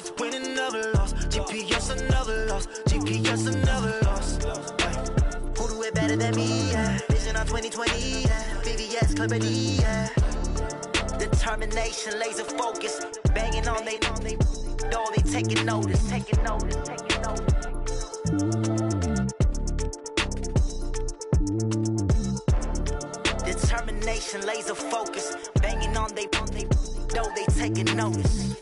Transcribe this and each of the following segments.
always winning, never lost. GPS, I never lost. GPS, I never lost. Who do it better than me? Yeah. Vision on 2020. Yeah. VVS, Clarity. Yeah. Determination, laser focus. Banging on they door, they taking notice. Taking notice. Taking notice. Determination, laser focus. Banging on they door, they taking notice.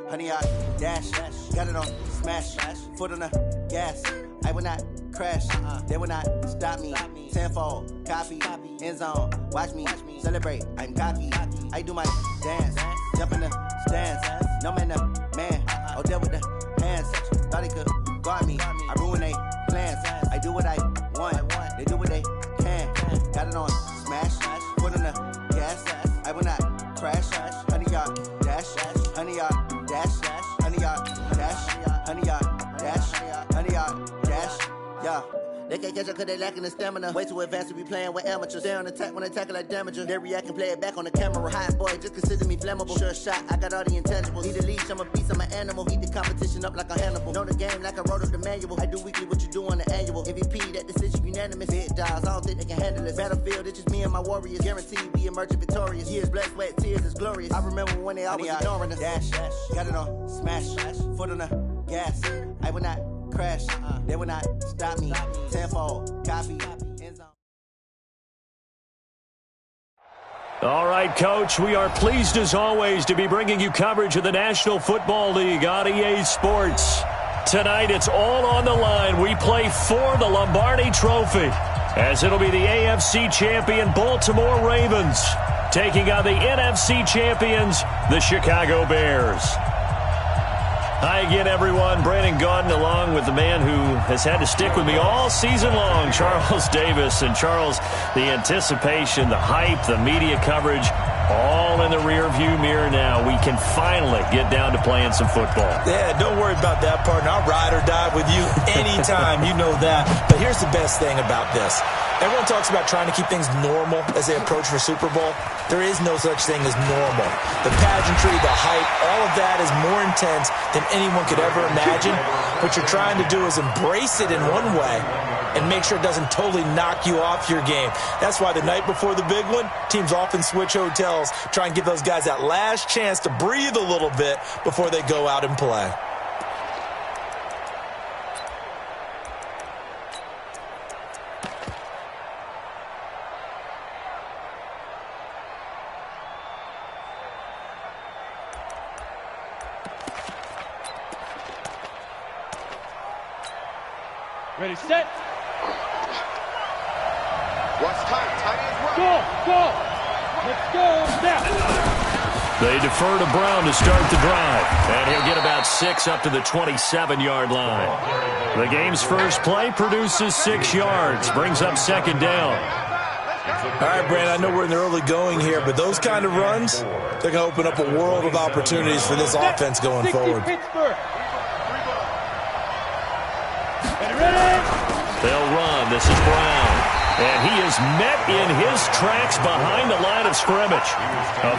Honey, I dash, got it on smash, foot on the gas. I will not crash, they will not stop me. Tenfold, copy, end zone, watch me celebrate. I'm cocky, I do my dance, jump in the stands. No man, the man, oh, deal with the hands. Thought he could guard me, I ruin they plans. I do what I want, they do what they can. Got it on smash, foot on the gas. I will not crash, honey, y'all dash, honey, y'all dash, honey, y'all dash, honey, y'all dash, honey, y'all dash, yeah. They can't catch up cause they lacking the stamina. Way too advanced to be playing with amateurs. Stay on attack when I tackle like damager. They react and play it back on the camera. Hot boy, just consider me flammable. Sure shot, I got all the intangibles. Need a leash, I'm a beast, I'm an animal. Heat the competition up like a Hannibal. Know the game like I wrote up the manual. I do weekly what you do on the annual. MVP, that decision unanimous. Big dogs, I don't think they can handle this. Battlefield, it's just me and my warriors. Guaranteed we emerging victorious. Years, blood, sweat, tears, is glorious. I remember when they always ignoring us. Dash, got it on smash, foot on the gas. I will not crash, they will not stop me. Tenfold, copy, end zone. All right, Coach, we are pleased as always to be bringing you coverage of the National Football League on EA Sports. Tonight, it's all on the line. We play for the Lombardi Trophy, as it'll be the AFC champion Baltimore Ravens taking on the NFC champions, the Chicago Bears. Hi again, everyone. Brandon Gaudin along with the man who has had to stick with me all season long, Charles Davis. And Charles, the anticipation, the hype, the media coverage, all in the rearview mirror now. We can finally get down to playing some football. Yeah, don't worry about that, partner. I'll ride or die with you anytime. You know that. But here's the best thing about this. Everyone talks about trying to keep things normal as they approach for Super Bowl. There is no such thing as normal. The pageantry, the hype, all of that is more intense than anyone could ever imagine. What you're trying to do is embrace it in one way and make sure it doesn't totally knock you off your game. That's why the night before the big one, teams often switch hotels, try and give those guys that last chance to breathe a little bit before they go out and play. Ready, set. Watch time. Time is right. Go. Let's go. Snap. They defer to Brown to start the drive. And he'll get about 6 up to the 27-yard line. The game's first play produces 6 yards. Brings up second down. All right, Brandon, I know we're in the early going here, but those kind of runs, they're going to open up a world of opportunities for this offense going forward. They'll run. This is Brown. And he is met in his tracks behind the line of scrimmage.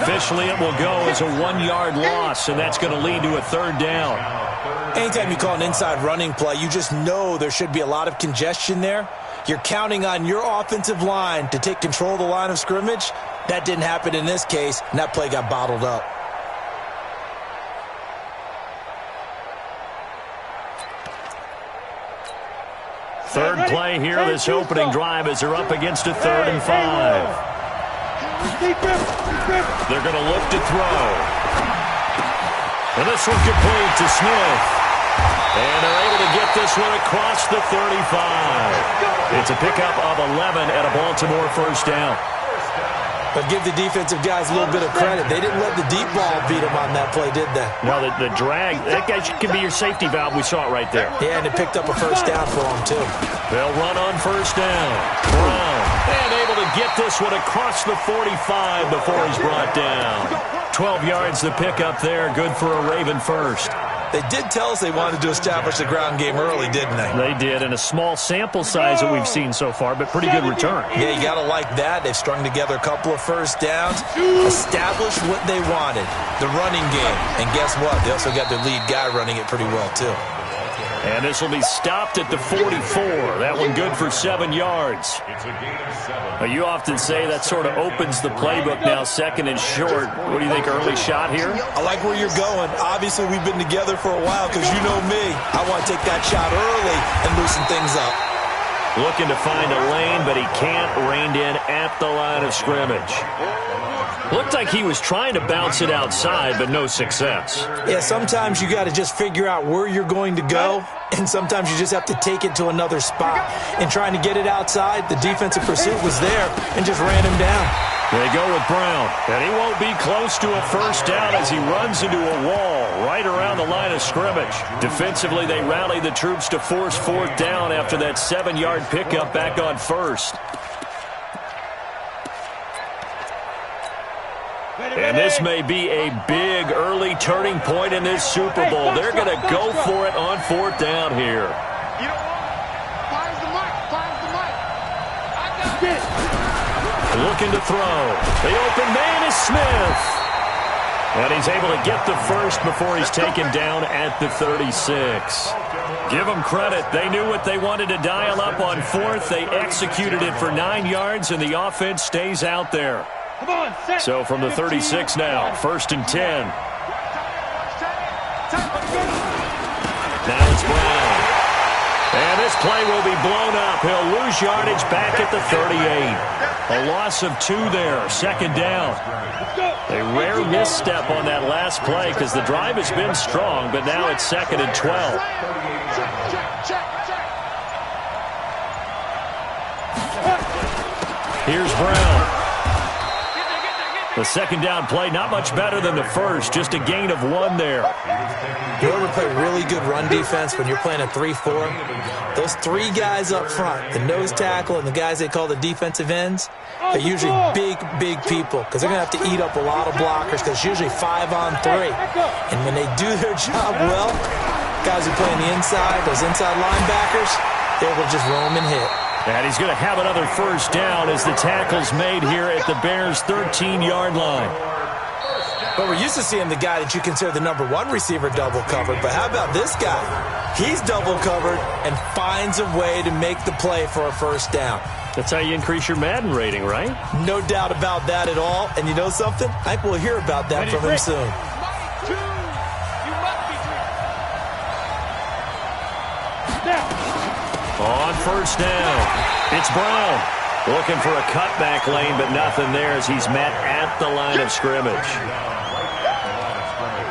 Officially, it will go as a 1-yard loss, and that's going to lead to a third down. Anytime you call an inside running play, you just know there should be a lot of congestion there. You're counting on your offensive line to take control of the line of scrimmage. That didn't happen in this case, and that play got bottled up. Third play here, this opening drive as they're up against a 3rd and 5. They're going to look to throw. And this one complete to Smith. And they're able to get this one across the 35. It's a pickup of 11 at a Baltimore first down. But give the defensive guys a little bit of credit. They didn't let the deep ball beat them on that play, did they? No, the drag, that guy could be your safety valve. We saw it right there. Yeah, and it picked up a first down for them, too. They'll run on first down. Brown, and able to get this one across the 45 before he's brought down. 12 yards the pickup there. Good for a Raven first. They did tell us they wanted to establish the ground game early, didn't they? They did, and a small sample size that we've seen so far, but pretty good return. Yeah, you got to like that. They've strung together a couple of first downs, established what they wanted, the running game. And guess what? They also got their lead guy running it pretty well, too. And this will be stopped at the 44. That one good for 7 yards. Now, you often say that sort of opens the playbook now, second and short. What do you think, early shot here? I like where you're going. Obviously, we've been together for a while because you know me. I want to take that shot early and loosen things up. Looking to find a lane, but he can't. Reined in at the line of scrimmage. Looked like he was trying to bounce it outside, but no success. Yeah, sometimes you got to just figure out where you're going to go, and sometimes you just have to take it to another spot. In trying to get it outside, the defensive pursuit was there and just ran him down. They go with Brown, and he won't be close to a first down as he runs into a wall right around the line of scrimmage. Defensively, they rally the troops to force fourth down after that 7-yard pickup back on first. And this may be a big early turning point in this Super Bowl. They're going to go for it on fourth down here. You know what? Fires the mic. Fires the mic. I got it. Looking to throw. The open man is Smith. And he's able to get the first before he's taken down at the 36. Give them credit. They knew what they wanted to dial up on fourth. They executed it for 9 yards, and the offense stays out there. So from the 36 now, 1st and 10. Now it's Brown. And this play will be blown up. He'll lose yardage back at the 38. A loss of 2 there, 2nd down. A rare misstep on that last play because the drive has been strong, but now it's 2nd and 12. Here's Brown. The 2nd down play, not much better than the first, just a gain of 1 there. You ever play really good run defense when you're playing a 3-4? Those 3 guys up front, the nose tackle and the guys they call the defensive ends, they're usually big people because they're going to have to eat up a lot of blockers because it's usually 5-on-3. And when they do their job well, guys who play on the inside, those inside linebackers, they will just roam and hit. And he's going to have another first down as the tackle's made here at the Bears' 13-yard line. But we're used to seeing the guy that you consider the number 1 receiver double covered. But how about this guy? He's double covered and finds a way to make the play for a first down. That's how you increase your Madden rating, right? No doubt about that at all. And you know something? I think we'll hear about that from him soon. On first down, it's Brown. Looking for a cutback lane, but nothing there as he's met at the line of scrimmage.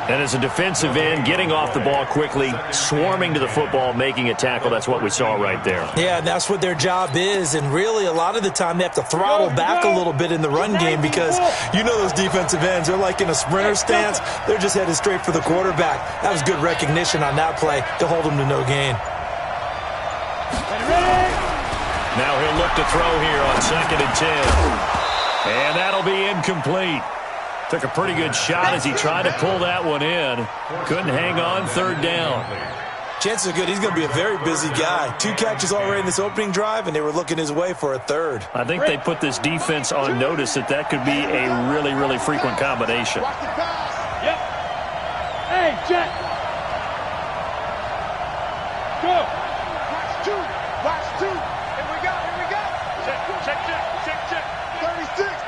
And as a defensive end, getting off the ball quickly, swarming to the football, making a tackle, that's what we saw right there. Yeah, that's what their job is. And really, a lot of the time, they have to throttle back a little bit in the run game because you know those defensive ends, they're like in a sprinter stance. They're just headed straight for the quarterback. That was good recognition on that play to hold them to no gain. Now he'll look to throw here on 2nd and 10. And that'll be incomplete. Took a pretty good shot as he tried to pull that one in. Couldn't hang on 3rd down. Chances are good he's going to be a very busy guy. 2 catches already in this opening drive, and they were looking his way for a 3rd. I think they put this defense on notice that could be a really, really frequent combination. Yep. Hey, Jack. Go. Watch 2. Here we go. Check.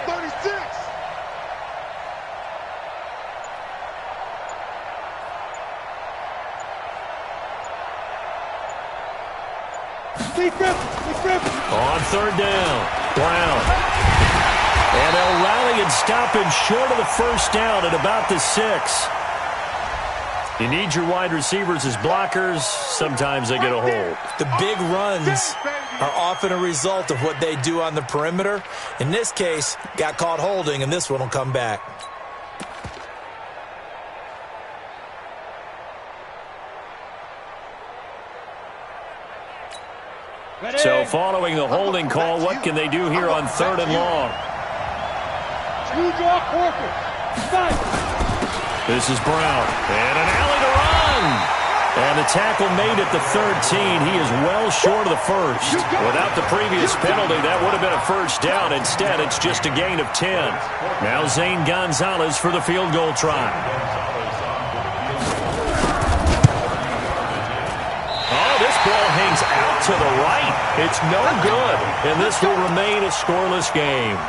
36. On 3rd down, Brown. And they'll rally and stop him short of the first down at about the 6. You need your wide receivers as blockers. Sometimes they get a hold. The big runs are often a result of what they do on the perimeter. In this case, got caught holding, and this one will come back. So following the holding call, what can they do here on 3rd and long? This is Brown. And an alley to run. And the tackle made at the 13. He is well short of the first. Without the previous penalty, that would have been a first down. Instead, it's just a gain of 10. Now Zane Gonzalez for the field goal try. Oh, this ball hangs out to the right. It's no good, and this will remain a scoreless game.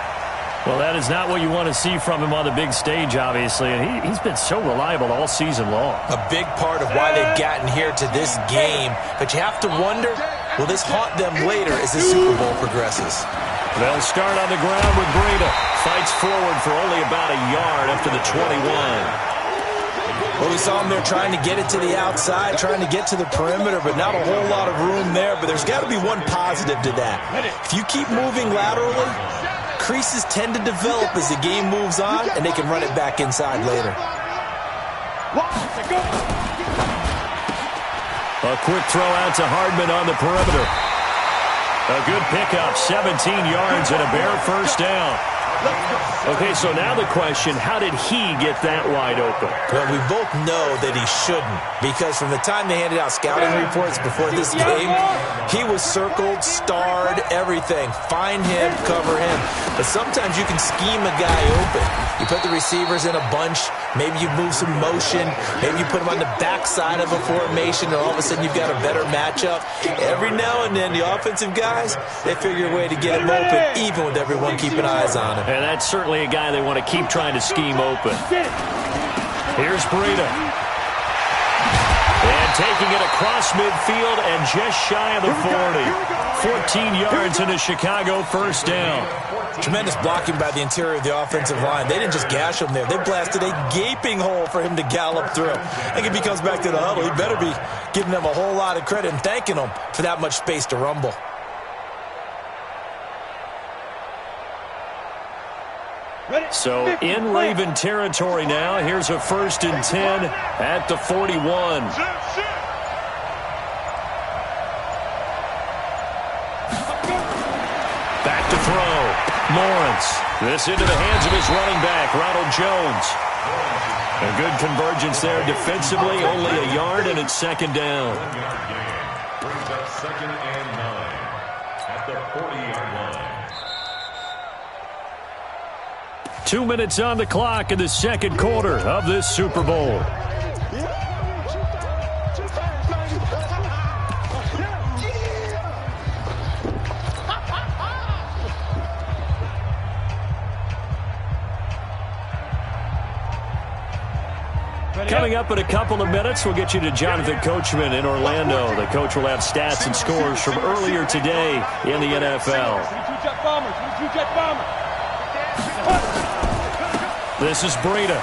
Well, that is not what you want to see from him on the big stage, obviously, and he's been so reliable all season long. A big part of why they've gotten here to this game, but you have to wonder, will this haunt them later as the Super Bowl progresses? They'll start on the ground with Breida. Fights forward for only about a yard up to the 21. Well, we saw him there trying to get it to the outside, trying to get to the perimeter, but not a whole lot of room there. But there's got to be one positive to that. If you keep moving laterally, creases tend to develop as the game moves on, and they can run it back inside later. A quick throw out to Hardman on the perimeter. A good pickup, 17 yards and a bare first down. Okay, so now the question, how did he get that wide open? Well, we both know that he shouldn't, because from the time they handed out scouting reports before this game, he was circled, starred, everything. Find him, cover him. But sometimes you can scheme a guy open. You put the receivers in a bunch, maybe you move some motion, maybe you put them on the backside of a formation, and all of a sudden you've got a better matchup. Every now and then, the offensive guys, they figure a way to get him open, even with everyone keeping eyes on him. And that's certainly a guy they want to keep trying to scheme open. Here's Breida. And taking it across midfield and just shy of the 40. 14 yards and a Chicago first down. Tremendous blocking by the interior of the offensive line. They didn't just gash him there. They blasted a gaping hole for him to gallop through. I think if he comes back to the huddle, he better be giving them a whole lot of credit and thanking them for that much space to rumble. So in Raven territory now. Here's a 1st and 10 at the 41. Back to throw. Lawrence. This into the hands of his running back, Ronald Jones. A good convergence there defensively. Only a yard, and it's second down. Brings up 2nd and 9 at the 40-yard line. 2 minutes on the clock in the second quarter of this Super Bowl. Coming up in a couple of minutes, we'll get you to Jonathan Coachman in Orlando. The coach will have stats and scores from earlier today in the NFL. This is Breida.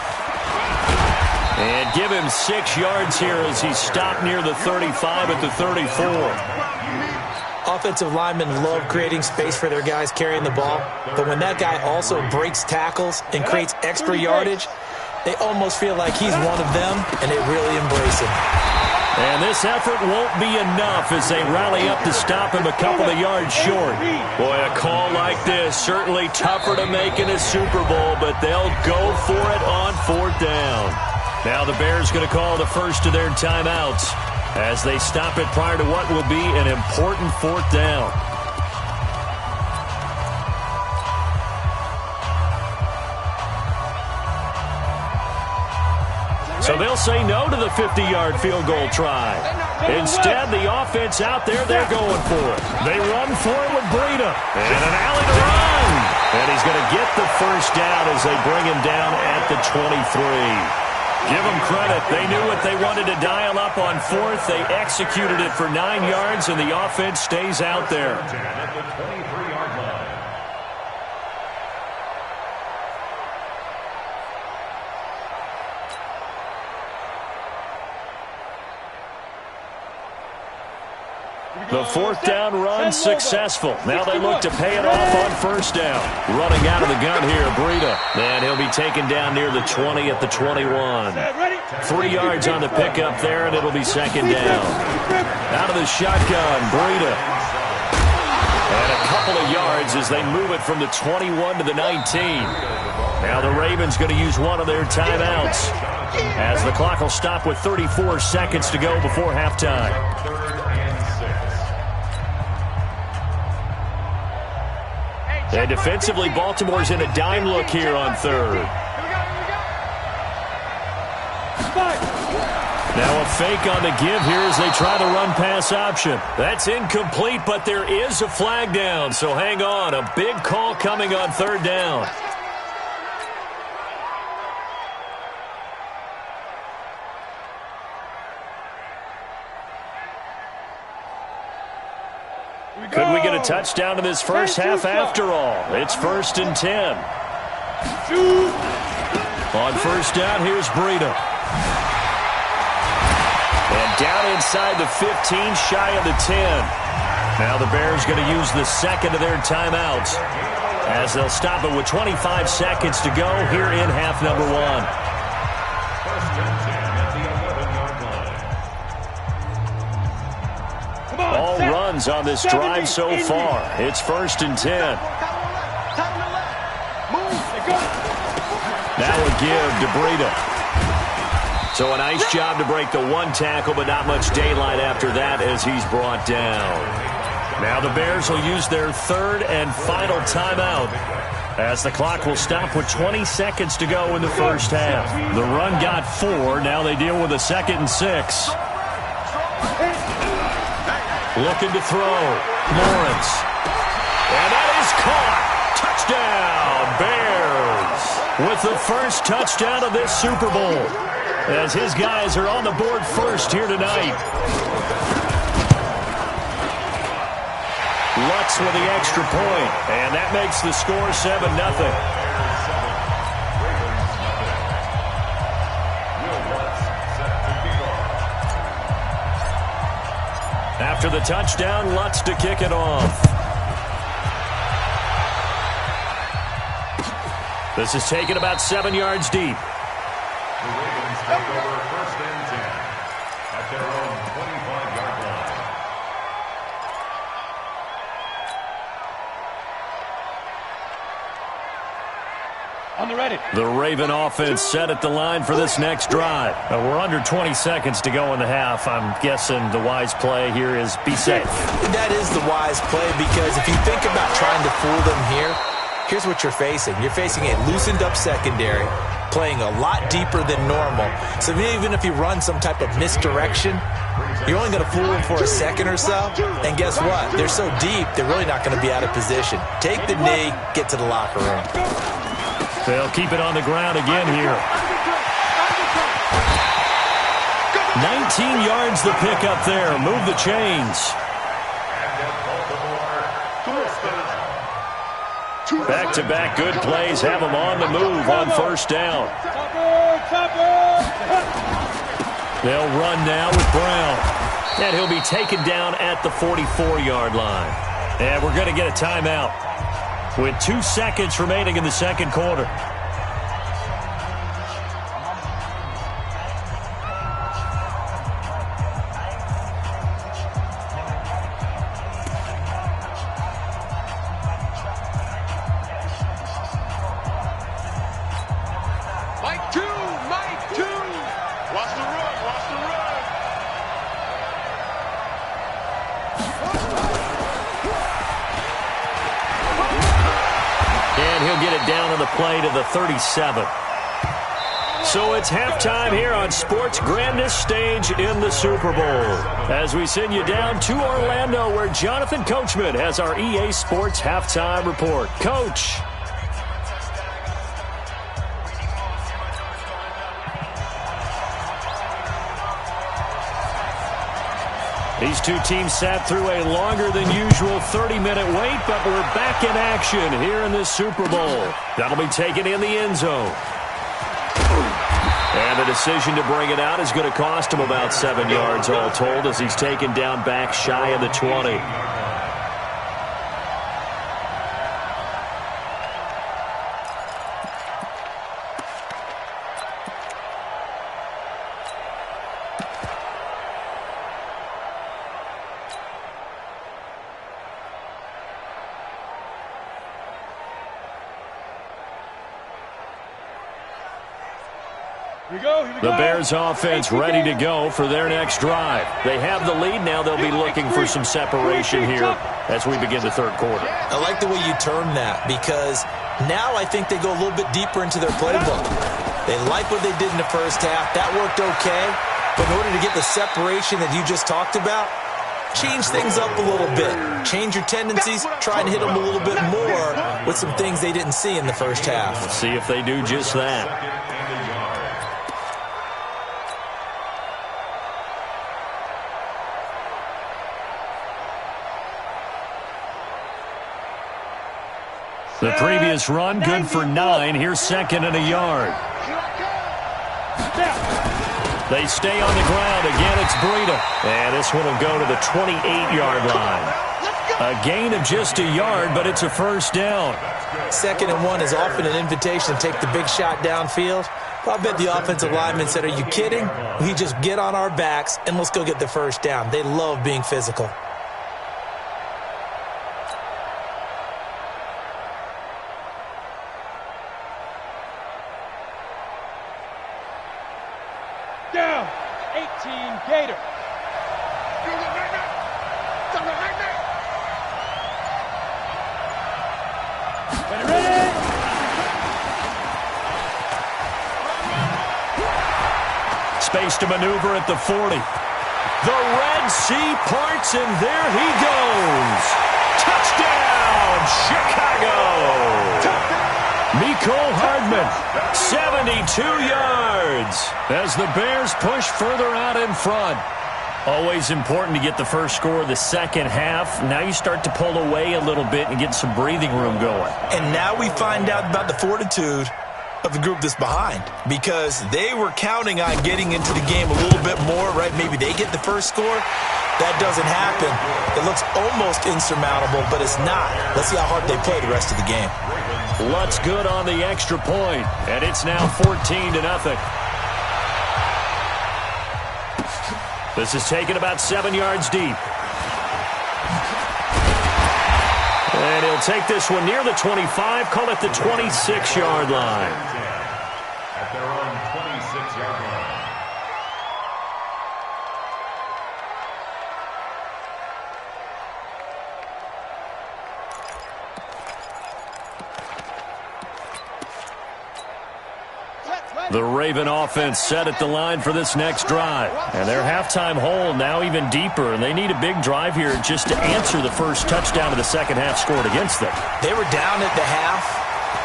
And give him 6 yards here as he stopped near the 35 at the 34. Offensive linemen love creating space for their guys carrying the ball, but when that guy also breaks tackles and creates extra yardage, they almost feel like he's one of them, and they really embrace him. And this effort won't be enough as they rally up to stop him a couple of yards short. Boy, a call like this, certainly tougher to make in a Super Bowl, but they'll go for it on 4th down. Now the Bears going to call the first of their timeouts as they stop it prior to what will be an important 4th down. So they'll say no to the 50-yard field goal try. Instead, the offense out there, they're going for it. They run for it with Breida. And an alley to run. And he's going to get the first down as they bring him down at the 23. Give them credit. They knew what they wanted to dial up on 4th. They executed it for 9 yards, and the offense stays out there. At the 23-yard line. The 4th down run successful. Now they look to pay it off on 1st down. Running out of the gun here, Breida. And he'll be taken down near the 20 at the 21. 3 yards on the pickup there, and it'll be 2nd down. Out of the shotgun, Breida. And a couple couple of yards as they move it from the 21 to the 19. Now the Ravens going to use one of their timeouts as the clock will stop with 34 seconds to go before halftime. And defensively, Baltimore's in a dime look here on third. Now a fake on the give here as they try the run-pass option. That's incomplete, but there is a flag down, so hang on. A big call coming on third down. Could we get a touchdown in this first half after all? It's 1st and 10. On first down, here's Breida. And down inside the 15, shy of the 10. Now the Bears going to use the second of their timeouts as they'll stop it with 25 seconds to go here in half number one. All runs on this drive so far. It's 1st and 10. Now a give to Breida. So a nice job to break the one tackle, but not much daylight after that as he's brought down. Now the Bears will use their third and final timeout as the clock will stop with 20 seconds to go in the first half. The run got 4. Now they deal with a 2nd and 6. Looking to throw. Lawrence. And that is caught. Touchdown, Bears. With the first touchdown of this Super Bowl, as his guys are on the board first here tonight. Lutz with the extra point, and that makes the score 7-0. After the touchdown, Lutz to kick it off. This is taken about 7 yards deep. The Ravens take over 1st and 10 at their own 25-yard line. On the ready. The Raven offense set at the line for this next drive. We're under 20 seconds to go in the half. I'm guessing the wise play here is be safe. That is the wise play, because if you think about trying to fool them here, here's what you're facing. You're facing a loosened-up secondary, playing a lot deeper than normal. So even if you run some type of misdirection, you're only going to fool them for a second or so. And guess what? They're so deep, they're really not going to be out of position. Take the knee, get to the locker room. They'll keep it on the ground again here. 19 yards the pick up there. Move the chains. Back-to-back good plays have them on the move on first down. They'll run now with Brown. And he'll be taken down at the 44-yard line. And we're going to get a timeout with 2 seconds remaining in the second quarter. Play to the 37. So it's halftime here on sports' grandest stage in the Super Bowl, as we send you down to Orlando, where Jonathan Coachman has our EA Sports halftime report. Coach. These two teams sat through a longer than usual 30-minute wait, but we're back in action here in this Super Bowl. That'll be taken in the end zone. And the decision to bring it out is going to cost him about 7 yards all told, as he's taken down back shy of the 20. The Bears offense ready to go for their next drive. They have the lead now. They'll be looking for some separation here as we begin the third quarter. I like the way you term that because now I think they go a little bit deeper into their playbook. They like what they did in the first half. That worked okay. But in order to get the separation that you just talked about, change things up a little bit. Change your tendencies. Try and hit them a little bit more with some things they didn't see in the first half. Let's see if they do just that. The previous run, good for 9. Here's second and a yard. They stay on the ground. Again, it's Breida. And this one will go to the 28-yard line. A gain of just a yard, but it's a first down. 2nd and 1 is often an invitation to take the big shot downfield. I bet the offensive lineman said, are you kidding? We just get on our backs and let's go get the first down. They love being physical. Down, 18 Gator. Ready? Space to maneuver at the 40. The Red Sea parts, and there he goes. Touchdown, Chicago. Mecole Hardman, 72 yards as the Bears push further out in front. Always important to get the first score of the second half. Now you start to pull away a little bit and get some breathing room going. And now we find out about the fortitude of the group that's behind because they were counting on getting into the game a little bit more, right? Maybe they get the first score. That doesn't happen. It looks almost insurmountable, but it's not. Let's see how hard they play the rest of the game. Lutz good on the extra point, and it's now 14-0. This is taken about 7 yards deep. And he'll take this one near the 25, call it the 26-yard line. At their own 26-yard line. The Raven offense set at the line for this next drive. And their halftime hole now even deeper, and they need a big drive here just to answer the first touchdown of the second half scored against them. They were down at the half.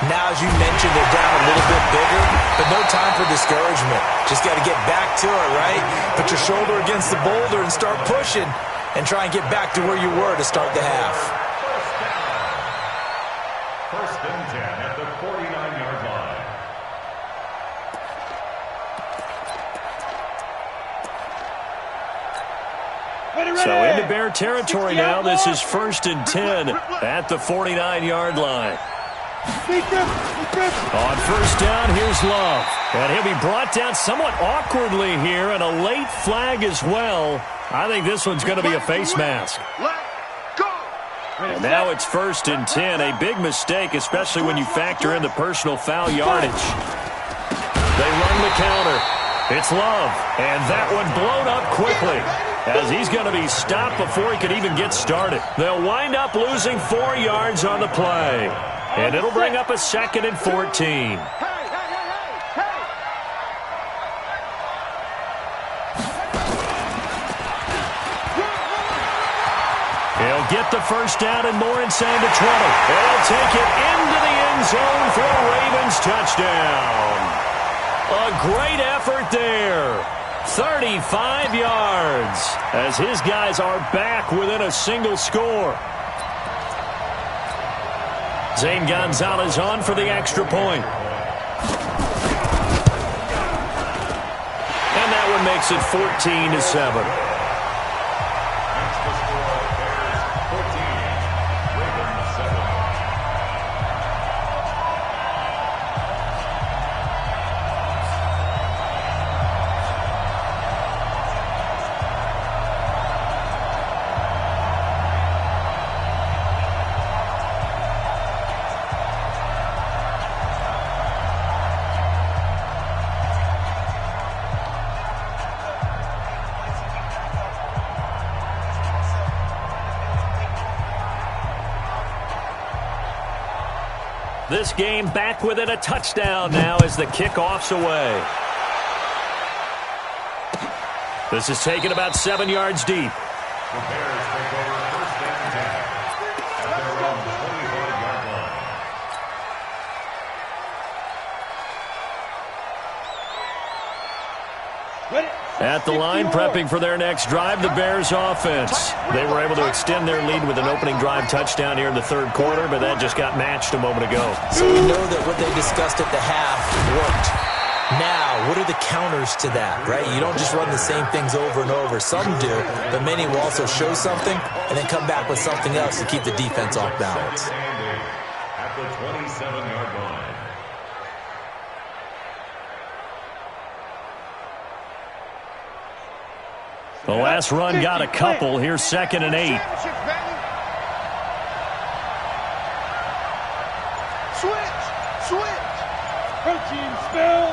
Now, as you mentioned, they're down a little bit bigger, but no time for discouragement. Just got to get back to it, right? Put your shoulder against the boulder and start pushing and try and get back to where you were to start the half. First and 10 at the 49-yard line. So into Bear territory now. This is 1st and 10 at the 49-yard line. On first down, here's Love. And he'll be brought down somewhat awkwardly here, and a late flag as well. I think this one's going to be a face mask. And now it's 1st and 10. A big mistake, especially when you factor in the personal foul yardage. They run the counter. It's Love. And that one blown up quickly, as he's going to be stopped before he could even get started. They'll wind up losing 4 yards on the play. And it'll bring up a 2nd and 14. He'll get the first down and more inside the 20. They'll take it into the end zone for a Ravens touchdown. A great effort there. 35 yards as his guys are back within a single score. Zane Gonzalez on for the extra point. And that one makes it 14-7. This game back within a touchdown now as the kickoff's away. This is taken about 7 yards deep. The Bears take over first and 10 at their own 25-yard line. At the line, prepping for their next drive, the Bears offense. They were able to extend their lead with an opening drive touchdown here in the third quarter, but that just got matched a moment ago. So we know that what they discussed at the half worked. Now, what are the counters to that, right? You don't just run the same things over and over. Some do, but many will also show something and then come back with something else to keep the defense off balance. At the 27-yard line. The last run got a couple. Here's 2nd and 8. Switch. Protein spill.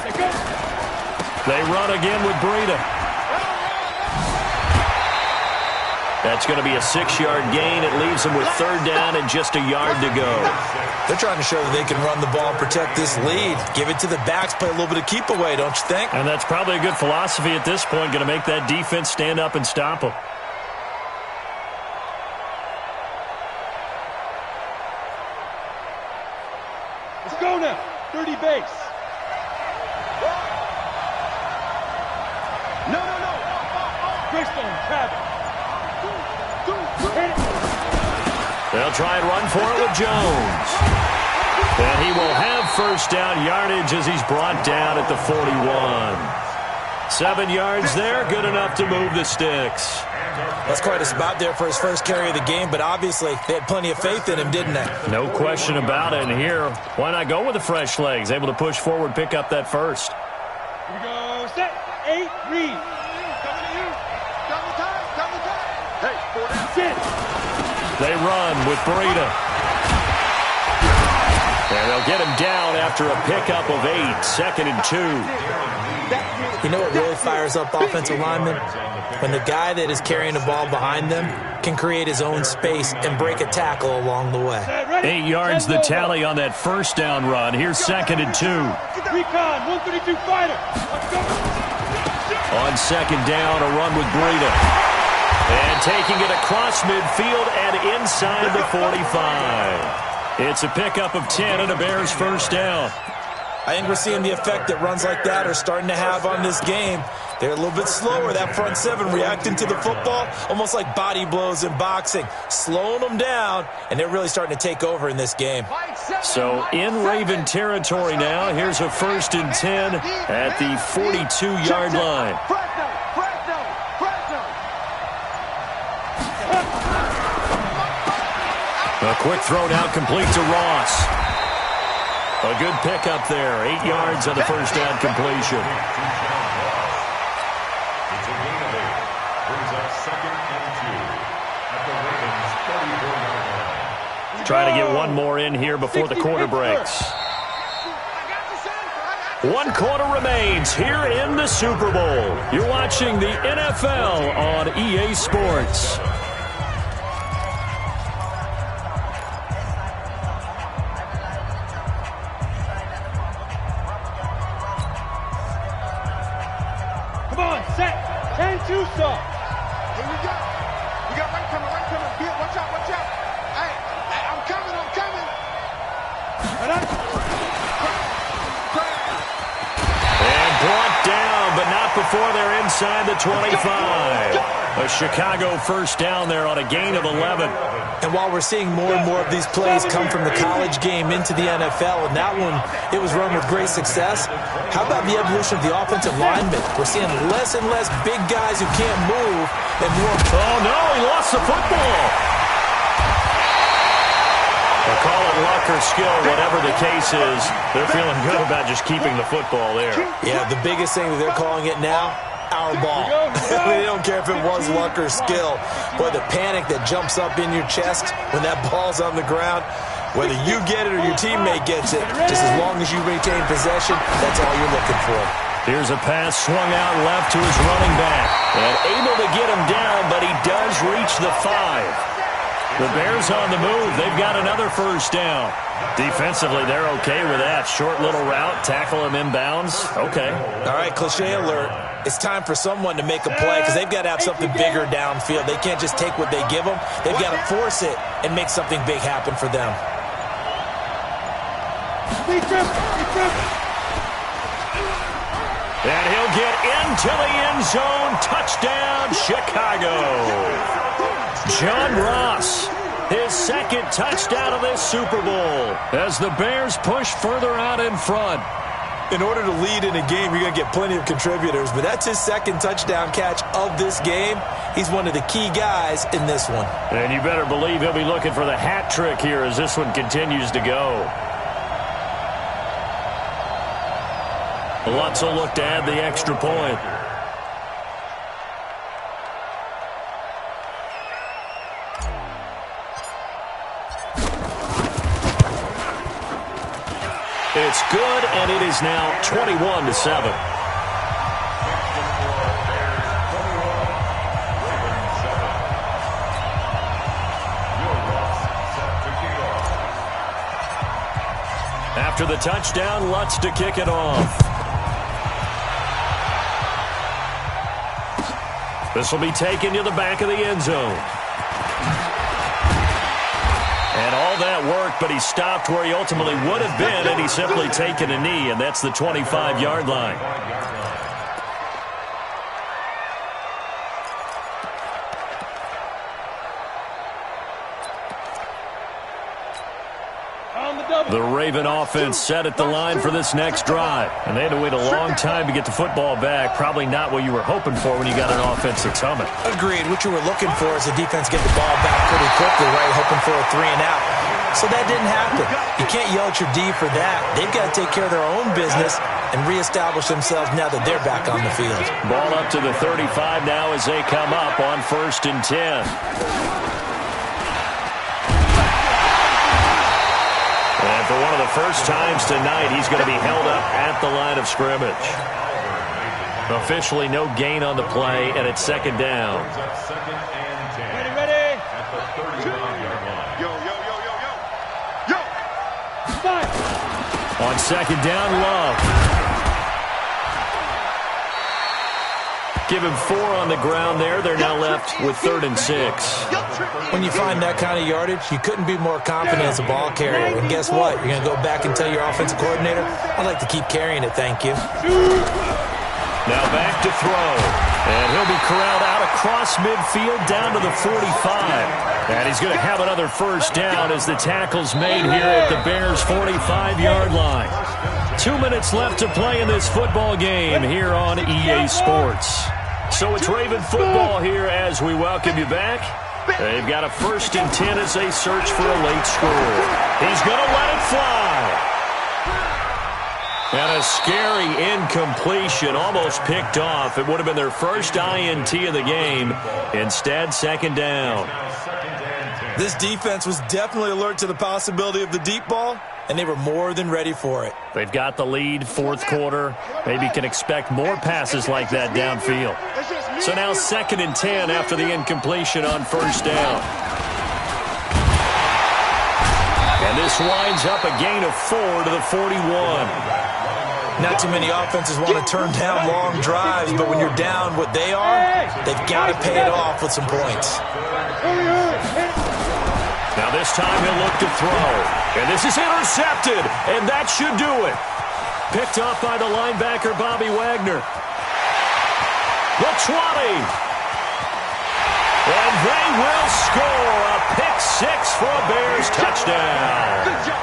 3. They run again with Breida. That's going to be a 6-yard gain. It leaves them with 3rd down and just a yard to go. They're trying to show that they can run the ball and protect this lead. Give it to the backs, play a little bit of keep away, don't you think? And that's probably a good philosophy at this point, going to make that defense stand up and stop them. Let's go now. 30 base. No. Greystone, Travis. They'll try and run for it with Jones. And he will have first down yardage as he's brought down at the 41. 7 yards there, good enough to move the sticks. That's quite a spot there for his first carry of the game, but obviously they had plenty of faith in him, didn't they? No question about it. And here, why not go with the fresh legs? Able to push forward, pick up that first. Here we go. Set. 8. Read. Coming to you. Double time. Hey, 4 down. Sit. They run with Breida. And they'll get him down after a pickup of 8. 2nd and 2. You know what really fires up offensive linemen? When the guy that is carrying the ball behind them can create his own space and break a tackle along the way. 8 yards the tally on that first down run. Here's 2nd and 2. Recon, 132 fighter. On 2nd down, a run with Breida. And taking it across midfield and inside the 45. It's a pickup of 10 and a Bears first down. I think we're seeing the effect that runs like that are starting to have on this game. They're a little bit slower, that front seven, reacting to the football, almost like body blows in boxing, slowing them down, and they're really starting to take over in this game. So in Raven territory now, here's a 1st and 10 at the 42-yard line. A quick throw now complete to Ross. A good pickup there. 8 yards on the first down completion. It's a gain of 8. Brings up 2nd and 2 at the Ravens' 34-yard line. Trying to get one more in here before the quarter breaks. 1 quarter remains here in the Super Bowl. You're watching the NFL on EA Sports. Come on, set. 10-2 stop. Here we go. We got right coming. Bill, watch out. Hey, I'm coming. And brought down, but not before they're inside the 25. A Chicago first down there on a gain of 11. And while we're seeing more and more of these plays come from the college game into the NFL, and that one, it was run with great success, how about the evolution of the offensive linemen? We're seeing less and less big guys who can't move and more. Oh, no, he lost the football. They'll call it luck or skill, whatever the case is. They're feeling good about just keeping the football there. Yeah, the biggest thing that they're calling it now, our ball. They don't care if it was luck or skill. Boy, the panic that jumps up in your chest when that ball's on the ground, whether you get it or your teammate gets it, just as long as you retain possession, that's all you're looking for. Here's a pass swung out left to his running back. And able to get him down, but he does reach the 5. The Bears on the move. They've got another first down. Defensively, they're okay with that. Short little route, tackle him inbounds. Okay. All right, cliche alert. It's time for someone to make a play because they've got to have something bigger downfield. They can't just take what they give them. They've got to force it and make something big happen for them. And he'll get into the end zone. Touchdown, Chicago. John Ross, his second touchdown of this Super Bowl as the Bears push further out in front. In order to lead in a game, you're going to get plenty of contributors, but that's his second touchdown catch of this game. He's one of the key guys in this one. And you better believe he'll be looking for the hat trick here as this one continues to go. Lutz will look to add the extra point. It's good, and it is now 21-7. After the touchdown, Lutz to kick it off. This will be taken to the back of the end zone. And all that worked, but he stopped where he ultimately would have been had he simply taken a knee, and that's the 25-yard line. The Raven offense set at the line for this next drive. And they had to wait a long time to get the football back. Probably not what you were hoping for when you got an offense that's humming. Agreed. What you were looking for is the defense get the ball back pretty quickly, right? Hoping for a 3-and-out. So that didn't happen. You can't yell at your D for that. They've got to take care of their own business and reestablish themselves now that they're back on the field. Ball up to the 35 now as they come up on 1st and 10. And for one of the first times tonight, he's going to be held up at the line of scrimmage. Officially no gain on the play, and it's 2nd down. Ready. At the 39-yard line. Yo. Stop. On 2nd down, Love. Give him 4 on the ground there. They're now left with 3rd and 6. When you find that kind of yardage, you couldn't be more confident as a ball carrier. And guess what? You're going to go back and tell your offensive coordinator, I'd like to keep carrying it, thank you. Now back to throw. And he'll be corralled out across midfield down to the 45. And he's going to have another first down as the tackle's made here at the Bears' 45-yard line. 2 minutes left to play in this football game here on EA Sports. So it's Raven football here as we welcome you back. They've got a 1st and 10 as they search for a late score. He's going to let it fly. And a scary incompletion, almost picked off. It would have been their first INT of the game. Instead, 2nd down. This defense was definitely alert to the possibility of the deep ball, and they were more than ready for it. They've got the lead, 4th quarter. Maybe can expect more passes like that downfield. So now 2nd and 10 after the incompletion on 1st down. And this winds up a gain of 4 to the 41. Not too many offenses want to turn down long drives, but when you're down what they are, they've got to pay it off with some points. Now this time he'll look to throw. And this is intercepted, and that should do it. Picked off by the linebacker, Bobby Wagner. The 20. And they will score a pick-6 for a Bears touchdown.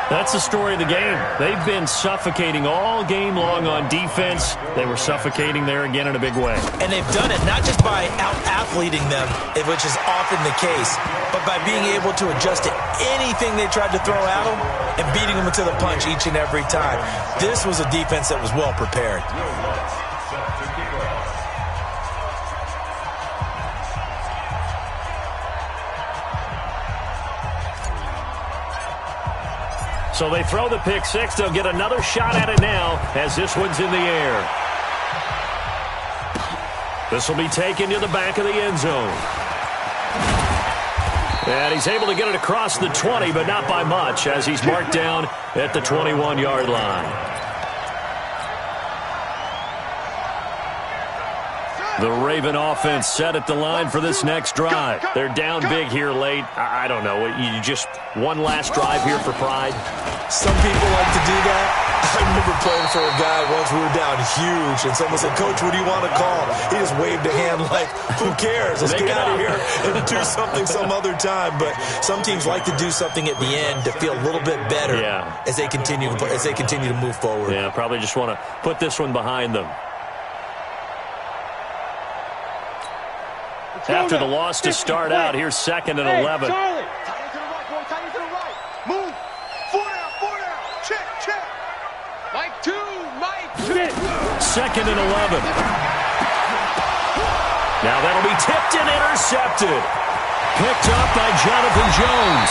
That's the story of the game. They've been suffocating all game long on defense. They were suffocating there again in a big way. And they've done it not just by out-athleting them, which is often the case, but by being able to adjust to anything they tried to throw at them and beating them to the punch each and every time. This was a defense that was well prepared. So they throw the pick-6. They'll get another shot at it now as this one's in the air. This will be taken to the back of the end zone. And he's able to get it across the 20, but not by much, as he's marked down at the 21-yard line. The Raven offense set at the line for this next drive. They're down big here late. I don't know. You just one last drive here for pride? Some people like to do that. I remember playing for a guy once we were down huge, and someone said, "Coach, what do you want to call?" He just waved a hand like, who cares? Let's get out of here and do something some other time. But some teams like to do something at the end to feel a little bit better as they continue to move forward. Yeah, probably just want to put this one behind them. After the loss to start out, here's 2nd and 11. Charlie. Tie into the right, boy. Tie into the right. Move. 4 down. Check. Mike 2. 2nd and 11. Now that'll be tipped and intercepted. Picked up by Jonathan Jones.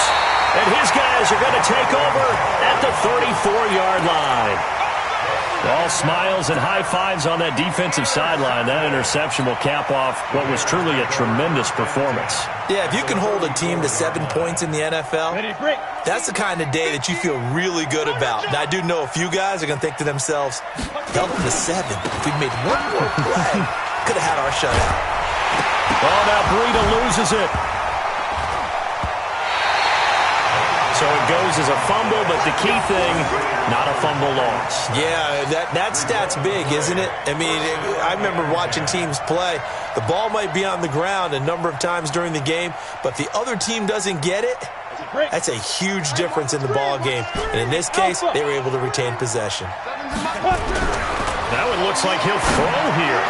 And his guys are going to take over at the 34-yard line. All smiles and high fives on that defensive sideline. That interception will cap off what was truly a tremendous performance. Yeah, if you can hold a team to 7 points in the NFL, that's the kind of day that you feel really good about. And I do know a few guys are going to think to themselves, held them to 7. If we'd made one more play, could have had our shutout. Oh, now Breida loses it. So it goes as a fumble, but the key thing, not a fumble loss. Yeah, that stat's big, isn't it? I mean, I remember watching teams play. The ball might be on the ground a number of times during the game, but if the other team doesn't get it, that's a huge difference in the ball game. And in this case, they were able to retain possession. That one looks like he'll throw here.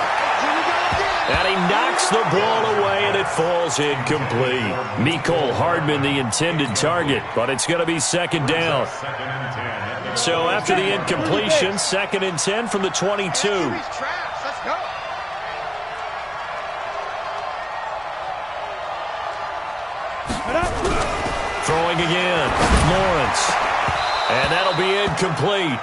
And he knocks the ball away, and it falls incomplete. Mecole Hardman, the intended target, but it's going to be 2nd down. So after the incompletion, 2nd and 10 from the 22. Throwing again, Lawrence. And that'll be incomplete.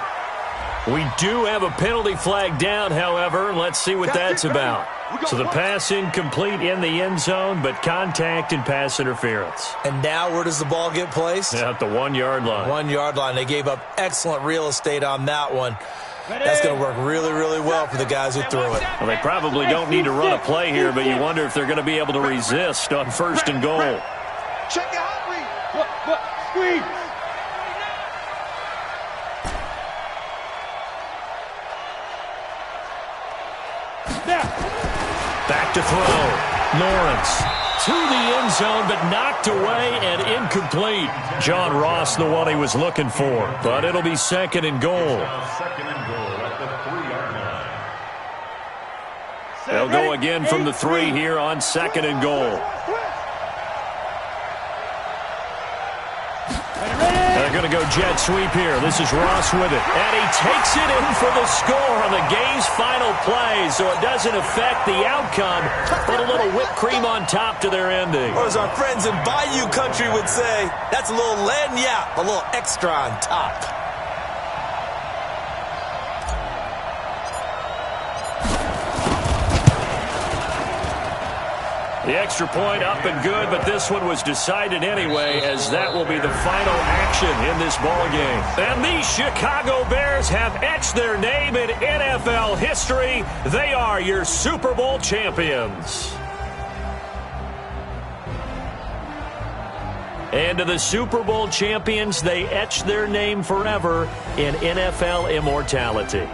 We do have a penalty flag down, however. Let's see what that's about. So the pass incomplete in the end zone, but contact and pass interference. And now where does the ball get placed? At the 1-yard line. 1-yard line. They gave up excellent real estate on that one. That's going to work really, really well for the guys who threw it. Well, they probably don't need to run a play here, but you wonder if they're going to be able to resist on 1st and goal. Check your hot read. Squeeze. Back to throw. Lawrence to the end zone, but knocked away and incomplete. John Ross, the one he was looking for, but it'll be 2nd and goal. 2nd and goal at the 3-yard line. They'll go again from the 3 here on 2nd and goal. They're going to go jet sweep here. This is Ross with it. And he takes it in for the score on the game's final play, so it doesn't affect the outcome, but a little whipped cream on top to their ending. Or as our friends in Bayou Country would say, that's a little lagniappe, a little extra on top. The extra point up and good, but this one was decided anyway, as that will be the final action in this ball game. And the Chicago Bears have etched their name in NFL history. They are your Super Bowl champions. And to the Super Bowl champions, they etched their name forever in NFL immortality.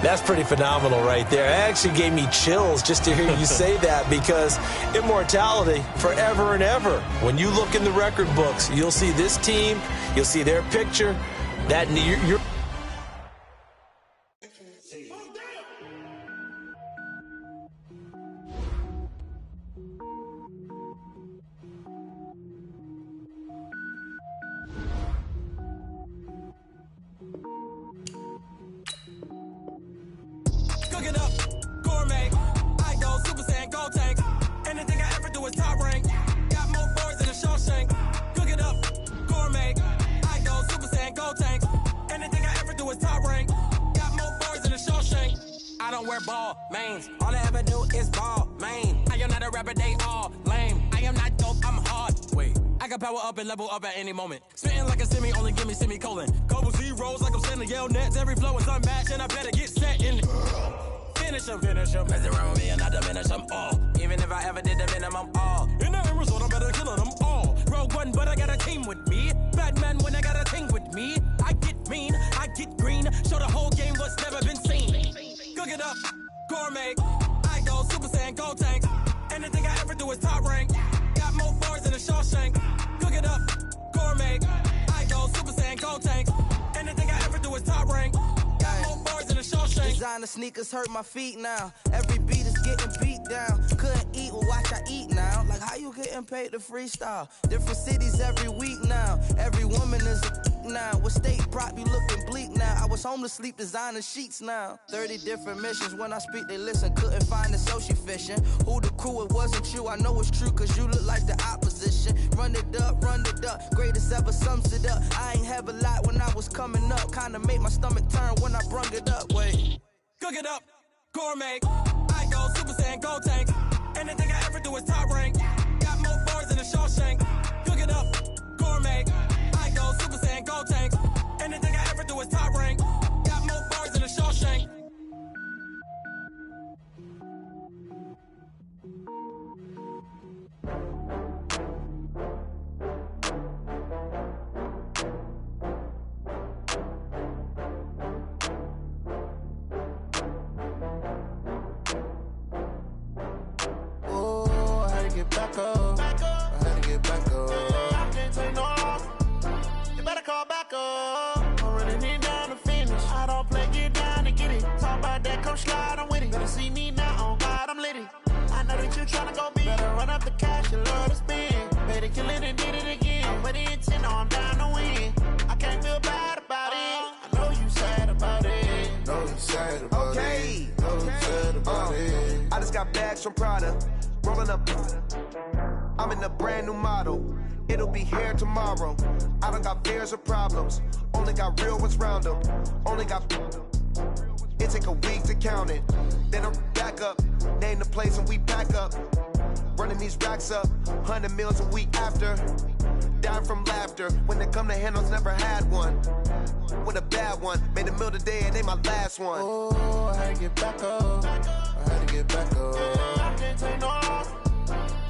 That's pretty phenomenal right there. It actually gave me chills just to hear you say that, because immortality forever and ever. When you look in the record books, you'll see this team, you'll see their picture. That you're Cooking up, gourmet. I go Super Saiyan, gold tank. Anything I ever do is top rank. Got more boys than a Shawshank. Cooking up, gourmet. I go Super Saiyan, gold tank. Anything I ever do is top rank. Got more boys than a Shawshank. I don't wear ball mains. All I ever do is ball main. I am not a rapper, they all lame. I am not can power up and level up at any moment. Spitting like a semi, only give me semicolon. Couple zeros like I'm sending yell nets. Every flow is unmatched and I better get set in it. Finish them. Mess around with me and I diminish them all. Even if I ever did the minimum all. In the end result, I'm better killing them all. Rogue One, but I got a team with me. Batman when I got a team with me. I get mean, I get green. Show the whole game what's never been seen. Cook it up, gourmet. I go Super Saiyan, Gold Tank. Anything I ever do is top rank. Got more bars than a Shawshank. Cook it up, gourmet. I go Super Saiyan, Gold Tank. Anything I ever do is top rank. Got more bars than a Shawshank. Designer sneakers hurt my feet now. Every beat is getting beat down. Couldn't eat, well watch I eat now. Like how you getting paid to freestyle? Different cities every week now. Every woman is a now. What state prop you looking bleak now? I was home to sleep designer sheets now. 30 different missions. When I speak they listen. Couldn't find it so she fishing. Who the crew? It wasn't you. I know it's true cause you look like the opposition. Run it up. Greatest ever sums it up. I ain't have a lot when I was coming up. Kinda made my stomach turn when I brung it up. Wait. Cook it up, gourmet. I go Super Saiyan, Gold Tank. Anything I ever do is top rank. Got more bars than a Shawshank. Cook it up, gourmet. I go Super Saiyan, Gold Tank. Anything I ever do is top rank. Got more bars than a Shawshank. Back up. I had to get back up. I can't take no loss. You better call back up. I'm running it down to finish. I don't play, get down to get it. Talk about that, come slide, I'm with it. Better see me now, on God, I'm litty. I know that you tryna go big. Better run up the cash, you love to spend. Better kill it and did it again. I'm with the intent, I'm down to win. I can't feel bad about it. I know you sad about it. Know you sad about it. Know you sad about it. I just got bags from Prada. Rolling up, I'm in a brand new model. It'll be here tomorrow. I don't got fears or problems. Only got real ones round them. Only got. It take a week to count it. Then I'm back up. Name the place and we back up. Running these racks up. 100 meals a week after. Dying from laughter. When they come to handles, never had one. With a bad one. Made a meal today and they my last one. Oh, I had to get back up. I had to get back up. I can't take no loss.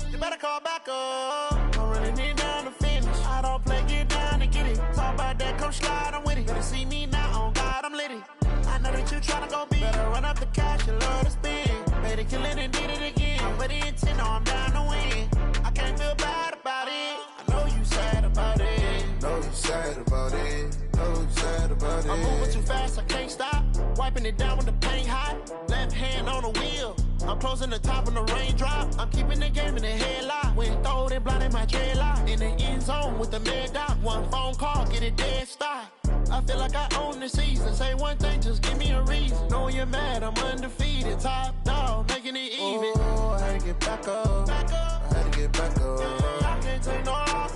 You better call back up. I'm running it down to finish. I don't play, get down to get it. Talk about that, come slide, I'm with it. Better see me now, on God, I'm litty. I know that you tryna go big. Better run up the cash, you love to spend. Better kill it and did it again. I'm with the intent, I'm down to win. I can't feel bad about it. I know you sad about it. Know you sad about it. Know you sad about it. I'm moving too fast, I can't stop. Wiping it down with the paint hot. Left hand on the wheel. I'm closing the top of the raindrop. I'm keeping the game in the headlock. When throwed and blinded my dreadlock. In the end zone with the mad dot. One phone call, get it dead stop. I feel like I own the season. Say one thing, just give me a reason. Knowing you're mad, I'm undefeated. Top dog, making it even. Oh, I had to get back up. I had to get back up. I can't take no loss.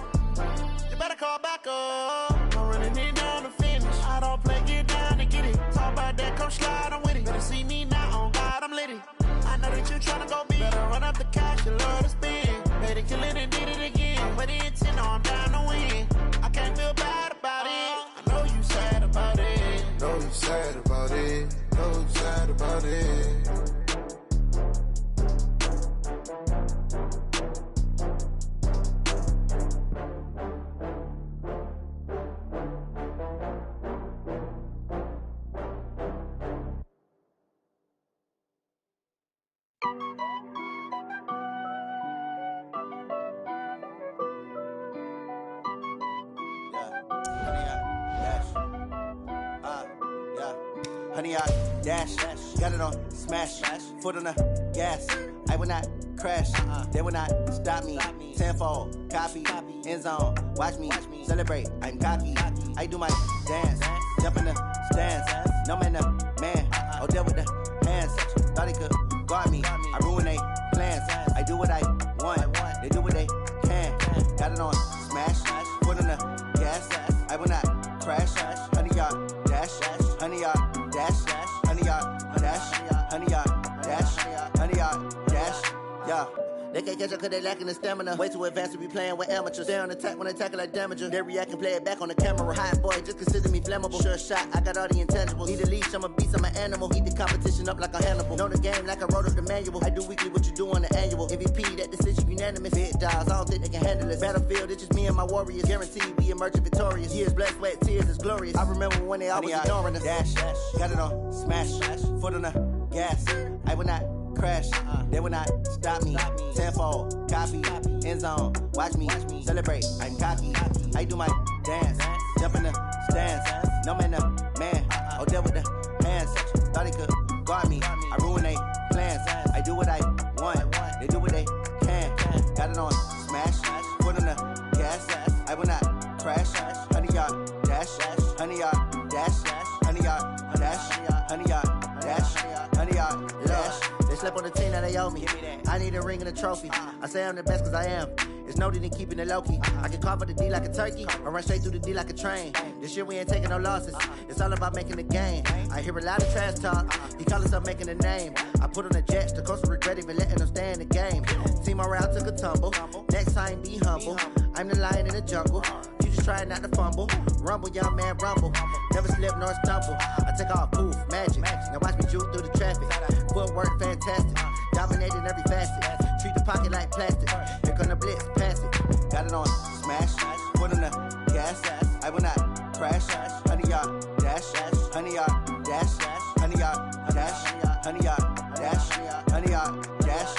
You better call back up. I'm running it down to finish. I don't play, get down to get it. Talk about that, come slide, I'm with it. Better see me now, on God, I'm litty. I know that you tryna go big. Better run up the cash, you love to spend. Better kill it and did it again. I'm with the intent, I'm down to win. I can't feel bad about it. I know you sad about it. Know you sad about it. Know you sad about it. Honey, I dash, got it on smash, foot on the gas. I will not crash, they will not stop me. Tenfold, copy, end zone, watch me celebrate. I'm cocky, I do my dance, jump in the stands. No man, no man, oh there with the hands. Thought he could guard me, I ruin they plans. I do what I want, they do what they can. Got it on smash, foot on the gas. I will not crash, honey, y'all dash, honey, y'all dash, honey, y'all dash, honey, y'all dash, honey, y'all dash, yeah. They can't catch up cause they lacking the stamina. Way too advanced to be playing with amateurs. Stay on attack when they tackle like damager. They react and play it back on the camera. Hot boy, just consider me flammable. Sure shot, I got all the intangibles. Need a leash, I'm a beast, I'm an animal. Eat the competition up like a Hannibal. Know the game like I wrote up the manual. I do weekly what you do on the annual. MVP, that decision unanimous. Big dogs, I don't think they can handle it. Battlefield, it's just me and my warriors. Guaranteed we emerging victorious. Years, blood, sweat, tears, it's glorious. I remember when they always ignoring us. Dash, got it on, smash, foot on the gas. I will not crash, they will not stop me. Tenfold, copy, end zone, watch me celebrate. I'm cocky, I do my dance, jump in the stands. No man, man, oh deal with the hands. Thought he could guard me, I ruin they plans. I do what I want, they do what they can. Got it on, smash, foot on the gas. I will not crash, 100-yard dash, 100-yard dash, 100-yard dash, 100-yard dash, 100-yard dash. They slept on the team that they owe me. I need a ring and a trophy. I say I'm the best cause I am. It's noted in keeping it low-key. I can carve up the D like a turkey or run straight through the D like a train. This year we ain't taking no losses. It's all about making the game. I hear a lot of trash talk. He call himself making a name. I put on the Jets. The coach will regret even letting them stay in the game. Team morale took a tumble. Next time be humble. I'm the lion in the jungle. You just try not to fumble. Rumble, young man, rumble. Never slip nor stumble. I take off, poof, magic. Now watch me juke through the traffic. Footwork fantastic. Dominating every facet. Treat the pocket like plastic. Here come the blitz, pass it. Got it on, smash. Foot on the gas. I will not crash. 100-yard dash. 100-yard dash. 100-yard dash. 100-yard dash. 100-yard dash.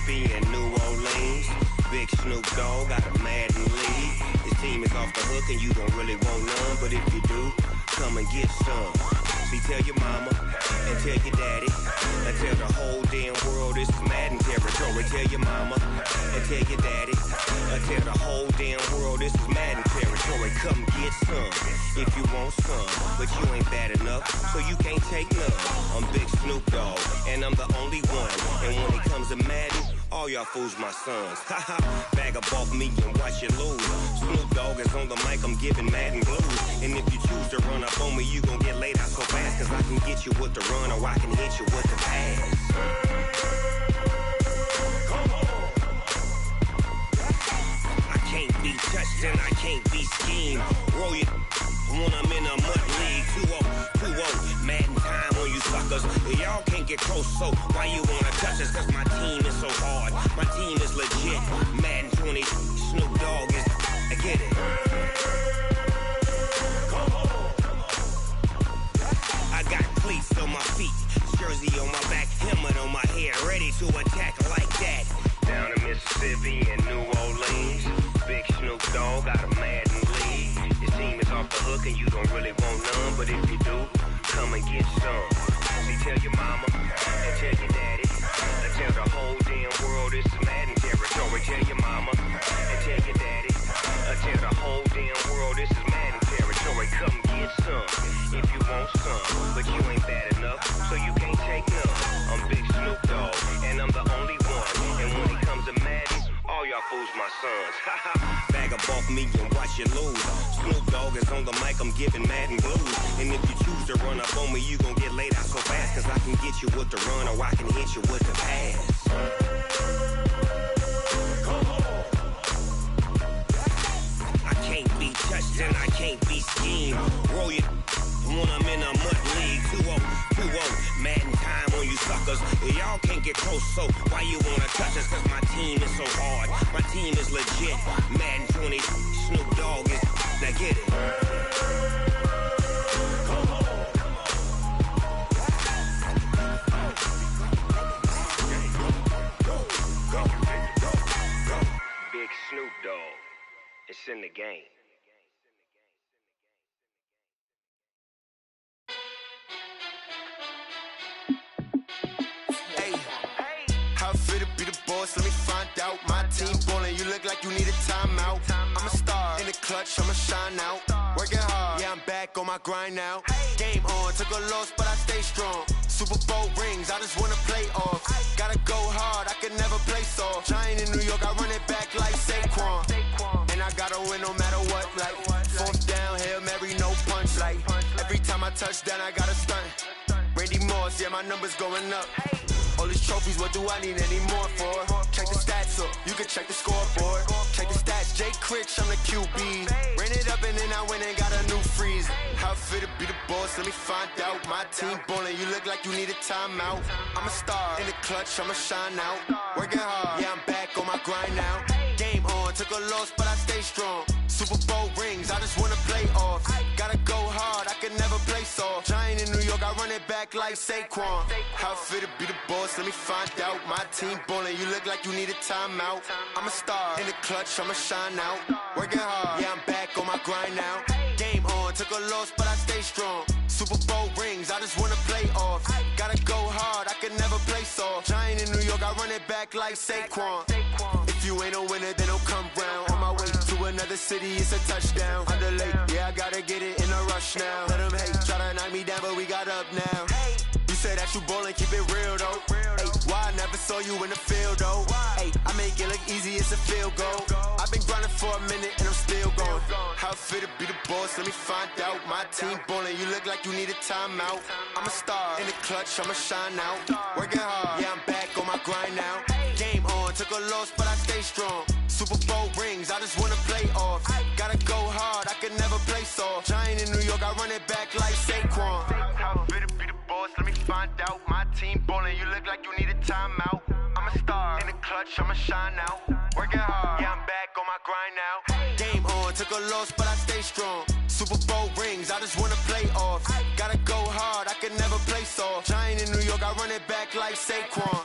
And New Orleans, Big Snoop Dogg got a Madden league. His team is off the hook and you don't really want none, but if you do, come and get some. See, tell your mama and tell your daddy and tell the whole damn world this is Madden territory. Tell your mama and tell your daddy and tell the whole damn world this is Madden territory. Come get some if you want some, but you ain't bad enough, so you can't take none. I'm Big Snoop Dogg and I'm the only one, and when it comes to Madden, all y'all fools my sons. Haha, bag up off me and watch you lose. Snoop Dogg is on the mic, I'm giving Madden blues. And if you choose to run up on me, you gon' get laid out so fast, cause I can get you with the run or I can hit you with the pass. Come on. I can't be touched and I can't be schemed. Roll you when I'm in a mud league. 2-0, Madden time on you suckers. Y'all can't get close, so why you wanna touch us? Cause my team is so hard, my team is legit. Madden 20, Snoop Dogg is, I get it. Come on. I got cleats on my feet, jersey on my back, helmet on my hair, ready to attack like that. Down in Mississippi and New Orleans, Big Snoop Dogg got a Madden league. Your team is off the hook and you don't really want none, but if you do, come and get some. See, tell your mama and tell your daddy and tell the whole damn world this is Madden territory. Tell your mama and tell your daddy and tell the whole damn world this is Madden territory. Come get some if you want some, but you ain't bad enough, so you can't take none. I'm Big Snoop Dogg and I'm the only one, and when it comes to Madden, all y'all fools my sons. Bag up off me and watch you lose. Snoop Dogg is on the mic, I'm giving Madden blues. And if you choose to run up on me, you gon' get laid out so fast, cause I can get you with the run or I can hit you with the pass. Come on. I can't be touched and I can't be schemed. Roll you when I'm in a mud league. 2-0, Madden time on you suckers. Y'all can't get close, so why you wanna touch us? Cause my team is so hard, my team is legit. Madden 20, Snoop Dogg is, now get it. Come on. Go. Big Snoop Dogg, it's in the game. fit to be the boss? Let me find out. My team ballin', you look like you need a timeout. I'm a star in the clutch, I'ma shine out. Working hard, yeah, I'm back on my grind now. Game on, took a loss, but I stay strong. Super Bowl rings, I just wanna play off. Gotta go hard, I can never play soft. Giant in New York, I run it back like Saquon. And I gotta win no matter what, like fourth down, Hail Mary, no punch. Like every time I touch down, I gotta stunt. Randy Moss, yeah, my numbers going up. All these trophies, what do I need any more for? Check the stats up, you can check the scoreboard. Check the stats, Jay Critch, I'm the QB. Ran it up and then I went and got a new freeze. How fit to be the boss, let me find out. My team ballin', you look like you need a timeout. I'm a star in the clutch, I'ma shine out. Working hard, yeah, I'm back on my grind now. Game on, took a loss, but I stay strong. Super Bowl rings, I just wanna play off. Gotta go hard, I can never play soft. Giant in New York, I run it back like Saquon. How fit to be the boss, let me find out. My team ballin', you look like you need a timeout. I'm a star in the clutch, I'ma shine out. Working hard, yeah, I'm back on my grind now. Game on, took a loss, but I stay strong. Super Bowl rings, I just wanna play off. Gotta go hard, I can never play soft. Giant in New York, I run it back like Saquon. If you ain't a winner, then don't come round. On my way to another city, it's a touchdown. Underlay, yeah, I gotta get it in a rush now. Let them hate, try to knock me down, but we got up now. You say that you ballin', keep it real though. Hey, why I never saw you in the field though? Hey, I make it look easy, it's a field goal. I've been grinding for a minute and I'm still going. How fit to be the boss, let me find out. My team ballin', you look like you need a timeout. I'm a star in the clutch, I'ma shine out. Working hard, yeah, I'm back on my grind now. Game on, took a loss, but I stay strong. Super Bowl rings, I just wanna play off. Gotta go hard, I can never play soft. Giant in New York, I run it back like Saquon. How fit to be the boss, let me find out. My team ballin', you look like you need a timeout. I'm a star in the clutch, I'ma shine out. Working hard, yeah, I'm back on my grind now. Game on, took a loss, but I stay strong. Super Bowl rings, I just wanna play off. Gotta go hard, I can never play soft. Giant in New York, I run it back like Saquon.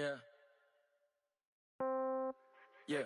Yeah. Yeah.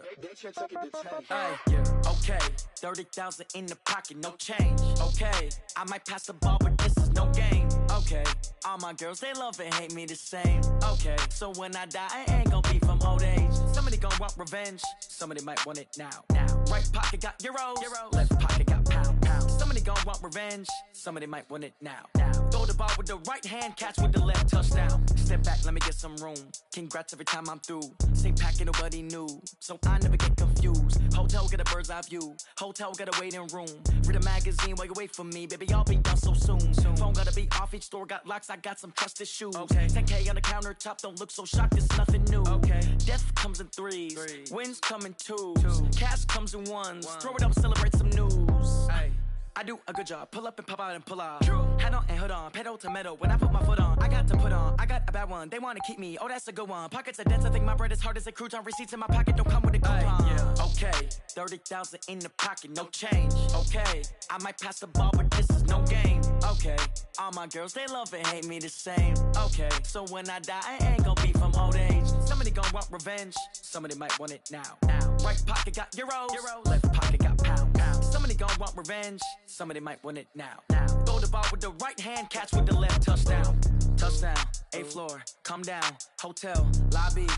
Hey, yeah. Okay, 30,000 in the pocket, no change. Okay, I might pass the ball, but this is no game. Okay, all my girls, they love and hate me the same. Okay, so when I die, I ain't gonna be from old age. Somebody gon' want revenge, somebody might want it now. Right pocket got euros, left pocket got pound. Somebody gon' want revenge, somebody might want it now. Throw the ball with the right hand, catch with the left, touchdown. Step back, let me get some room. Congrats every time I'm through. Same packet, nobody knew, so I never get confused. Hotel get a bird's eye view. Hotel get a waiting room. Read a magazine while you wait for me, baby. I'll be done so soon. Phone gotta be off. Each store got locks. I got some trusted shoes. Okay. 10K on the countertop. Don't look so shocked. It's nothing new. Okay. Death comes in threes. Wins come in twos. Cash comes in ones. Throw it up, celebrate some news. Hey. I do a good job. Pull up and pop out and pull out. Head on and hood on. Pedal to metal. When I put my foot on, I got to put on. I got a bad one. They want to keep me. Oh, that's a good one. Pockets are dense. I think my bread is hard as a crouton. Receipts in my pocket don't come with a coupon. Yeah. Okay. 30,000 in the pocket. No change. Okay. I might pass the ball, but this is no game. Okay. All my girls, they love and hate me the same. Okay. So when I die, I ain't gonna be from old age. Somebody gon' want revenge. Somebody might want it now. Right pocket got euros. Left pocket got pound. Somebody gon' want revenge. Somebody might want it now. Throw the ball with the right hand, catch with the left, touchdown. Touchdown, 8th floor, come down, hotel, lobby.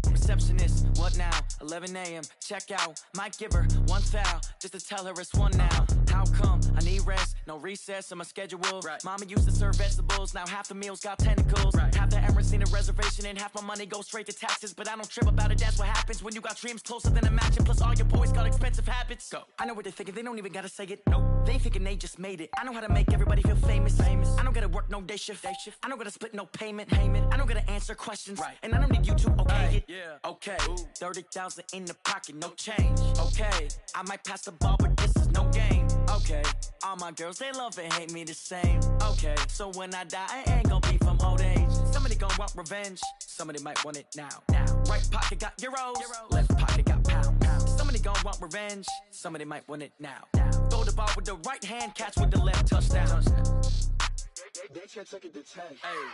Receptionist, what now? 11 a.m., check out. Might give her one foul, just to tell her it's one now. How come? I need rest, no recess in my schedule. Right. Mama used to serve vegetables, now half the meals got tentacles. Right. Half the errands need a reservation and half my money goes straight to taxes. But I don't trip about it, that's what happens when you got dreams closer than a match. And plus all your boys got expensive habits. Go. I know what they're thinking, they don't even gotta say it. Nope. They ain't thinking they just made it. I know how to make everybody feel famous. I don't gotta work no day shift. I don't gotta split no payment. I don't gotta answer questions. Right. And I don't need you to okay it. Yeah. Okay, 30,000 in the pocket, no change. Okay, I might pass the ball, but this is no game. Okay, all my girls, they love and hate me the same. Okay, so when I die, I ain't gonna be from old age. Somebody gon' want revenge, somebody might want it now. Right pocket got euros, left pocket got pound. Somebody gon' want revenge, somebody might want it now. Throw the ball with the right hand, catch with the left, touchdown. They can't take it to 10. Hey.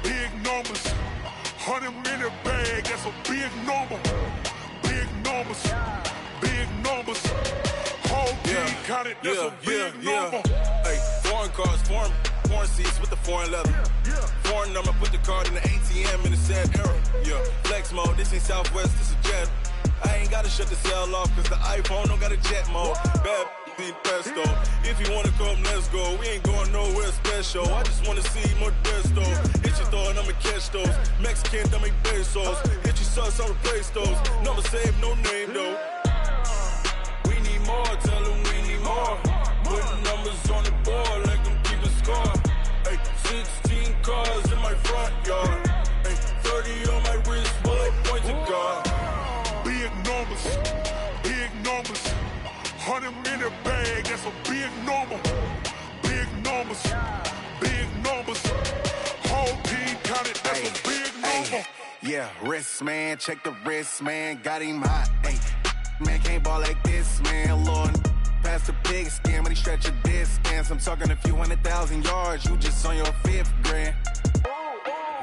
Big numbers, 100-minute bag, that's a big number. Big numbers, whole team counted, that's a big number. Hey, foreign cars, foreign seats with the foreign leather. Foreign number, put the card in the ATM in the sad era. Yeah, flex mode, this ain't Southwest, this is jet. I ain't gotta shut the cell off, cause the iPhone don't got a jet mode. Bad need pesto. If you wanna come, let's go. We ain't going nowhere special. I just wanna see more desto. Hit your thought, I'ma catch those. Mexican, I make pesos. Hit your sauce, I'll replace those. Number save, no name though. We need more, tell them we need more. Putting numbers on the board, let them keep a score. Hey, 16 cars in my front yard. Hey, 30 on my wrist, bullet point to God. Big numbers, 100-minute bag, that's a big number. Big numbers, whole team counted, that's a big number. Yeah, wrist man, check the wrist man, got him hot. Ay, man can't ball like this, man. Lord, past the pig skin when he stretch a distance. I'm talking a few 100,000 yards, you just on your 5th grand.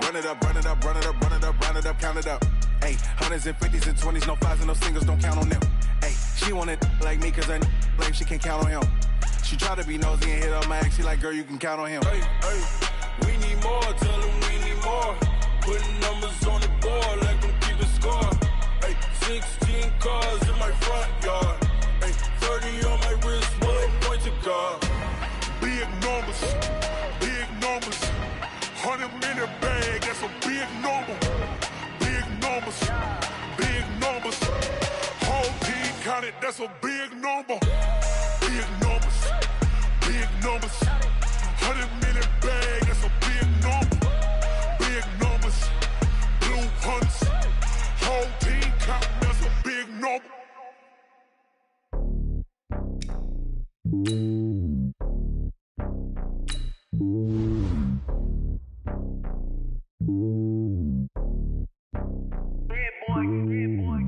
Run it up, count it up. Ay, 100s and 50s and 20s, no 5s and no singles, don't count on them. Ay, she want it like me, cause her blame she can't count on him. She try to be nosy and hit up my ex, she like, girl, you can count on him. Hey, we need more, tell them we need more. Putting numbers on the board, let them keep a score. Hey, 16 cars in my front yard. Hey, 30 on my wrist, bullet point to God. Big numbers, 100-minute bag, that's a big number. Big numbers, whole team counted, that's a big number. Big numbers, 100-minute bag, that's a big number.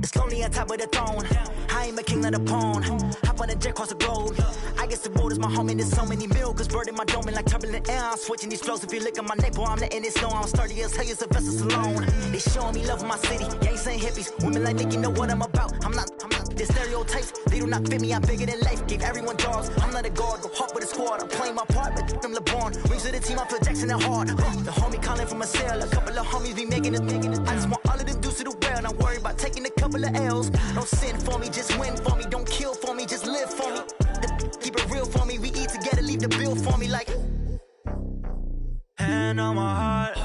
It's lonely on top of the throne. I ain't a king of the pawn. Hop on a jet across the globe. I guess the road is my home and there's so many milkers burning my dome and like turbulent air. I'm switching these flows. If you look at my neck, boy, I'm letting it snow. I'm sturdy as hell, it's a vessel alone. They showing me love in my city. Yeah, ain't saying hippies. Women like Nick, you know what I'm about. I'm not the stereotypes. They do not fit me. I'm bigger than life. Gave everyone dogs. I'm not a guard. Go hop with a squad. I'm playing my part, but them LeBron. Rings to the team. I feel Jackson and hard. The homie calling from a cell. A couple of homies be making it. I just want all of them dudes to the well. Not worry about taking a couple of L's. Don't sin for me, just win for me. Don't kill for me, just live for me. Keep it real for me. We eat together, leave the bill for me like. Hand on my heart,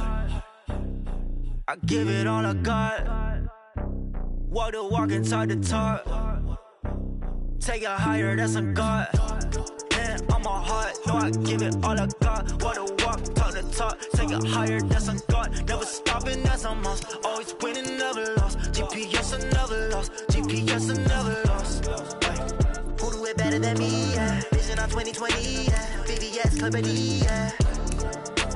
I give it all I got. Walk the walk and talk the talk. Take it higher, that's a God. Hand on my heart, no, I give it all I got. Walk the walk, talk the talk. Take it higher, that's a God. Never stopping, that's a must. Always winning, never lost. GPS, I never lost. GPS, I never lost. Who do it better than me? Yeah. Vision on 2020. Yeah. VVS, Clippity. Yeah.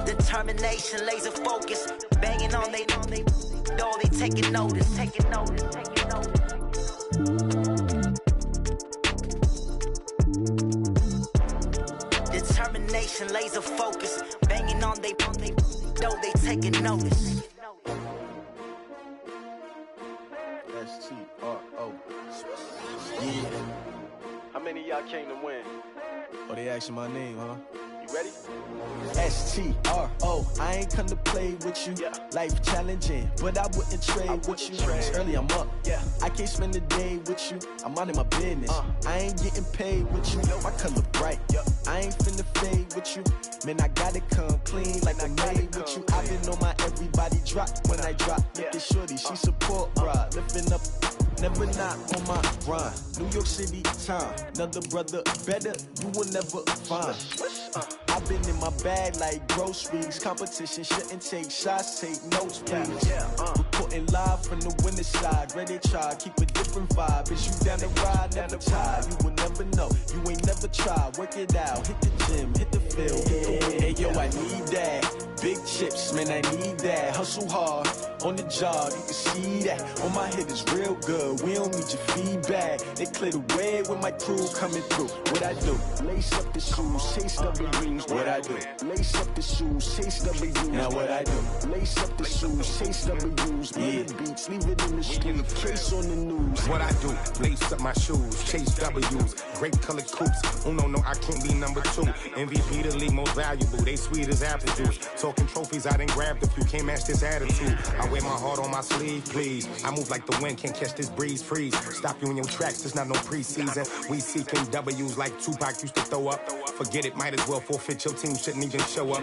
Determination, laser focus. Banging on they know they taking notice. Taking notice. Taking notice. Determination, laser focus. Banging on they know they taking notice. S-T-R-O. Yeah. How many of y'all came to win? Oh, they asking my name, huh? You ready? S-T-R-O. I ain't come to play with you. Yeah. Life challenging, but I wouldn't trade with you. It's early, I'm up. Yeah. I can't spend the day with you. I'm out of my business. I ain't getting paid with you. My color bright. I ain't finna fade with you. Man, I gotta come clean like I made with you. I've been on my everybody drop when I drop. Look at shorty, she support ride. Lifting up, never not on my grind. New York City time, another brother better, you will never find. I've been in my bag like groceries. Competition shouldn't take shots, take notes, please. Reporting live from the winter side. Ready to try, keep a different vibe. Is you down the ride, never tired. You will never know, you ain't never tried. Work it out, hit the gym, hit the field. Hey yo, I need that. Big chips, man, I need that. Hustle hard, on the job, you can see that. On my head is real good, we don't need your feedback. They clear the way with my crew coming through. What I do? Lace up the shoes, chase W's. What I do? Lace up the shoes, chase W's. Now what I do? Lace up the shoes, chase W's. Yeah, beats, leave it in the street, case on the news. What I do? Lace up my shoes, chase W's. Great colored coops. Oh no, I can't be number 2. MVP the league most valuable. They sweet as apple juice. Talking trophies, I done grabbed a few. Can't match this attitude. I wear my heart on my sleeve, please. I move like the wind, can't catch this breeze. Freeze. Stop you in your tracks. There's not no preseason. We seeking W's like Tupac used to throw up. Forget it, might as well forfeit. Your team shouldn't even show up.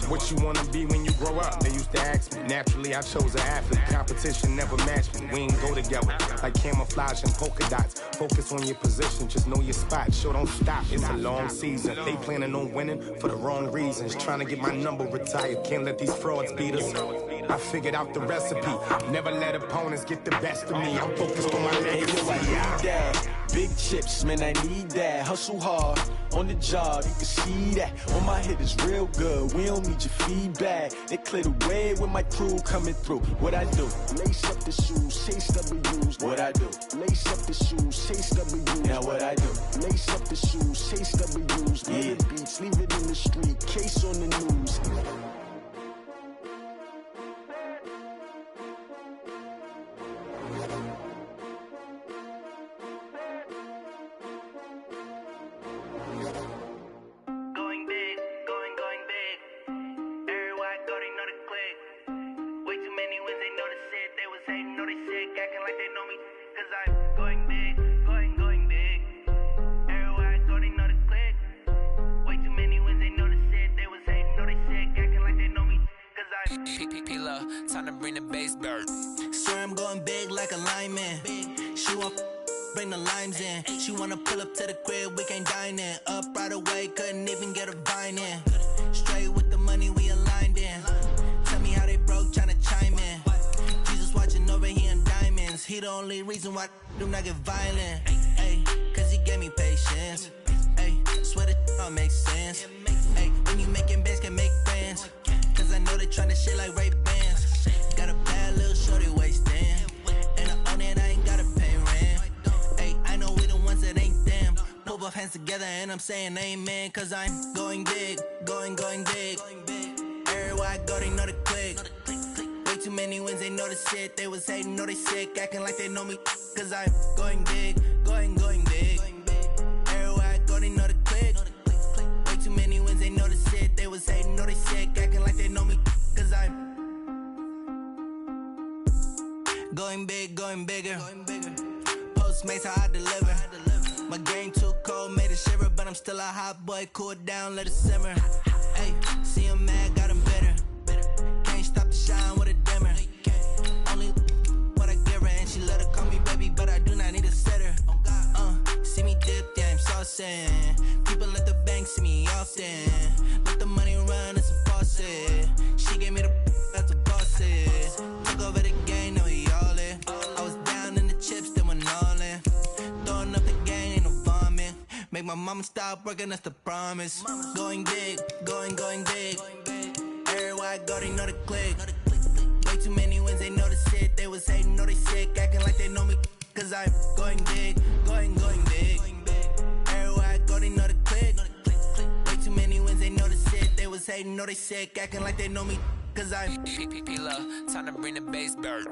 What you wanna be when you grow up? They used to ask me. Naturally, I chose an athlete. Competition never matched me. We ain't go together like camouflage and polka dots. Focus on your position, just know your spot. Show don't stop. It's a long season. They planning on winning for the wrong reasons. Trying to get my number retired. Can't let these frauds beat us. I figured out the recipe. Never let opponents get the best of me. I'm focused on my legacy. I need that. Big chips, man, I need that. Hustle hard, on the job, you can see that. On my head is real good, we don't need your feedback. They clear the way with my crew coming through. What I do? Lace up the shoes, chase W's. What I do? Lace up the shoes, chase W's. Now what I do? Lace up the shoes, chase W's. Yeah, beats, leave it in the street, case on the news. Time to bring the bass bird. Swear I'm going big like a lineman. She want bring the limes in. She wanna pull up to the crib, we can't dine in. Up right away, couldn't even get a vine in. Straight with the money, we aligned in. Tell me how they broke, tryna chime in. Jesus watching over here in diamonds. He the only reason why do not get violent. Ay, cause he gave me patience. Ay, swear that all makes sense. Ay, when you making bands, can make friends. Cause I know they tryna shit like Ray Bans. Got a bad little shorty waist in. And I own it, I ain't got a saying amen, cause I'm going big, going big. Everywhere I go, they know the click. Way too many wins, they know the shit. They was hating, know they sick, acting like they know me, cause I'm going big, going big. Everywhere I go, they know the click. Way too many wins, they know the shit. They was hating, know they sick, acting like they know me, cause I'm going big, going bigger. Postmates, how I deliver. My game too cold, made it shiver, but I'm still a hot boy. Cool it down, let it simmer. Hey, see him mad, got him bitter. Can't stop the shine with a dimmer. Only what I give her, and she let her call me baby, but I do not need a sitter. See me dip, yeah, I'm saucing. People at the bank see me often. Let the money run, it's a faucet. She gave me the that's a boss is. Took over the game, now we all in. I was down in the chips, then went all in. Throwing up the game, ain't no vomit. Make my mama stop working, that's the promise. Going big, going big. Everywhere I go, they know the click. Way too many wins, they know the shit. They was hating, know they sick, acting like they know me, cause I'm going big, going big. Everywhere I go, they know the click. Way too many wins, they know the shit. They was hating, know they sick, acting like they know me, cause I'm P-P-P-Love, time to bring the bass back.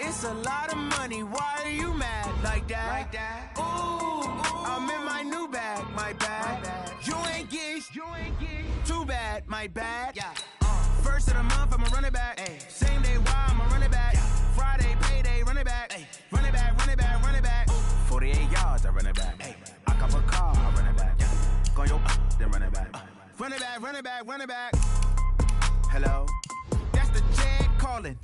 It's a lot of money, why are you mad like that? Ooh, I'm in my new bag, my bad. You ain't get too bad, my bad. First of the month, I'ma run it back. Same day, why I'ma run it back. Friday, payday, run it back. Run it back, run it back, run it back. 48 yards, I run it back. I cop a car, I run it back. Go yo, then run it back. Run it back, run it back, run it back. Hello? That's the jag calling.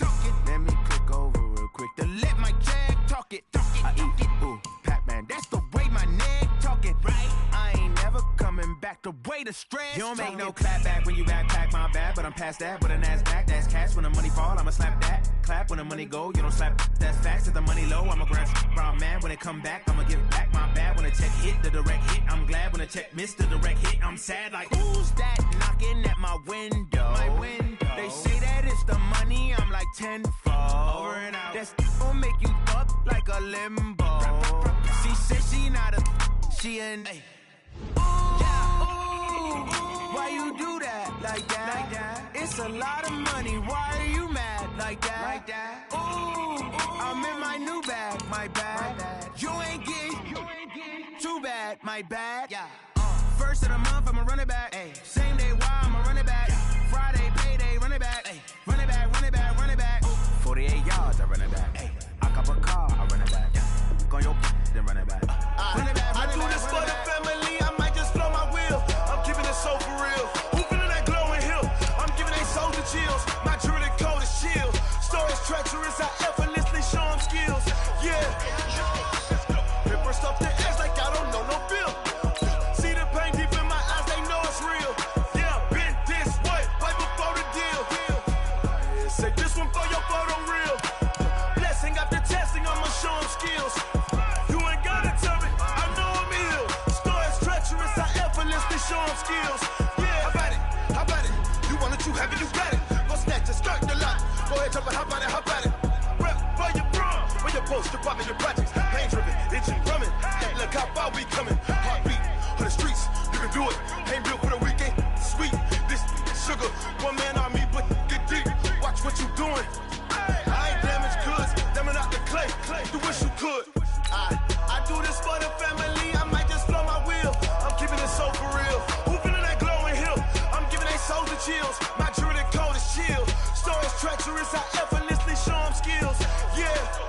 Let me click over real quick to let my jag talk it. I eat it, ooh, Pac-Man. That's the way my neck talking. Right? I ain't never coming back the way the stress. You don't make no clap back when you backpack, my bad, but I'm past that. With a NASDAQ, that's cash. When the money fall, I'ma slap that. Clap when the money go, you don't slap. That's facts. If the money low, I'ma grab brown man. When it come back, I'ma give back my bad. When the check hit, the direct hit. I'm glad when the check missed the direct hit. I'm sad like, who's that knocking at my window? My window. They say that it's the money, I'm like tenfold. Over and out. That's gon' make you up like a limbo. She said she not a, she an. Ooh, why you do that like that? It's a lot of money, why are you mad like that? Ooh, I'm in my new bag, my bad. You ain't get too bad, my bad. First of the month, I'ma run it back. Same day, why I'ma run it back. Friday, payday, run it back. Run it back, run it back, run it back. 48 yards, I run it back. I cop a car, I run it back. Go yo, then run it back. Run it back, run it back. I do this for the family, I might just blow my wheel. I'm keeping it so for real. Who feeling that glowing hill? I'm giving they soldier chills. My jewelry cold as chill. Stories treacherous, I effortlessly show them skills. Yeah. Ripper stuff the edge like I don't know no feel. See the pain deep in my eyes, they know it's real. Yeah, been this way, right before the deal. Say this one for your photo real. Blessing after testing, I'ma show them skills. You ain't gotta tell me, I know I'm ill. Stories treacherous, I effortlessly show them skills. Yeah, how about it? You want it, you have it, you got it. Go snatch it, skirt the lot. Go ahead, jump it, how about it? Rep for your bro, for your post, your pop, and your projects. Pain driven, itching, drumming. Hey, look how far we coming. Heartbeat for the streets, you can do it. Ain't built for the weekend. Sweet, this sugar, one man army, but get deep. Watch what you doing. I ain't damaged goods, damn it out the clay. You wish you could. I do this for the family, I might just blow my wheel. I'm keeping it so for real. Who feeling that glowing hill? I'm giving they soldier chills. My jewelry cold as chill. Stories treacherous, I effortlessly show them skills. Yeah.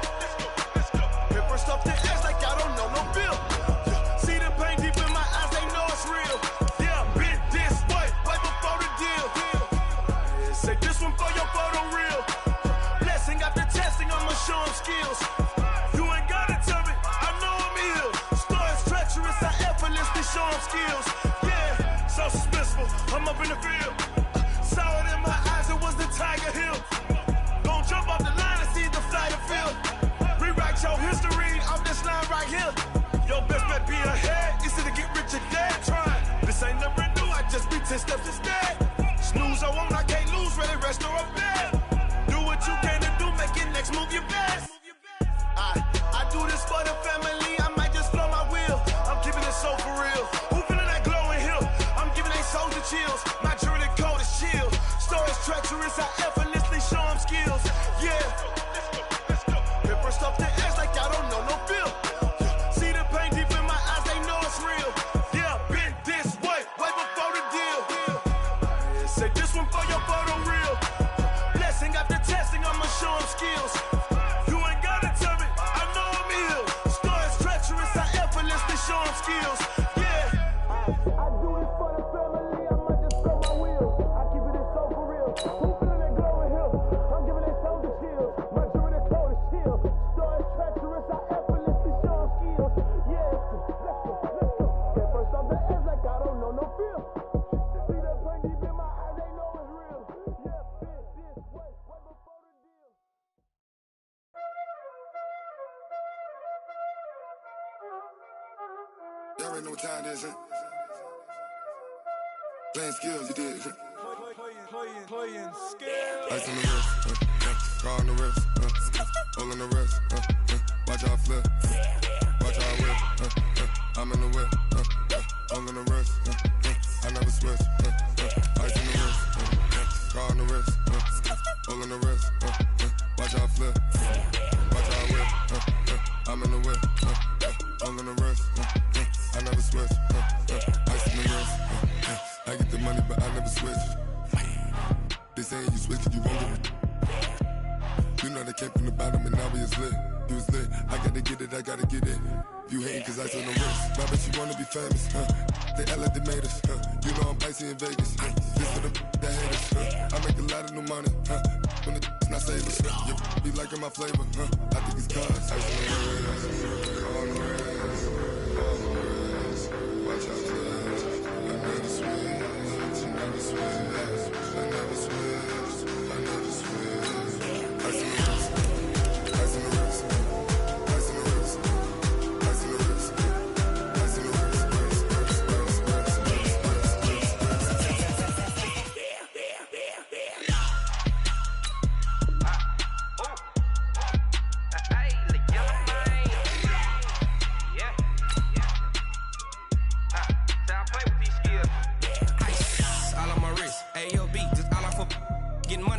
10 steps instead. Snooze, I won't, I can't lose, ready, rest or I'm dead. Do what you can to do, make your next move your best. I do this for the family, I might just blow my wheel. I'm keeping it so for real. Who feeling that glowing hill? I'm giving they souls the chills. My jury the code is chill. Stories treacherous, I effortlessly show them skills. Yeah. Hit first off the edge like I don't know no feel. See the pain deep in my eyes, they know it's real. Yeah, been this way before the deal. Say this one for your photo reel. Blessing after testing, I'ma show them skills. You ain't gotta tell me, I know I'm ill. Stories treacherous, I effortlessly show them skills. Yeah. I do this for the family, I might just throw my wheel. I keep it so for real. Who feeling that glowing hill? I'm giving they souls the chills. My jury the code is chill. Stories treacherous, I effortlessly show them skills. Yeah. Let's go. Get first off the edge like I don't know no feel. See the pain deep in my eyes, they know it's real. Yeah, been this way before the deal. Y'all already know what time it is, huh? Playing skills, you did. Playing skills. Ice on the wrist, car on the wrist, hole on the wrist, watch how I flip, watch how I whip, I'm in the whip, hole on the wrist, I never switch, ice on the wrist, car on the wrist, hole on the wrist, watch how I flip, watch how I whip, I'm in the whip, hole on the wrist, I never switch, ice on the wrist, I get the money but I never switch. They saying you switch it, you won't get it. You know they came from the bottom and now we is lit. You was lit, I gotta get it, I gotta get it. You hating cause ice on the wrist. I bet you wanna be famous, They act like they made us, You know I'm icy in Vegas, This for the that hate us, I make a lot of new money, When the not save us, You be liking my flavor, I think it's cause ice on the wrist, on the wrist, on the wrist. Watch out for this, I never switch, I never switch. I never switch, I never switch. Ice in the wrist, ice in the wrist, ice in the wrist, ice in the wrist, ice in the wrist,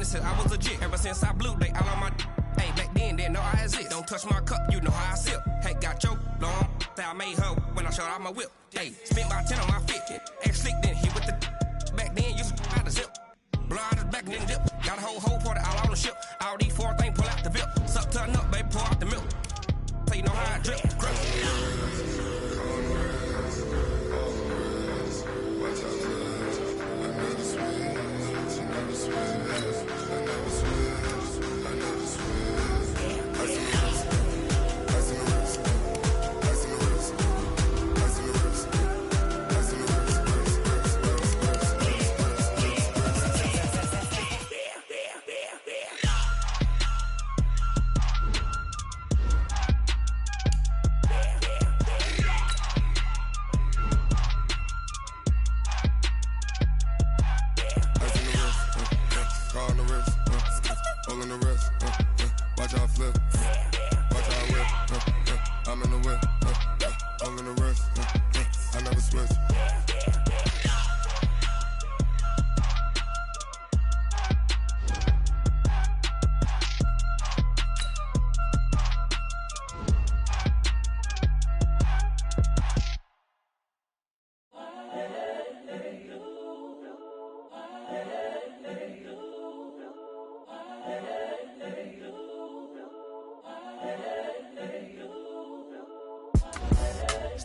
Said I was legit ever since I blew. They all on my hey back then didn't know I exist. Don't touch my cup, you know how I sip. Hey, got your long. Say I made her when I showed out my whip. Hey, spent my 10 on my fit. Ex slick then hit with the back then used to out the zip. Blow out his back and then dip. Got a whole party all on the ship. All these 4 things pull out the VIP. Suck turn up, baby, pour out the milk. So you know how I drip. Grip.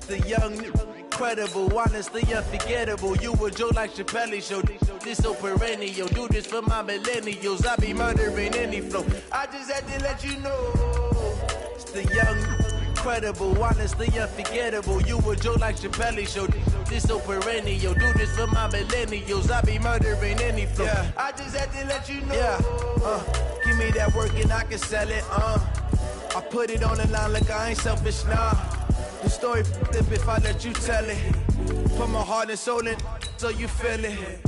The young, incredible, honestly unforgettable. You a Joe like Chappelle show. This so perennial. Do this for my millennials. I be murdering any flow. I just had to let you know. It's the young, incredible, honestly unforgettable. You a Joe like Chappelle show. This so perennial. Do this for my millennials. I be murdering any flow. Yeah. I just had to let you know. Yeah. Give me that work and I can sell it. I put it on the line like I ain't selfish, nah. The story flip if I let you tell it. Put my heart and soul in. so you feel it.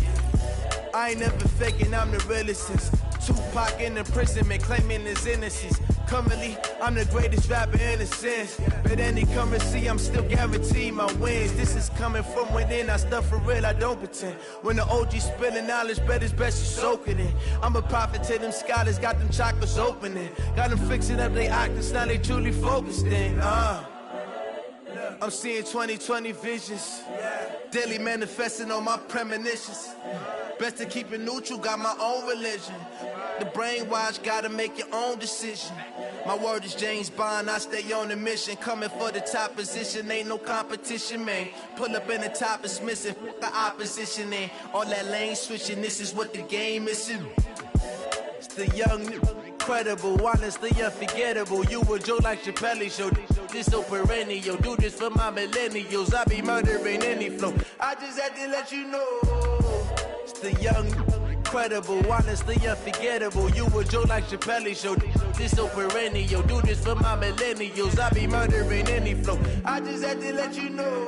I ain't never faking, I'm the realest since Tupac in imprisonment, claiming his innocence. Currently, I'm the greatest rapper in a sense. But any currency, I'm still guaranteed my wins. This is coming from within, I stuff for real, I don't pretend. When the OG spilling knowledge, bet it's best you soak it in. I'm a prophet to them scholars, got them chakras opening. Got them fixing up they octaves, now they truly focused in. I'm seeing 2020 visions. Daily manifesting on my premonitions. Best to keep it neutral, got my own religion. The brainwash, gotta make your own decision. My word is James Bond, I stay on the mission. Coming for the top position, ain't no competition, man. Pull up in the top, it's missing, the opposition in. All that lane switching, this is what the game is. It's the young, incredible, honestly unforgettable. You a joke like Chappelle show. This so perennial, do this for my millennials. I be murdering any flow. I just had to let you know. It's the young, incredible, honestly unforgettable. You a joke like Chappelle show. This so perennial, do this for my millennials. I be murdering any flow. I just had to let you know.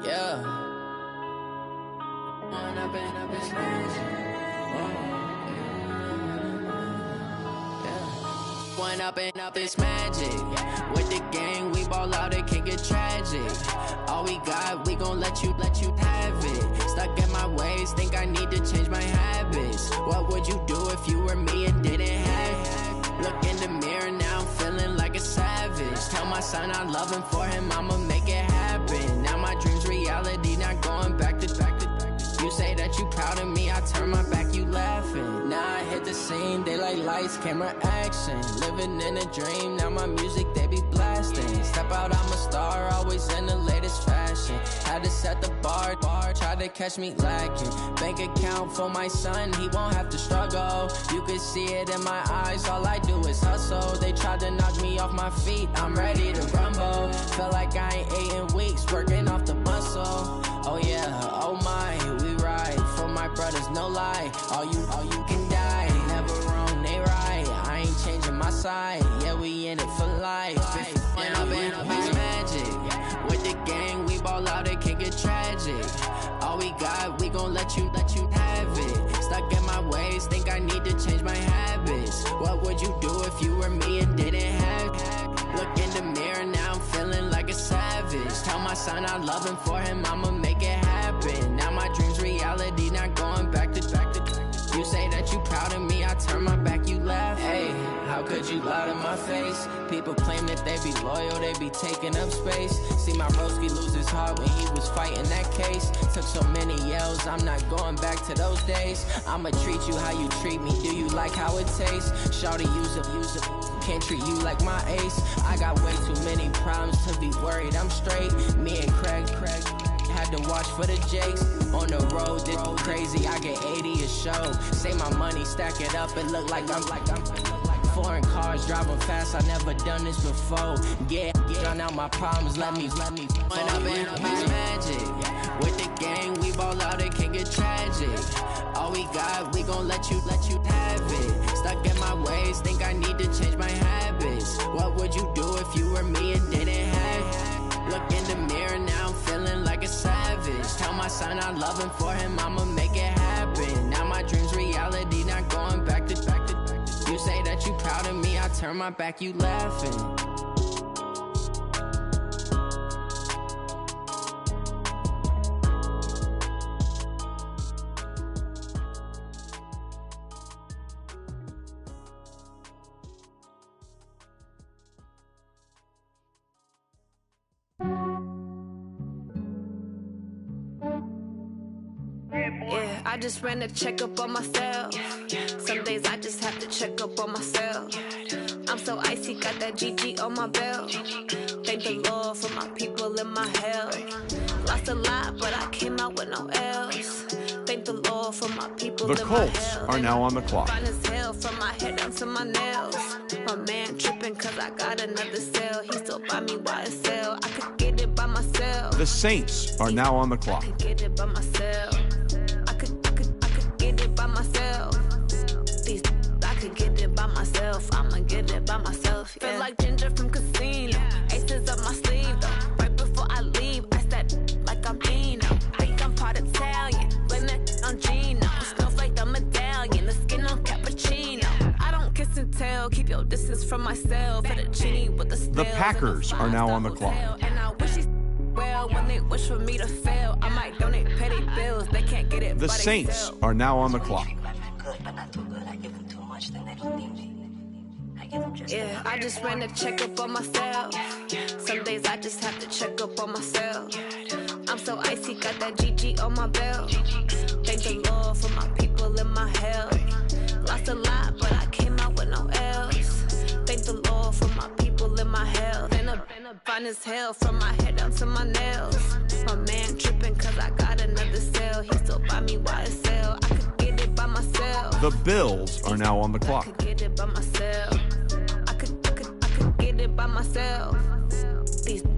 Yeah. One up and up, it's magic. With the gang, we ball out, it can get tragic. All we got, we gon' let you have it. Stuck in my ways, think I need to change my habits. What would you do if you were me and didn't have it? Look in the mirror, now I'm feeling like a savage. Tell my son I love him, for him I'ma make it happen. Now my dream's reality, not going back to. You say that you proud of me, I turn my back, you laughing. Now I hit the scene, they like lights, camera, action. Living in a dream, now my music, they be blasting. Step out, I'm a star, always in the latest fashion. Had to set the bar, try to catch me lacking. Bank account for my son, he won't have to struggle. You can see it in my eyes, all I do is hustle. They tried to knock me off my feet, I'm ready to rumble. Feel like I ain't ate in weeks, working off the muscle. Oh yeah, oh my, we ride for my brothers, no lie. All you can die, never wrong, they right. I ain't changing my side, yeah, we in it for life. When up and up, it's magic. With the gang, we ball out, it can get tragic. All we got, we gon' let you have it. Stuck in my ways, think I need to change my habits. What would you do if you were me and didn't have it? Look in the mirror, now I'm feeling like a savage. Tell my son I love him, for him I'ma make it happen. Now my dream's reality, not going back to. You say that you proud of me, I turn my back, you laugh. Hey, how could you lie to my face? People claim that they be loyal, they be taking up space. See my broski lose his heart when he was fighting that case. Took so many yells, I'm not going back to those days. I'ma treat you how you treat me, do you like how it tastes? Shawty, use it, can't treat you like my ace. I got way too many problems to be worried, I'm straight. Me and Craig had to watch for the Jakes. On the road, this crazy, I get 80 a show. Say my money, stack it up, it look like I'm foreign cars, driving fast, I never done this before. Get out my problems, let me When up and up, it's magic. With the gang, we ball out, it can get tragic. All we got, we gon' let you have it. Stuck in my ways, think I need to change my habits. What would you do if you were me and didn't have it? Look in the mirror, now I'm feeling like a savage. Tell my son I love him, for him I'ma make it happen. Now my dream's reality, not going back to. You say that you proud of me, I turn my back, you laughing. Yeah, I just ran a checkup on myself. Some days I just have to check up on myself. I'm so icy, got that GG on my belt. Thank the Lord for my people in my health. Lost a lot, but I came out with no else. Thank the Lord for my people. The Colts are now on the clock. Fine as hell from my head down to my nails. My man tripping cause I got another sale. He still buy me YSL. I could get it by myself. The Saints are now on the clock. I could get it by myself. I could get it by myself. I could get it by myself. I'ma get it by myself. Yeah. Feel like Ginger from Casino. Aces up my sleeve though. Right before I leave, I step like I'm Eno. Think I'm part Italian. Blame that on Gino. Smells like the medallion. The skin on cappuccino. I don't kiss and tell. Keep your distance from myself. Fettuccine with the The Packers are now on the clock. And I wish he's well when they wish for me to fail. I might donate petty bills. They can't get it. The Saints are now on the clock. Yeah, I just ran a checkup on myself. Some days I just have to check up on myself. I'm so icy, got that GG on my belt. Thank the Lord for my people in my health. Lost a lot, but I came out with no else. Thank the Lord for my people in my health. Been a fine as hell from my head down to my nails. My man tripping cause I got another sale. He still buy me YSL. I could get it by myself. The Bills are now on the clock. I could get it by myself. I could get it by myself.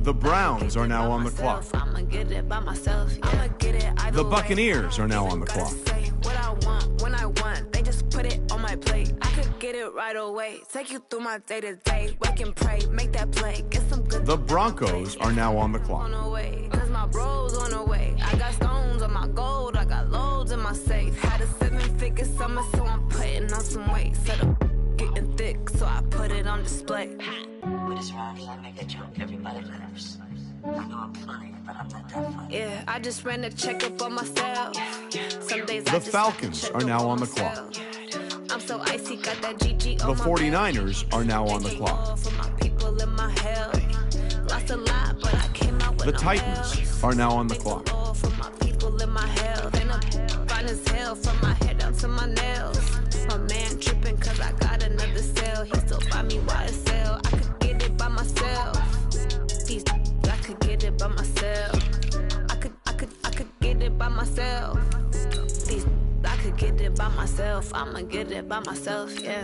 The Browns are now on the clock. I'ma get it by myself. I'ma get it either The way. Buccaneers are now on the clock. Say what I want when I want. They just put it on my plate. I could get it right away. Take you through my day to day. Wake and pray, make that play. Get some good. The Broncos are now on the clock. On the way, cause my bros on the way. I got stones on my gold. I got loads in my safe. Had a 7-figure summer, so I'm putting on some weight. Set up getting thick, so I put it on display. With this round, I make a joke, everybody laughs. I know I'm funny, but I'm not that funny. Yeah, I just ran a checkup on myself. Some days The Falcons are now on the clock. I'm so icy, got that GG on The my 49ers are now on the clock. for my people in my health. Lost a lot, but I came out with The no Titans else. are now on the clock. For my people in my health. And I'm fine as hell from my head down to my nails. My man tripping cause I got another sale. He still buy me YSL. I could get it by myself. I could get it by myself. I could get it by myself. I could get it by myself. I'ma get it by myself, yeah.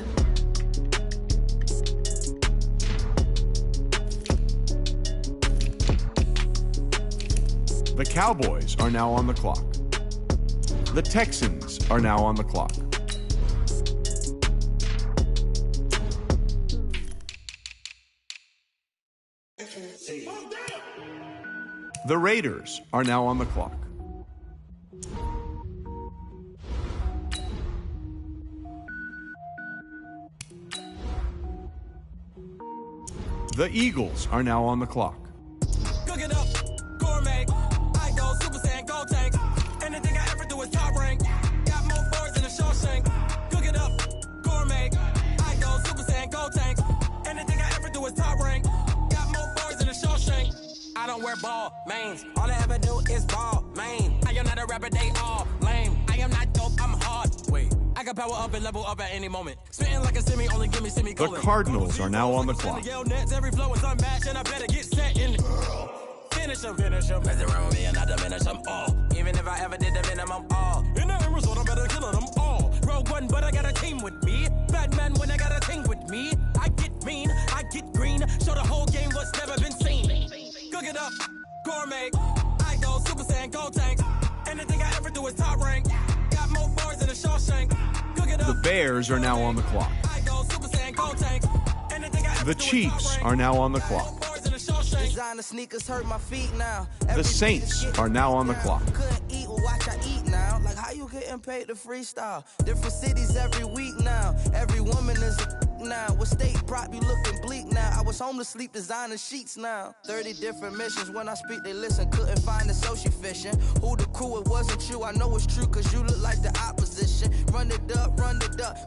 The Cowboys are now on the clock. The Texans are now on the clock. The Raiders are now on the clock. The Eagles are now on the clock. Cook it up, gourmet. I go Super Saiyan, gold tank. Anything I ever do is top rank. Got more bars than a Shawshank. Cook it up, gourmet. I go Super Saiyan, gold tank. Anything I ever do is top rank. Got more bars than a Shawshank. I don't wear ball mains. All I ever do is ball main. I am not a rapper, they all lame. I am not dope, I'm hard. Wait, I can power up and level up at any moment. Spitting like a semi, only give me The semi-colon. Cardinals are now on the clock. Yell nets, every flow is unmatched, and I better get set in. Finish them. Mess around with me and I diminish them all. Even if I ever did the minimum, all. In the end result, I better kill them all. Rogue One, but I got a team with me. Batman when I got a team with me. I get mean, I get green. Show the whole game what's never been seen. Cook it up, gourmet. I go Super Saiyan, gold tank. Anything I ever do is top rank. Got more bars than a Shawshank. Cook it up. The Bears are now on the clock. I go Super Saiyan, gold tank. Anything I ever The do is Chiefs top rank. are now on the clock. Designer sneakers hurt my feet now. The Saints are now on the clock. Couldn't eat, well, watch I eat now. Like how you getting paid to freestyle? Different cities every week now. Every woman is a now. With state prop, you looking bleak now. I was home to sleep, designer sheets now. 30 different missions. When I speak, they listen. Couldn't find it, so she fishing. Who the crew? It wasn't you. I know it's true, cause you look like the opposition. Run it up,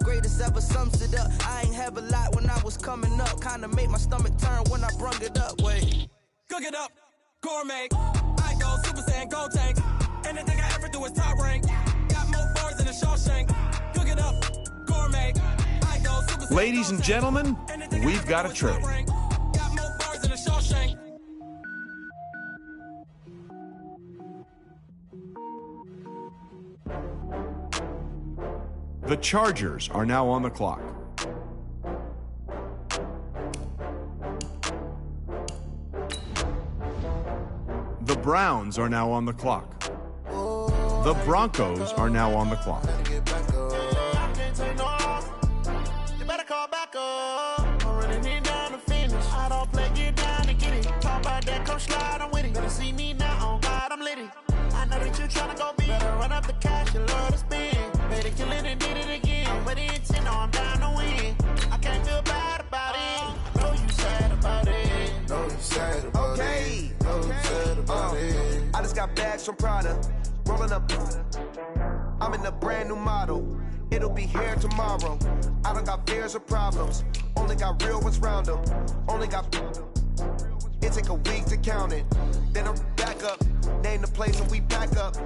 greatest ever sums it up. I ain't have a lot when I was coming up. Kinda made my stomach turn when I brung it up. Wait. Cook it up, gourmet. I go Super Saiyan, gold tank. Anything I ever do is top rank. Got more bars than a Shawshank. Cook it up, gourmet. I go Super Saiyan. Ladies and gentlemen, we've got a trade. Got more bars than a Shawshank. The Chargers are now on the clock. The Browns are now on the clock. The Broncos are now on the clock. You better call back up. I'm running it down to finish. I don't play, get down to get it. Talk about that, come slide, I'm with it. Better see me now, on God, I'm litty. I know that you tryna go big. Better run up the cash, you love to spend. Better kill it and did it again. But it's in, I'm down to win. I can't feel bad about it. I know you sad about it. Know you sad about it. Know you sad about it. I just got bags from Prada. Rolling up. I'm in a brand new model. It'll be here tomorrow. I don't got fears or problems. Only got real ones round them. Only got. It take a week to count it. Then I'm back up. Name the place and we pack up.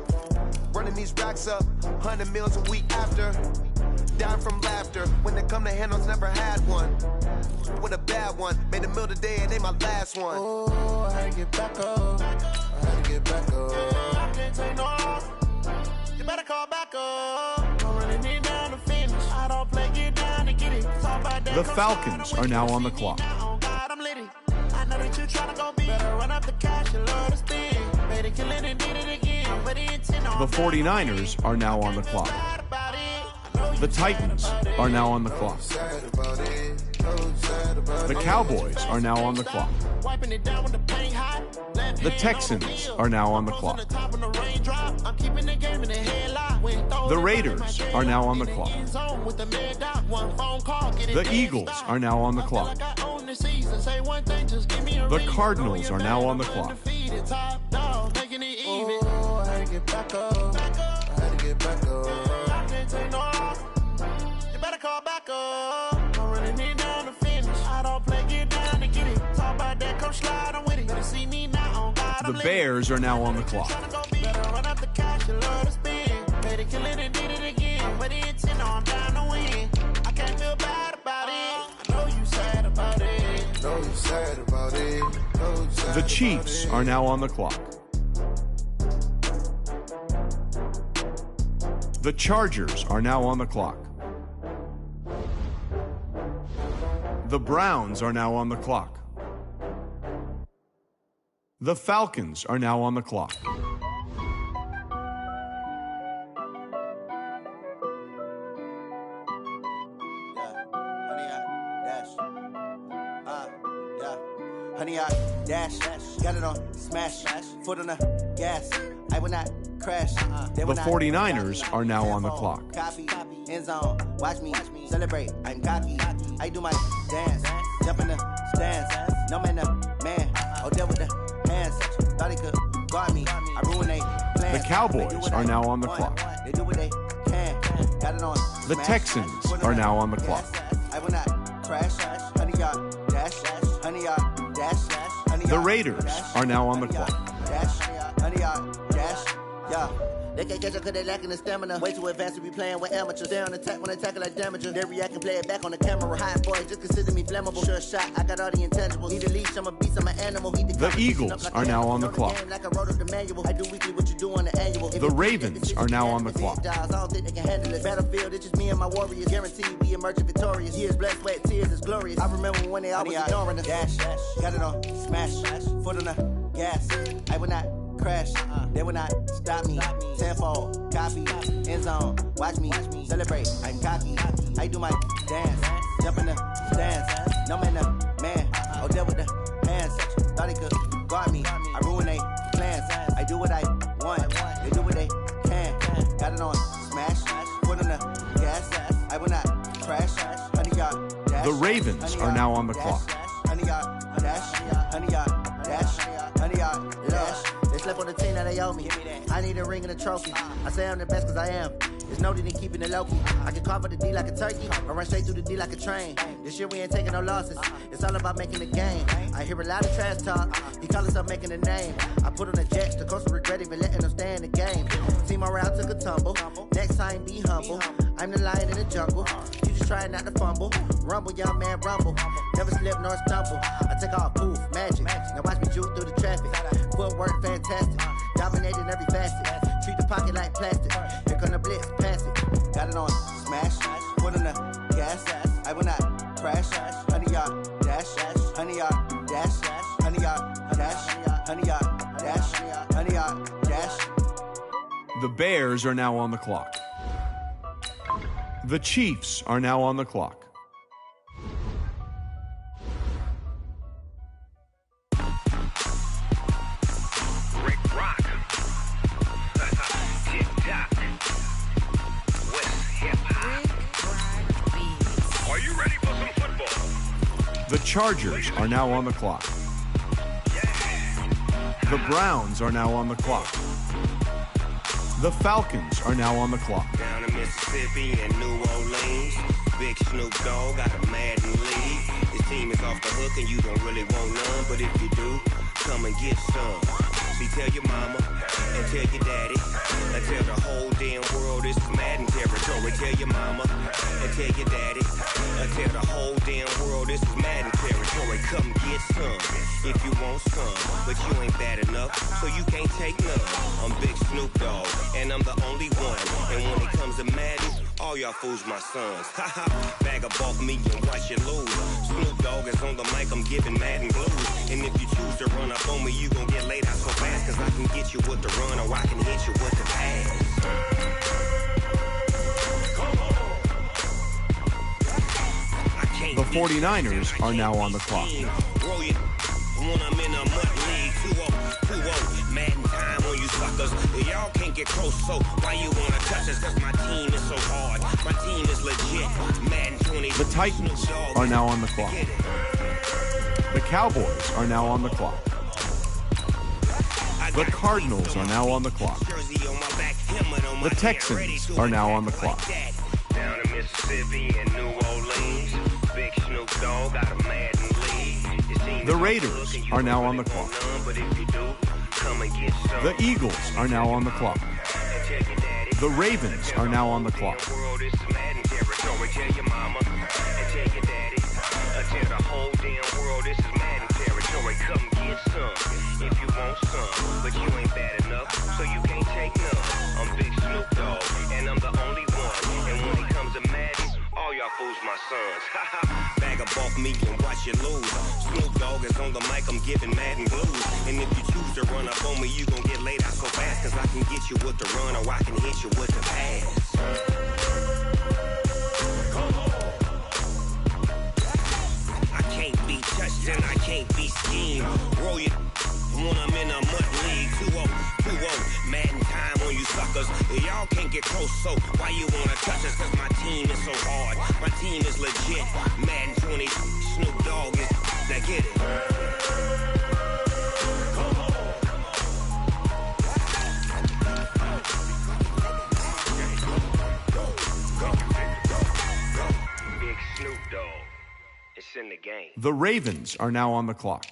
Running these racks up. 100 meals a week after. Down from laughter. When they come to handles, never had one. With a bad one. Made a meal today and ain't my last one. Oh, I had to get back up. I had to get back up. I can't take no loss. You better call back up. I'm running it down to finish. I don't play, get down to get it. Talk about that, The Falcons are now on the clock. I know that you tryna go big. Better run up the cash, you love to spend. Better kill it and did it again. But The 49ers are now on the clock. The Titans are now on the clock. The Cowboys are now on the clock. The Texans are now on the clock. The Raiders are now on the clock. The Eagles are now on the clock. The Cardinals are now on the clock. The Bears are now on the clock. The Chiefs are now on the clock. The Chargers are now on the clock. The Browns are now on the clock. The Falcons are now on the clock. Honey, I dash, got it on, smash, foot on the gas. I will not crash. The 49ers are now on the clock. Copy, end zone, watch me celebrate. I'm cocky. I do my dance, jump in the stands. No man, oh, deal with the hands. Thought he could guard me. I ruin they plans. The Cowboys are now on the clock. They do what they can. Got it on. The Texans are now on the clock. I will not crash. Honey, y'all dash. Honey, y'all dash. The Raiders are now on the clock. Dash. Honey, y'all dash. Yeah. They can't catch up cause they lacking the stamina. Way too advanced to be playing with amateurs. They on attack when they tackle like damager. They react and play it back on the camera. Hot boy, just consider me flammable. Sure shot, I got all the intangibles. Need a leash, I'm a beast, I'm an animal. The Eagles are now on the clock. Like I wrote up the manual. I do weekly what you do on the annual. The Ravens are now on the clock. I don't think they can handle it. Battlefield, it's just me and my warriors. Guaranteed we emerging victorious. Years, blood, sweat, tears is glorious. I remember when they always ignoring us. Dash, got it on, smash, foot on the gas. I will not crash, they will not stop me. Tenfold, copy, end zone, watch me celebrate. I'm cocky, I do my dance, jump in the stands. No man, oh, deal with the hands. Thought he could guard me. I ruin they plans. I do what I want, they do what they can. Got it on, smash, foot on the gas. I will not crash, honey, y'all dash. The Ravens are now on the clock. Honey, y'all dash, honey, y'all dash, honey, y'all dash. They slept on the team that they owe me. I need a ring and a trophy. I say I'm the best cause I am. There's no need in keeping it low-key. I can carve up the D like a turkey or run straight through the D like a train. This year we ain't taking no losses. It's all about making the game. I hear a lot of trash talk. He call himself making a name. I put on the jets. The coach will regret even letting them stay in the game. Team around took a tumble. Next time be humble. I'm the lion in the jungle. You just trying not to fumble. Rumble, young man, rumble. Never slip nor stumble. I take off, poof, magic. Now watch me juke through the traffic. Footwork fantastic. Dominating every facet. Treat the pocket like plastic. Here come the blitz, pass it. Got it on, smash, foot on the gas, I will not crash, 100 yard dash, 100 yard dash, 100 yard dash, 100 yard dash, 100 yard dash. The Bears are now on the clock. The Chiefs are now on the clock. The Chargers are now on the clock. The Browns are now on the clock. The Falcons are now on the clock. Down in Mississippi and New Orleans, Big Snoop Dogg got a Madden league. His team is off the hook and you don't really want none, but if you do, come and get some. See, tell your mama and tell your daddy and tell the whole damn world this is Madden territory. Tell your mama and tell your daddy and tell the whole damn world this is Madden territory. Come get some if you want some, but you ain't bad enough, so you can't take none. I'm Big Snoop Dogg, and I'm the only one. And when it comes to Madden, all y'all fools my sons. Haha, bag of bulk meat and watch you lose. Snoop Dogg is on the mic, I'm giving Madden blues. And if you choose to run up on me, you gon' get laid out so fast, cause I can get you with the run or I can hit you with the pass. The 49ers are now on the clock. When I'm in a mud league, 2-0, Madden time on you suckers. Y'all can't get close, so why you wanna touch us? Cause my team is so hard, my team is legit. Madden 20. The Titans are now on the clock. The Cowboys are now on the clock. The Cardinals are now on the clock. The Texans are now on the clock. Down in Mississippi and New Orleans, Big Snoop Dogg got a Madden league. The Raiders are now on the clock. The Eagles are now on the clock. The Ravens are now on the clock. Come get some if you want some, but you ain't bad enough, so you can't take none. I'm Big Snoop Dogg, and I'm the only one. And when it comes to Madden, all y'all fools my sons. Bag of bulk meat and watch you lose. Snoop Dogg is on the mic, I'm giving Madden blues. And if you choose to run up on me, you gon' get laid out so fast, cause I can get you with the run or I can hit you with the pass. And I can't be schemed. Roll you when I'm in a mud league. 2-0, Madden time on you suckers. Y'all can't get close, so why you wanna touch us? Cause my team is so hard, my team is legit. Madden 20, Snoop Dogg is, now get it. Big Snoop Dogg. It's in the game. The Ravens are now on the clock.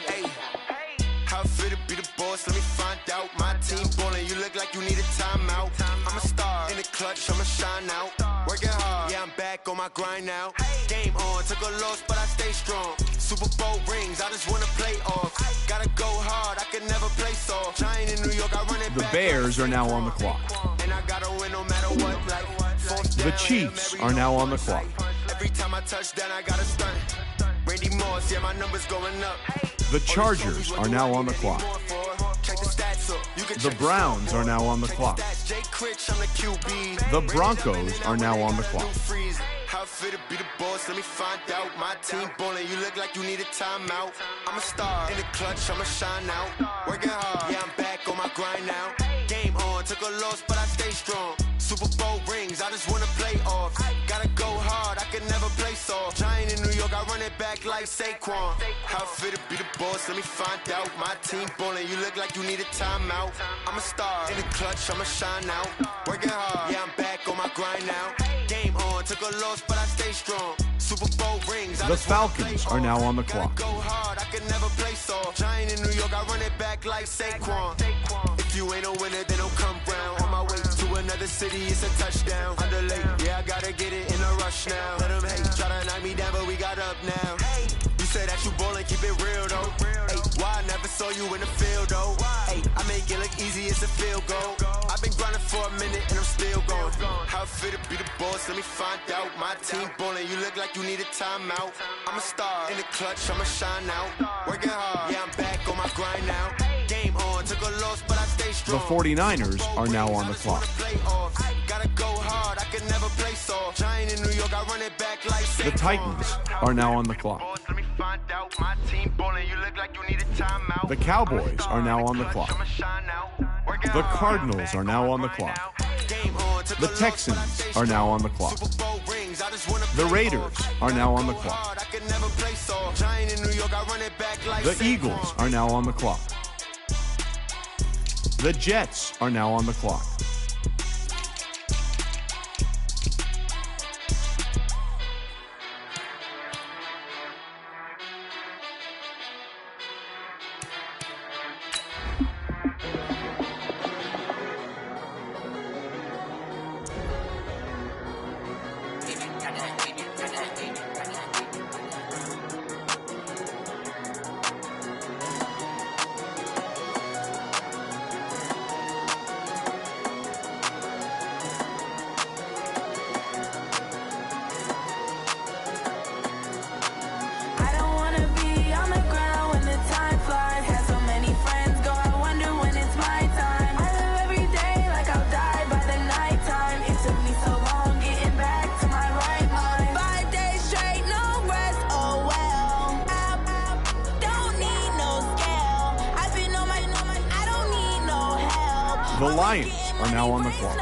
Hey, how it feel to be the boss? Let me find out. My team ballin', you look like you need a timeout. I'm a star in the clutch, I'ma shine out. Working hard, yeah, I'm back on my grind now. Game on, took a loss, but I stay strong. Super Bowl rings, I just wanna play off. Gotta go hard, I can never play soft. Giant in New York, I run it The back. Bears are now on the clock. And I gotta win no matter what. Like, The Chiefs are now on the clock. every time I touch down, I gotta stunt. Randy Moss, yeah, my numbers going up. The Chargers are now on the clock. Check the stats up. You can The check Browns are now on the clock. Jay Critch, I'm the QB. The Broncos are now on the clock. How it feel to be the boss? Let me find out. My team ballin', you look like you need a timeout. I'm a star in the clutch, I'ma shine out. Working hard, yeah, I'm back on my grind now. Game on, took a loss, but I stay strong. Super Bowl rings, I just wanna play off. Gotta go hard, I can never play soft. Giant in New York, I run it back like Saquon. How it feel to be the boss? Let me find out. My team ballin', you look like you need a timeout. I'm a star in the clutch, I'ma shine out. Working hard, yeah, I'm back on my grind now. Game on, took a loss, but I stay strong. Super Bowl rings. The Falcons are now on the clock. Go hard, I can never play soft. Giant in New York, I run it back like Saquon. If you ain't a winner, then don't come round. On my way to another city, it's a touchdown. Underlay, yeah, I gotta get it in a rush now. Let them hate, try to knock me down, but we got up now. You said that you ballin', keep it real though. Hey, why I never saw you in the field, though. Hey, I make it look easy as a field goal. I've been grinding for a minute and I'm still going. How it feel to be the boss, let me find out. My team ballin', you look like you need a timeout. I'm a star in the clutch, I'ma shine out. Working hard, yeah, I'm back on my grind now. Game on, took a loss, but I stay strong. The 49ers are now on the clock. Gotta go hard, I can never play soft. Giant in New York, I run it back like The Titans are now on the clock. The Cowboys are now on the clock. The Cardinals are now on the clock. The Texans are now on the clock. The Raiders are now on the clock. The Eagles are now on the clock. The Jets are now on the clock. The Lions are now on the clock.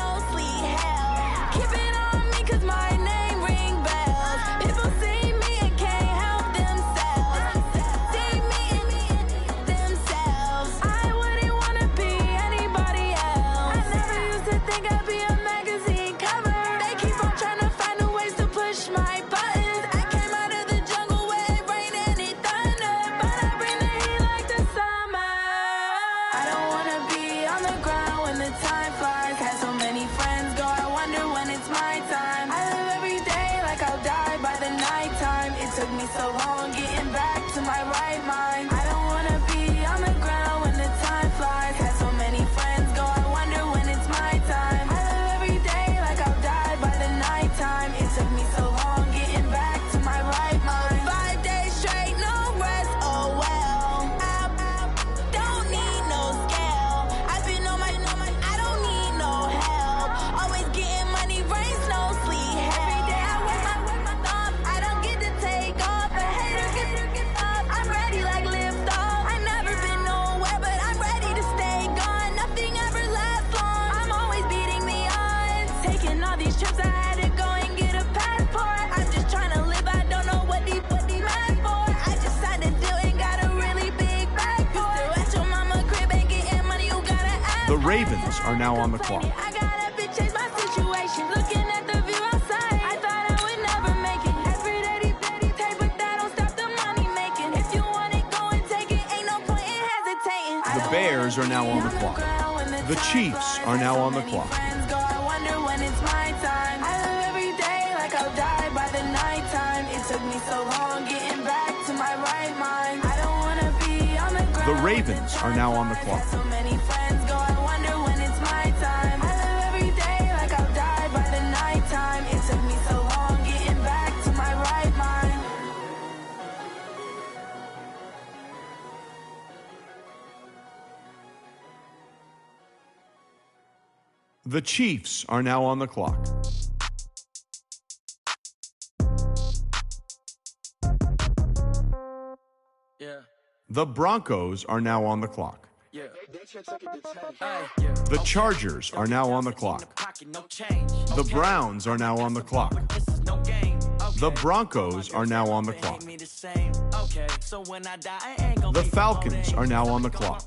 The Ravens are now on the clock. The Bears are now on the clock. The Chiefs are now on the clock. The Ravens are now on the clock. The Chiefs are now on the clock. The Broncos are now on the clock. The Chargers are now on the clock. The Browns are now on the clock. The Broncos are now on the clock. The Falcons are now on the clock.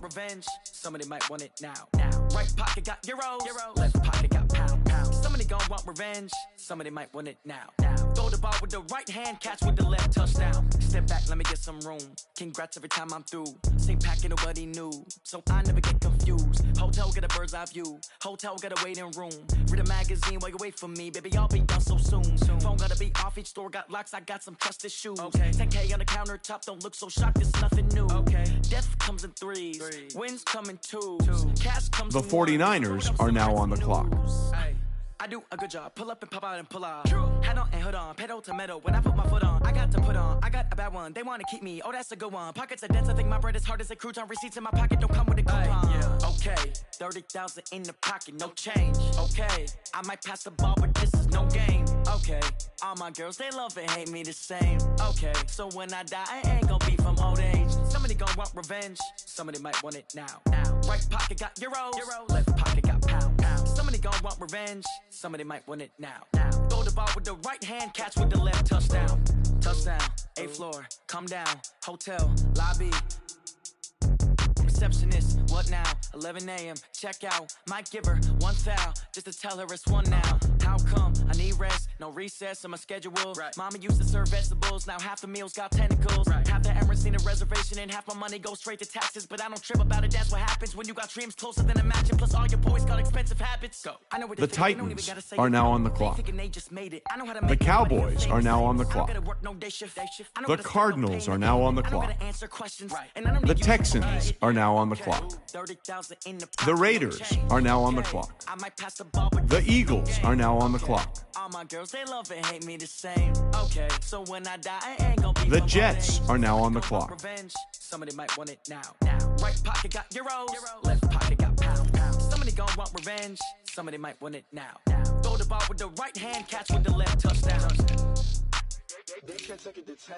Somebody might want it now. Right pocket got euros, left pocket got pound. Somebody gon' want revenge. Somebody might want it now. Throw the ball with the right hand, catch with the left, touchdown. Step back, let me get some room. Congrats every time I'm through. Same packet, nobody knew, so I never get confused. views. Hotel get a bird's eye view. Hotel get a waiting room. Read a magazine while you wait for me. Baby, I'll be done so soon. Phone gotta be off, each store got locks. I got some trusted shoes. 10K on the countertop, don't look so shocked, it's nothing new. Death comes in threes. Wins come in twos. Cash comes The in 49ers are now on the clock. I do a good job. Pull up and pop out and pull out. Head on and hood on. Pedal to metal. When I put my foot on, I got to put on. I got a bad one. They want to keep me. Oh, that's a good one. Pockets are dense. I think my bread is hard as a crouton. Receipts in my pocket don't come with a coupon. Okay, 30,000 in the pocket, no change. Okay, I might pass the ball, but this is no game. Okay, all my girls, they love and hate me the same. Okay, so when I die, I ain't gonna be from old age. Somebody gon' want revenge. Somebody might want it now. Right pocket got euros. Left pocket got pounds. Somebody gon' want revenge. Somebody might want it now. Throw the ball with the right hand, catch with the left, touchdown. Touchdown, 8th floor, come down, hotel, lobby. Receptionist, what now? 11 a.m., check out. Might give her one foul, just to tell her it's one now. How come? I need rest, no recess in my schedule. Mama used to serve vegetables, now half the meals got tentacles. Half the Emirates need a reservation and half my money goes straight to taxes. But I don't trip about it, that's what happens when you got dreams closer than imagine. Plus all your boys got expensive habits. Go. I know what The Titans are now on the clock. The Cowboys are now on the clock. The Cardinals are now on the clock. The Texans are now on the clock. The Raiders are now on the clock. The Eagles are now on the clock. The Jets are now on the clock. Somebody might want it now. Right pocket got euros. Left pocket got pounds. Somebody gon' want revenge. Somebody might want it now. Throw the ball with the right hand, catch with the left, touchdown. They can't take it to 10.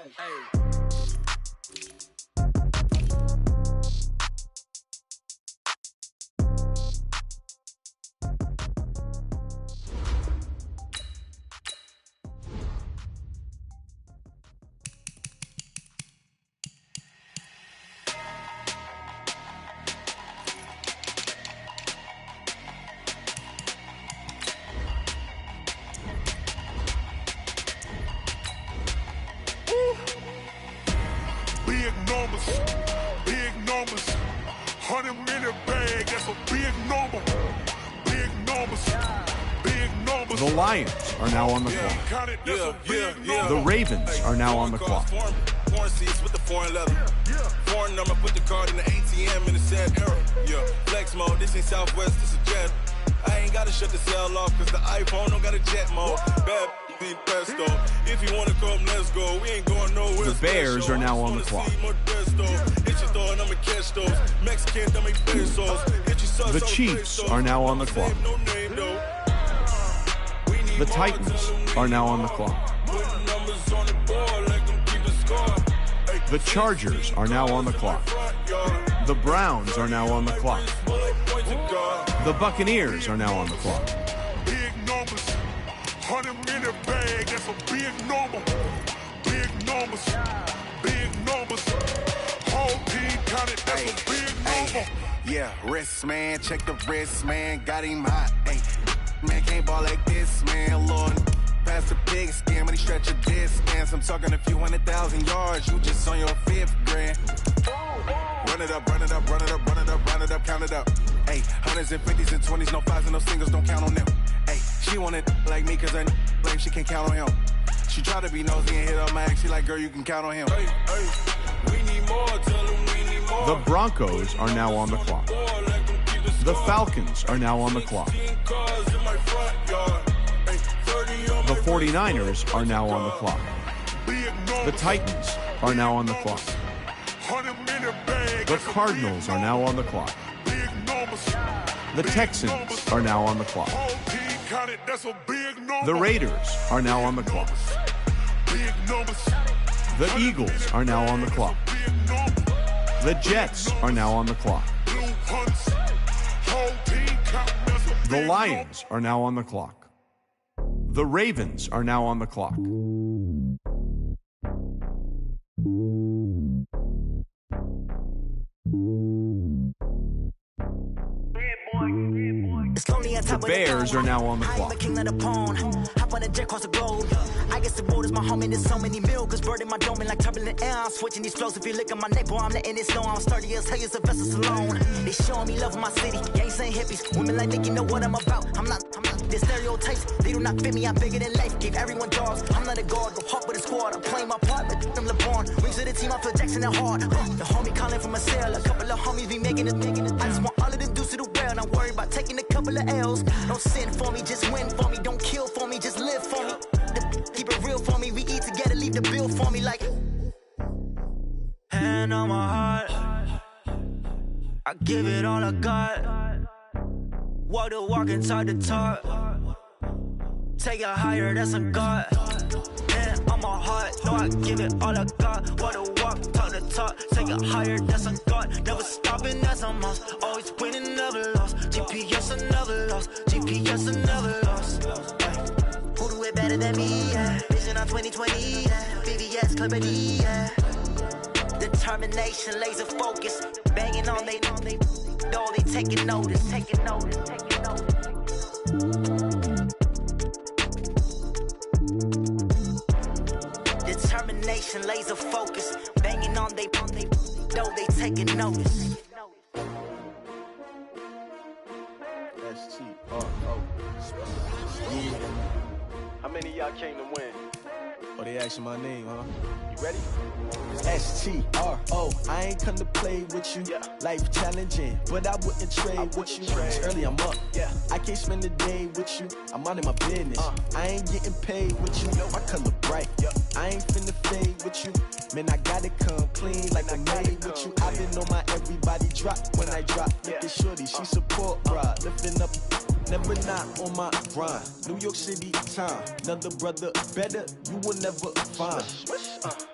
Big numbers, 100-minute bag, that's a big number. Big numbers, big numbers. The Lions are now on the clock. The Ravens are now on the clock. Foreign seats with the foreign leather. Foreign number, put the card in the ATM in the sad era. Flex mode, this ain't Southwest, this is jet. I ain't gotta shut the cell off, cause the iPhone don't got a jet mode. Bad pesto. If you wanna come, let's go. We ain't going nowhere. The Bears are now on the clock. The Chiefs are now on the clock. The Titans are now on the clock. The Chargers are now on the clock. The Browns are now on the clock. The Buccaneers are now on the clock. Big numbers, 100-minute bag, that's a big number. Big numbers, big numbers. Whole team counted, that's a big number. Yeah, wrist man, check the wrist man, got him hot. Ay, man can't ball like this, man. Lord, past the big skin when he stretch a distance. I'm talking a few 100,000 yards, you just on your 5th grand. Run it up, run it up, run it up, run it up, run it up, count it up. Ay, 100s and 50s and 20s, no 5s and no singles, don't count on them. Ay, she want it like me cause her blame she can't count on him. She try to be nosy and hit up my ex, she like, girl, you can count on him. Hey, we need more, tell them we need more. The Broncos are now on the clock. The Falcons are now on the clock. The 49ers are now on the clock. The Titans are now on the clock. The Cardinals are now on the clock. The Texans are now on the clock. The Raiders are now on the clock. The Eagles are now on the clock. The Jets are now on the clock. The Lions are now on the clock. The Ravens are now on the clock. Yeah, boy. It's lonely on top The Bears are now on the clock. I'm a king of the pawn. Hop on a jet across the globe. I guess the world is my home and there's so many milkers burning my dome and like turbulent air. I'm switching these flows. If you look at my neck, boy, I'm letting it snow. I'm sturdy as hell as a vessel alone. They showing me love in my city. Gangs ain't hippies. Women like think you know what I'm about. I'm not. The stereotypes, they do not fit me. I'm bigger than life. Gave everyone dogs. I'm not a guard. Go hard with a squad. I'm playing my part, but I'm LeBron. Rings to the team. I feel Jackson and hard. The homie calling from a cell. A couple of homies be making it. I just want all of them dudes to do well. Not worry about taking a couple of L's. Don't sin for me, just win for me. Don't kill for me, just live for me. Keep it real for me. We eat together, leave the bill for me like. Hand on my heart, I give it all I got. Walk the walk and talk the talk. Take it higher, that's a God. Hand on my heart, no, I give it all I got. Walk the walk, talk the talk. Take it higher, that's a God. Never stopping, that's a must. Always winning, never lost. GPS, I never lost. GPS, I never lost. Who do it better than me? Yeah. Vision on 2020. Yeah. VVS, Clippity. Yeah. Determination, laser focus. Banging on they know they taking notice. Taking notice. Taking notice. Determination, laser focus. Banging on they know they taking notice. S-T-R-O. Yeah. How many of y'all came to win? Oh, they asking my name, huh? You ready? S-T-R-O. I ain't come to play with you. Yeah. Life challenging, but I wouldn't trade with you. It's early, I'm up. Yeah. I can't spend the day with you. I'm minding my business. I ain't getting paid with you. My color bright. Yeah. I ain't finna fade with you. Man, I gotta come clean like I'm made with you. I've been on my everybody drop when I drop. Look at shorty, she support, bruh. Lifting up. Never not on my grind. New York City time. Another brother better, you will never find.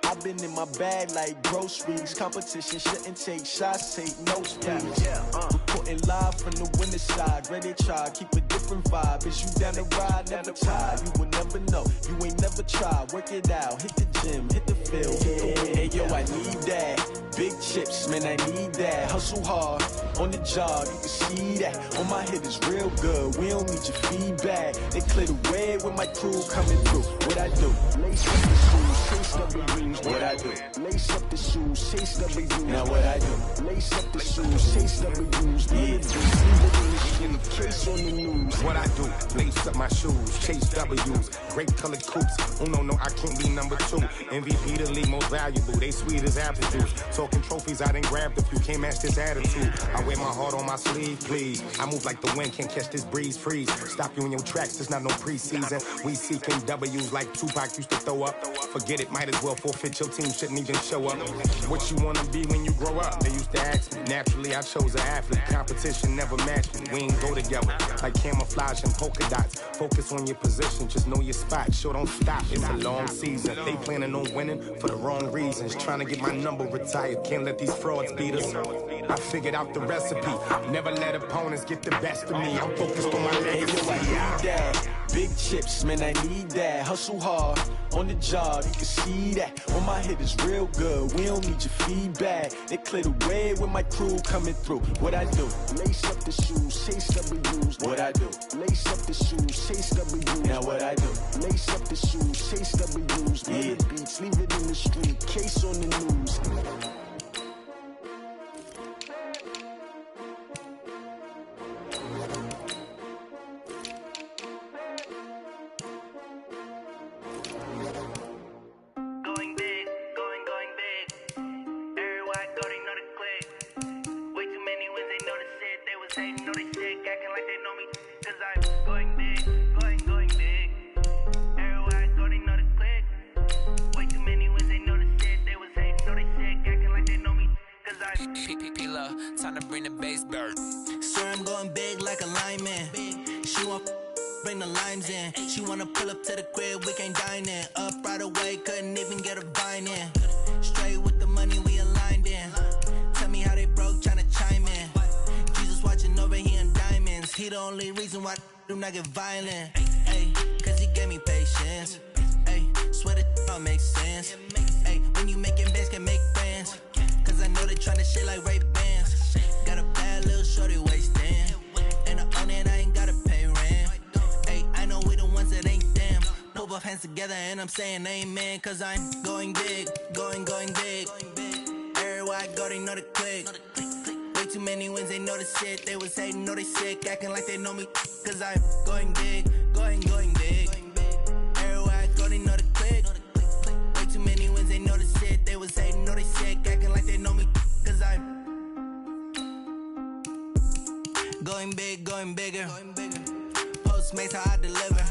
I've been in my bag like groceries. Competition shouldn't take shots, take notes, please. Reporting live from the winter side. Ready to try, keep a different vibe. Is you down the ride, never tired. You will never know, you ain't never tried. Work it out, hit the gym, hit the field, hit the wind. Hey yo, I need that. Big chips, man, I need that. Hustle hard, on the job, you can see that. On my head is real good, we don't need your feedback. They clear the way with my crew coming through. What I do? Lace up the shoes, chase W's. What I do? Lace up the shoes, chase W's. Now what I do? Lace up the shoes, chase W's. Yeah, in the case on the news. What I do? Lace up my shoes, chase W's. Great colored coops. Oh no, I can't be number 2. MVP the league, most valuable. They sweet as apple juice. Talking trophies, I done grabbed a few. Can't match this attitude. I wear my heart on my sleeve, please. I move like the wind, can't catch this breeze, freeze. Stop you in your tracks, there's not no preseason. We seeking W's like Tupac used to throw up. Forget it, might as well forfeit. Your team shouldn't even show up. What you wanna be when you grow up? They used to ask me. Naturally, I chose an athlete. Competition never matched me. We ain't go together like camouflage and polka dots. Focus on your position, just know your spot. Sure, don't stop. It's a long season. They planning on winning for the wrong reasons. Trying to get my number retired. Can't let these frauds beat us. I figured out the recipe. Never let opponents get the best of me. I'm focused on my legacy. Big chips, man, I need that. Hustle hard, on the job, you can see that. On my head is real good, we don't need your feedback. They clear the way with my crew coming through. What I do? Lace up the shoes, chase W's. What I do? Lace up the shoes, chase W's. Now what I do? Lace up the shoes, chase W's. Yeah. Beats, leave it in the street, case on the news. Time to bring the bass bird. Swear I'm going big like a lineman. She want bring the limes in. She wanna pull up to the crib, we can't dine in. Up right away, couldn't even get a vine in. Straight with the money we aligned in. Tell me how they broke, tryna chime in. Jesus watching over here in diamonds. He the only reason why I do not get violent. Ay, cause he gave me patience. Ay, swear that all makes sense. Ay, when you making bands, can make friends. Cause I know they tryna shit like Ray-Bans. Got a bad little shorty wasting. And I own it, I ain't got both hands together and I'm saying amen, cause I'm going big, going big. Everywhere I go, they know the click. Way too many wins, they know the shit. They was hating, know they sick, acting like they know me, cause I'm going big, going big. Everywhere I go, they know the click. Way too many wins, they know the shit. They was hating, know they sick, acting like they know me, cause I'm going big, going bigger. Postmates, how I deliver.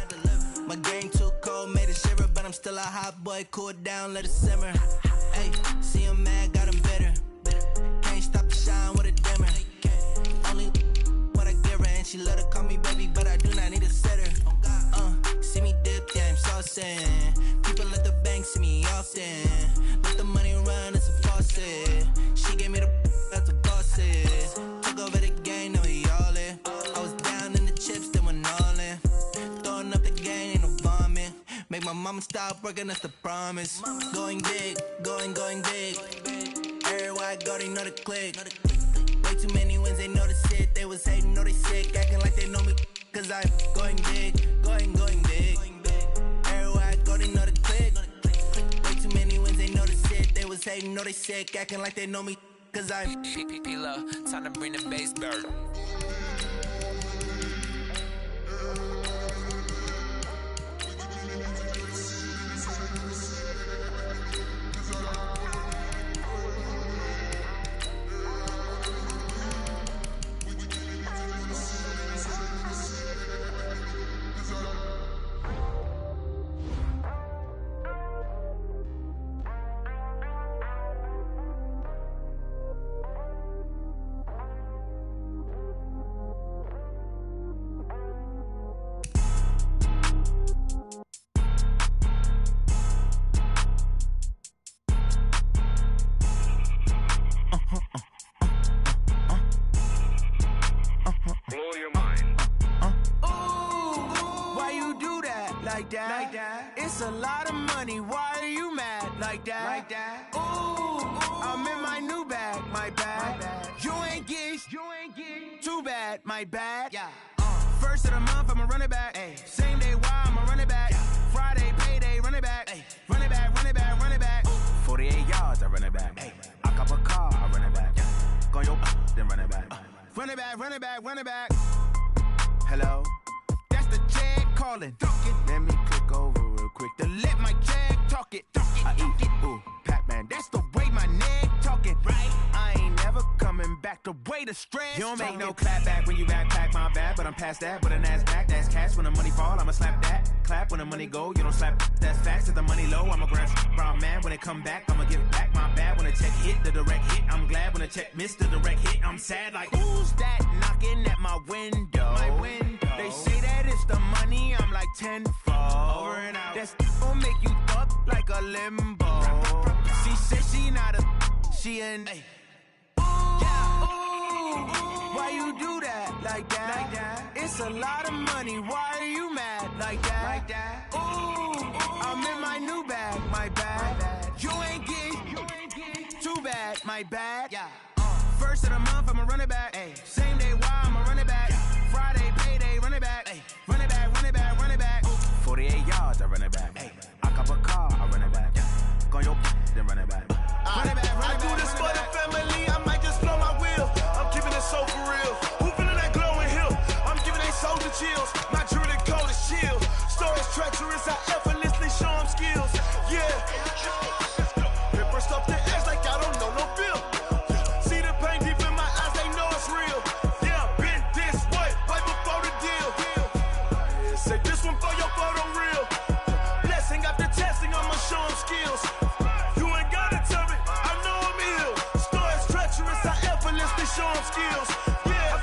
My game too cold, made it shiver, but I'm still a hot boy. Cool it down, let it simmer. Hey, see him mad, got him bitter. Can't stop the shine with a dimmer. Only what I give her, and she let her call me baby, but I do not need a sitter. See me dip, yeah, I'm saucing. People at the bank see me often. Let the money run, it's a faucet. She gave me the that's a bosses. Took over the game, now we all in. I was down in the chips, then went all in. Throwing up the game, ain't no vomit. Make my mama stop working, that's the promise. Going big, going big. Everywhere I go, they know the click. Way too many wins, they know the shit. They was hating, know they sick, acting like they know me, cause I'm going big, going big. Everywhere I go, they know the click. Way too many wins, they know the shit. They was hating, know they sick, acting like they know me, cause I'm P-P-P-Love, time to bring the bass bird. It's a lot of money, why are you mad like that? Ooh, I'm in my new bag, my bad. You ain't getting too bad, my bad. First of the month, I'ma run it back. Same day, why I'ma run it back. Friday, payday, run it back. Run it back, run it back, run it back. 48 yards, I run it back. I cop a car, I run it back. Go your then run it back. Run it back, run it back, run it back. Hello? That's the jag calling. Let me click over real quick to let my jag talk it. I eat it, ooh, Pac-Man. That's the way my neck talking. Right? I ain't never coming back the way the stress. You don't make no clap back when you backpack, my bad. But I'm past that with an ass back. That's cash when the money fall. I'ma slap that. Clap when the money go. You don't slap. That's facts. If the money low, I'ma grab brown man. When it come back, I'ma give back my bad. When the check hit, the direct hit. I'm glad when the check missed the direct hit. I'm sad like who's that knocking at my window? My window. They say that it's the money. I'm like tenfold. Over and out. That's gon' make you up like a limbo. She said she not a. She an. Why you do that like that? It's a lot of money. Why are you mad like that? Ooh, I'm in my new bag, my bad. You ain't getting too bad, my bad. First of the month, I'ma run it back. Same day, why I'ma run it back. Friday, payday, run it back. Run it back, run it back, run it back. 48 yards, I run it back. I cop a car, I run it back. Go your then run it back. Run it back, run it back. I do this for the family. I might just blow my wheel. I'm keeping it so for real. Who feeling that glowing hill? I'm giving they soldier chills. My jewelry cold as shield. Stories treacherous, I effortlessly show them skills. Yeah. It burst off the edge like I don't know no feel. See the pain deep in my eyes, they know it's real. Yeah, been this way, right before the deal. Say this one for your photo real. Blessing after testing, I'ma show them skills. You ain't gotta tell me, I know I'm ill. Stories treacherous, I effortlessly show them skills. Yeah,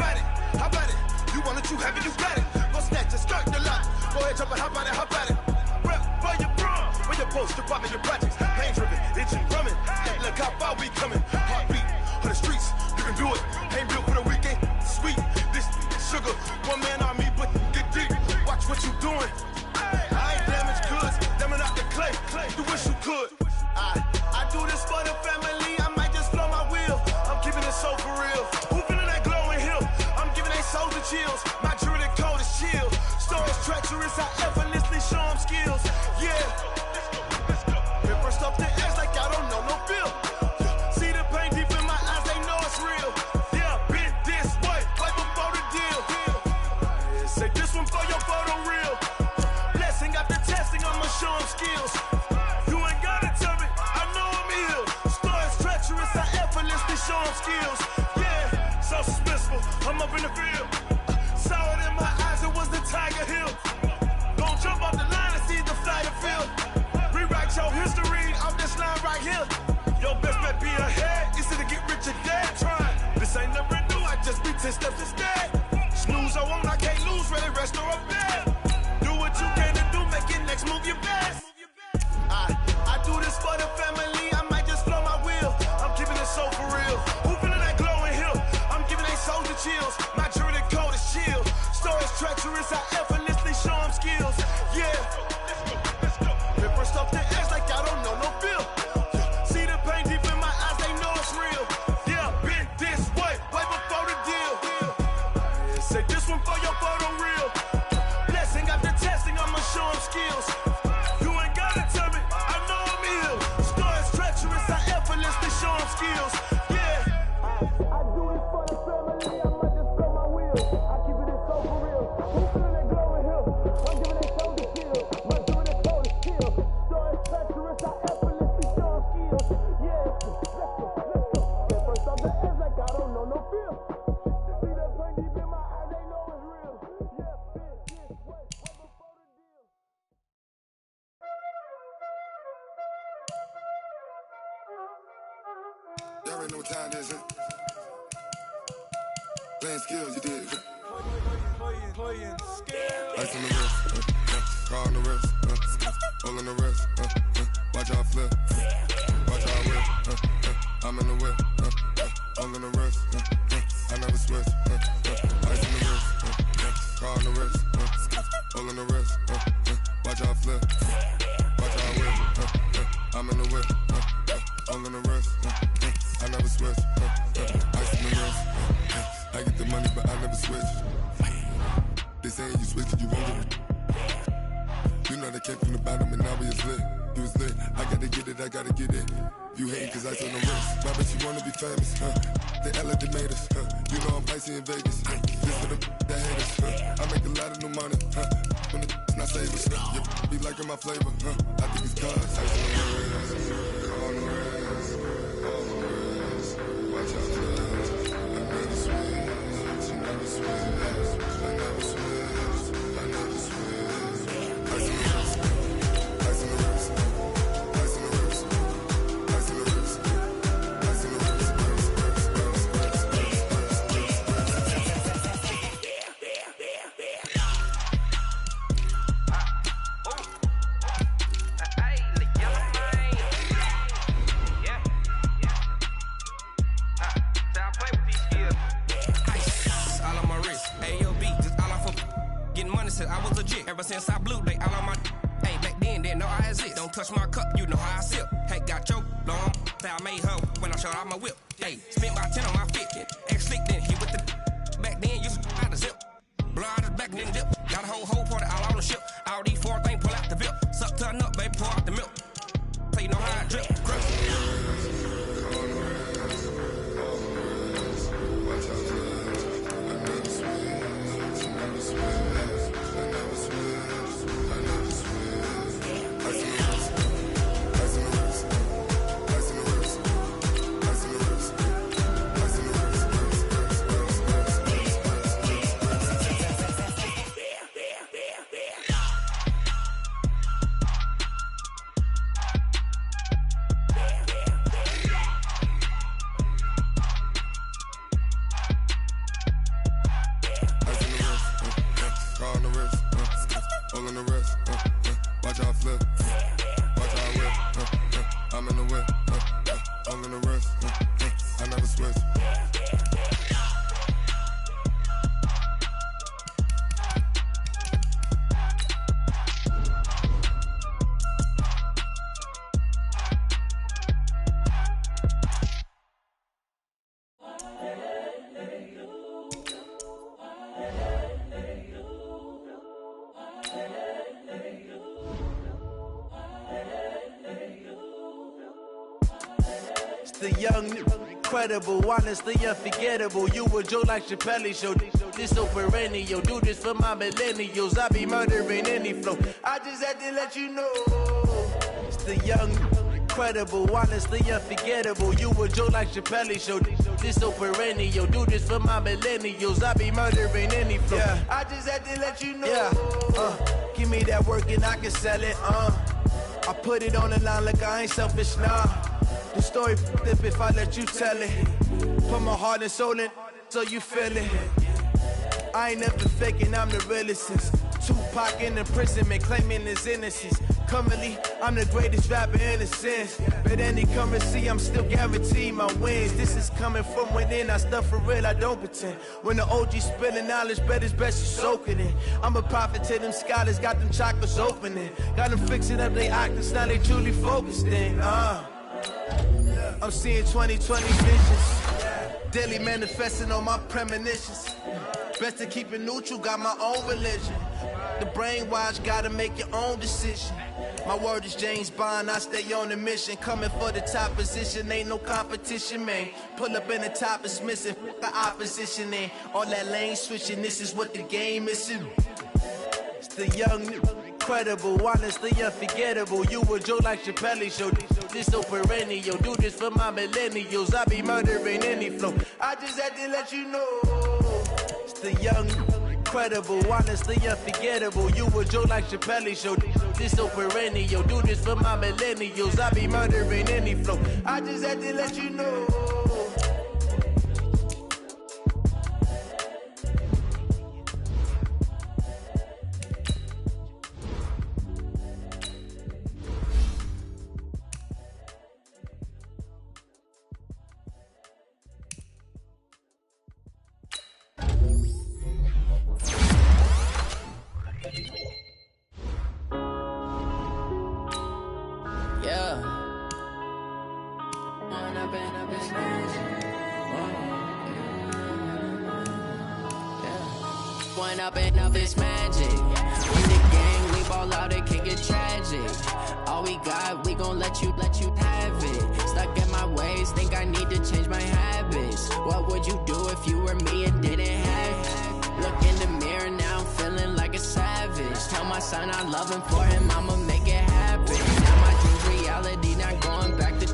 how about it? You want it, you have it, you got it. Go snatch it, skirt the lot. Go ahead, jump it, how about it? Rep for your bro, when you're supposed to pop in your projects. Pain driven, itching, drumming. Look how far we coming. Heartbeat on the streets, you can do it. Ain't built for the weekend, sweet. This sugar, one man army, but get deep. Watch what you doing. I ain't damaged goods, damn out the clay. You wish you could. I do this for the family. I might just blow my wheel. I'm keeping it so for real. Who feeling that glowing hill? I'm giving they soldier chills. My jewelry cold as chill. Stories treacherous, I effortlessly show them skills. Yeah. this one for your photo reel. Blessing after testing, I'ma show them skills. You ain't gotta tell me, I know I'm ill. Stories treacherous, I effortlessly show them skills. Yeah, so suspenseful, I'm up in the field. Saw it in my eyes, it was the Tiger Hill. Gon' jump off the line and see the flight of field. Rewrite your history off this line right here. Your best bet be ahead, easy to get rich or dead. Trying, this ain't never new, I just be 10 steps instead. Snooze I won't, I can't lose, ready, rest or I'm dead. Do what you can to do, make your next move your best. I do this for the family, I might just flow my wheel. I'm keeping it so for real. Who feeling that glowing hill? I'm giving they soldier chills. My journey code is chill. Stories treacherous, I effortlessly show them skills. Yeah, ripper stuff the edge like I don't know no feel. See the pain deep in my eyes, they know it's real. Yeah, been this way before the deal. Say this one for your photo reel. Blessing after testing, I'ma show them skills. You ain't gotta tell me, I know I'm ill. Stories treacherous, I effortlessly show them skills. Yeah, I do this for the family, I might just blow my wheel. I keep it so for real. Who feeling that glowing hill? I'm giving they shoulder chill. My journey code is chill. Stories treacherous, I effortlessly show them skills. Yeah, let's go. Get first off the edge like I don't know no feel. See that pain deep in my eyes, they know it's real. Yeah, this way before the deal. Y'all already know what time it is, huh? Playing skills, you did. Playing skills. Ice on the wrist, car on the wrist, all on the wrist, watch out flip, watch out whip, I'm in the whip, all on the wrist, I never switch, ice on the wrist, car on the wrist, all on the wrist, watch out flip, watch out whip, I'm in the whip, all on the wrist, I never switch, ice on the wrist, I get the money but I never switch. They say you switch it, you won't get it. You know they came from the bottom and now we is lit. You was lit, I gotta get it, I gotta get it. You hate cause ice on the wrist. Why bet you wanna be famous, They elevated us, You know I'm icy in Vegas, This for the that hate us, I make a lot of new money, When it's not savers, You be liking my flavor, I think it's cause ice on the wrist, on the wrist, on the wrist. Watch out for that, I never switch, I never switch. I never switch, I never switch. Ice in the wrist, ice in the wrist, ice in the wrist, ice in the wrist, ice in the wrist, I was legit. Ever since I blew, they all on my. Hey, back then, didn't know I exist. Don't touch my cup, you know how I sip. Hey, got your long. Say I made her when I showed out my whip. Hey, spent my 10 on my fit. Ex-slick, then he with the. Back then, used to out the zip. Blow out his back, then dip. Got a whole party all on the ship. All these 4 things pull out the bip. Suck, turn up, baby, pour out the milk. So you know how I drip. Crush. The young nigga. incredible, honestly unforgettable. You a Joe like Chappelle show. This so perennial, do this for my millennials. I be murdering any flow. I just had to let you know. It's the young, incredible, honestly unforgettable. You a Joe like Chappelle show. This so perennial, do this for my millennials. I be murdering any flow. Yeah. I just had to let you know. Yeah. Give me that work and I can sell it. I put it on the line like I ain't selfish, nah. The story flip if I let you tell it. Put my heart and soul in so you feel it. I ain't never faking, I'm the realest since Tupac in imprisonment, claiming his innocence. Currently, I'm the greatest rapper in a sense. But any currency, I'm still guaranteed my wins. This is coming from within, I stuff for real, I don't pretend. When the OG spilling knowledge, bet it's best you soak it in. I'm a prophet to them scholars, got them chakras opening. Got them fixing up they octaves, now they truly focused in. I'm seeing 2020 visions, daily manifesting on my premonitions. Best to keep it neutral, got my own religion. The brainwash, gotta make your own decision. My word is James Bond, I stay on the mission. Coming for the top position, ain't no competition, man. Pull up in the top is missing, the opposition in. All that lane switching, this is what the game is in. It's the young, incredible, honestly unforgettable. You a Joe like Chappelle show. This so perennial, do this for my millennials. I be murdering any flow. I just had to let you know. It's the young, incredible, honestly unforgettable. You a Joe like Chappelle show. This so perennial, do this for my millennials. I be murdering any flow. I just had to let you know. Up and up, it's magic. With the gang, we ball out, it can get tragic. All we got, we gon' let you have it. Stuck in my ways, think I need to change my habits. What would you do if you were me and didn't have it? Look in the mirror now, I'm feeling like a savage. Tell my son I love him, for him I'ma make it happen. Now my dreams reality, not going back to.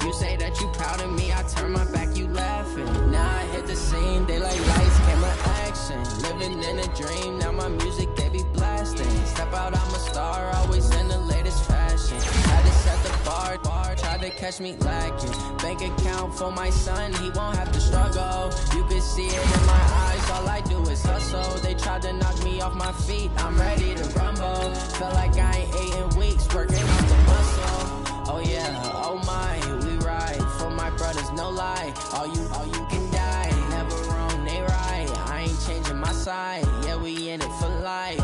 You say that you proud of me, I turn my back, you laughing. Now I hit the scene, they like lights, camera, action. Living in a dream, now my music, they be blasting. Step out, I'm a star, always in the latest fashion. Had to set the bar, tried to catch me lacking. Bank account for my son, he won't have to struggle. You can see it in my eyes, all I do is hustle. They tried to knock me off my feet, I'm ready to rumble. Felt like I ain't ate in weeks, working on the muscle. Oh yeah, oh my, we ride for my brothers, no lie. All you can die, never wrong, they right. I ain't changing my side, yeah, we in it for life.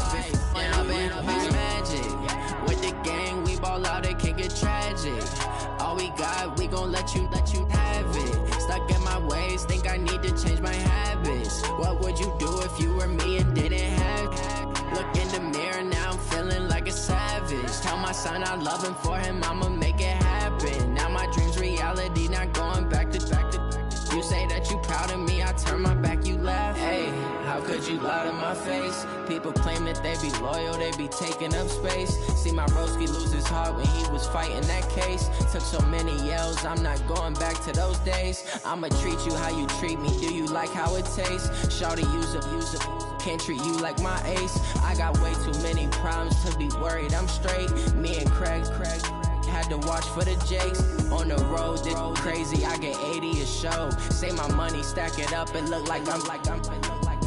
And up and up, it's magic. With the gang, we ball out, it can get tragic. All we got, we gon' let you have it. Stuck in my ways, think I need to change my habits. What would you do if you were me and didn't have it? Look in the mirror, now I'm feeling like a savage. Tell my son I love him, for him I'ma make it happen. Now my dreams reality, not going back to. You say that you proud of me, I turn my back, you laugh. Hey, how could you lie to my face? People claim that they be loyal, they be taking up space. See my broski lose his heart when he was fighting that case. Took so many yells, I'm not going back to those days. I'ma treat you how you treat me, do you like how it tastes? Shawty, use it, can't treat you like my ace. I got way too many problems to be worried, I'm straight. Me and Craig had to watch for the Jakes. On the road, this crazy, I get 80 a show. Say my money, stack it up, it look like I'm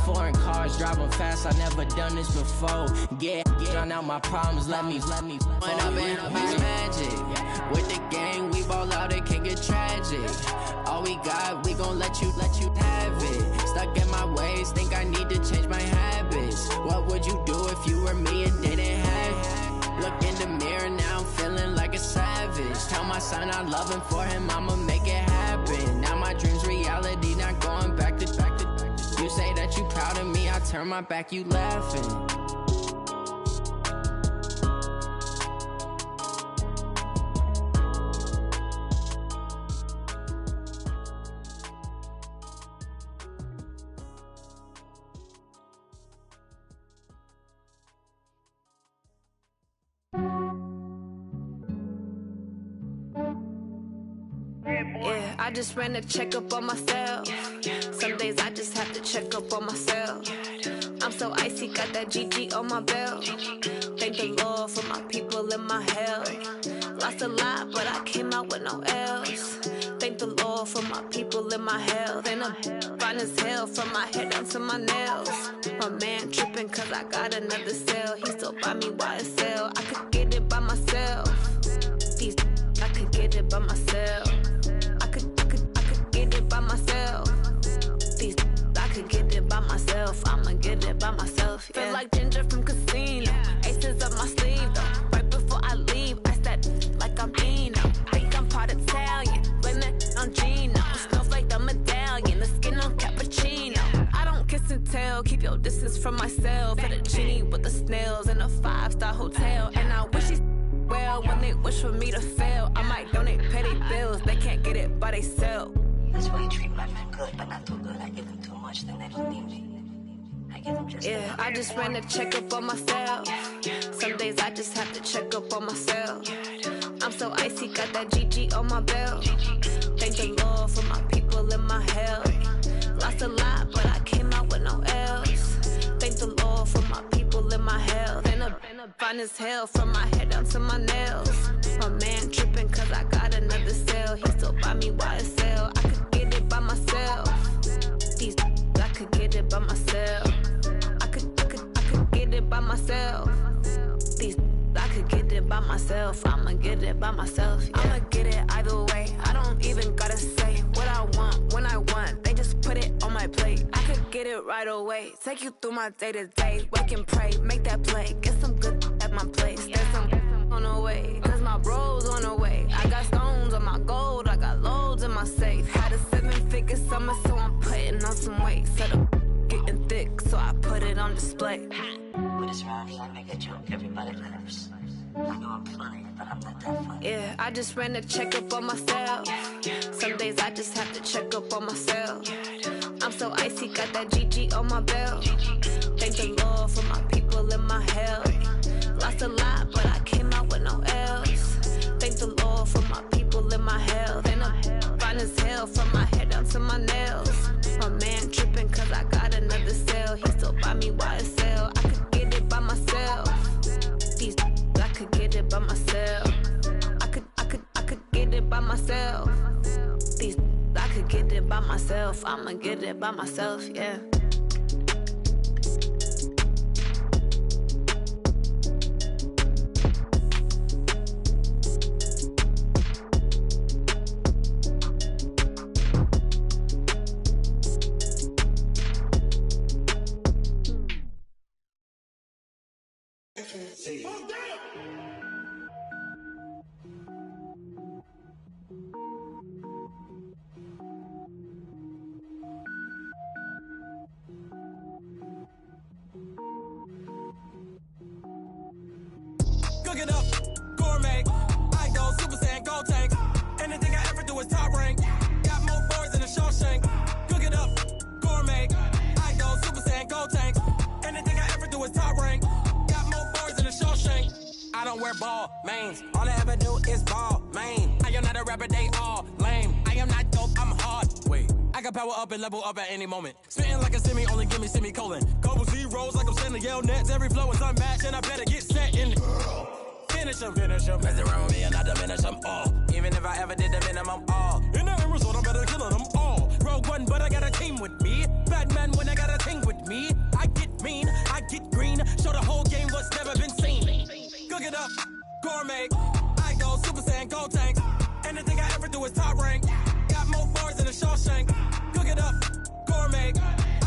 foreign cars, driving fast, I never done this before. Get drown out my problems, let me When up and up, it's magic. With the gang, we ball out, it can get tragic. All we got, we gon' let you have it. Stuck in my ways, think I need to change my habits. What would you do if you were me and didn't have it? Look in the mirror, now I'm feeling like a savage. Tell my son I love him, for him I'ma make it happen. Now my dreams reality, not going back to. You say that you proud of me, I turn my back, you laughing. I just ran a checkup on myself. Some days I just have to check up on myself. I'm so icy, got that GG on my belt. Thank the Lord for my people in my health. Lost a lot, but I came out with no L's. Thank the Lord for my people in my health. And I'm fine as hell from my head down to my nails. My man tripping cause I got another cell. He still buy me YSL. I could get it by myself. These I could get it by myself. I could get it by myself. These I could get it by myself. I'ma get it by myself. Yeah. Feel like Ginger from Casino. Aces up my sleeve though. Right before I leave, I step like I'm Dino. Think I'm part Italian. Blame it on Gino. Smells like the medallion. The skin on cappuccino. I don't kiss and tell. Keep your distance from myself. Fettuccine with the snails in a 5-star hotel. And I wish he's well when they wish for me to fail. I might donate petty bills. They can't get it by themselves. That's why you treat my men good, but not too good. I give them too much, then they don't need me. I give them just yeah, I just ran a checkup on myself. Some days I just have to check up on myself. I'm so icy, got that GG on my belt. Thank the Lord for my people in my health. Lost a lot, but I came out with no L's. Thank the Lord for my people in my health. And I'm fine as hell from my head down to my nails. My man tripping cause I got another cell. He still buy me YSL. I could get it by myself. These I could get it by myself. I could get it by myself. These I could get it by myself. I'ma get it by myself. Yeah. I'ma get it either way. I don't even gotta say what I want when I want. They just put it on my plate. I could get it right away. Take you through my day to day. Wake and pray, make that play. Get some good at my place. There's some on the way, cause my bro's on the way. I got stones on my gold. I got loads in my safe. Had a 7-figure summer, so I'm putting on some weight. Set up getting thick, so I put it on display. With this round here, I make a joke, everybody laughs. I know I'm funny, but I'm not that funny. Yeah, I just ran a checkup on myself. Some days I just have to check up on myself. I'm so icy, got that GG on my belt. Thank the Lord for my people in my health. Lost a lot, but I came out with no L's. Thank the Lord for my people in my health. And I'm fine as hell from my head down to my nails. My man tripping cause I got another cell. He still buy me YSL. I could get it by myself. These I could get it by myself. I could get it by myself. These I could get it by myself. I'ma get it by myself, yeah. Cook it up, gourmet. I go Super Saiyan, gold tank. Anything I ever do is top rank. Got more boys than a Shawshank. Cook it up, gourmet. I go Super Saiyan, gold tank. Anything I ever do is top rank. Got more boys than a Shawshank. I don't wear ball mains. All I ever do is ball main. I am not a rapper, they all lame. I am not dope, I'm hard. Wait, I can power up and level up at any moment. Spitting like a semi, only give me semicolon. Couple zeros like I'm sending yell nets. Every flow is unmatched and I better get set in. Finish them. Mess around with me and I diminish them all. Even if I ever did the minimum all. In the end result, I'm better killing them all. Rogue One, but I got a team with me. Batman when I got a thing with me. I get mean, I get green. Show the whole game what's never been seen. Cook it up, gourmet. I go Super Saiyan, gold tank. Anything I ever do is top rank. Got more boys than a Shawshank. Cook it up, gourmet.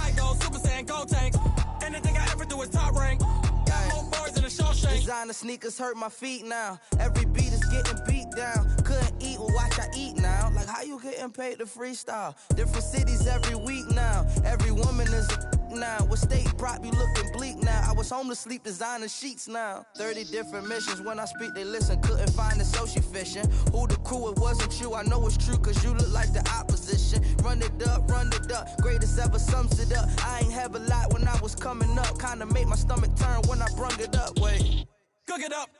I go Super Saiyan, gold tank. Anything I ever do is top rank. Got more boys than a Shawshank. Designer sneakers hurt my feet now. Every beat is getting beat down. Couldn't eat, well watch I eat now. Like how you getting paid to freestyle? Different cities every week now. Every woman is a now. With state prop, you looking bleak now. I was home to sleep, designer sheets now. 30 different missions. When I speak, they listen. Couldn't find it, so she fishing. Who the crew, it wasn't you. I know it's true, cause you look like the opposition. Run it up, greatest ever sums it up. I ain't have a lot when I was coming up. Kinda made my stomach turn when I brung it up. Wait. Cook it up,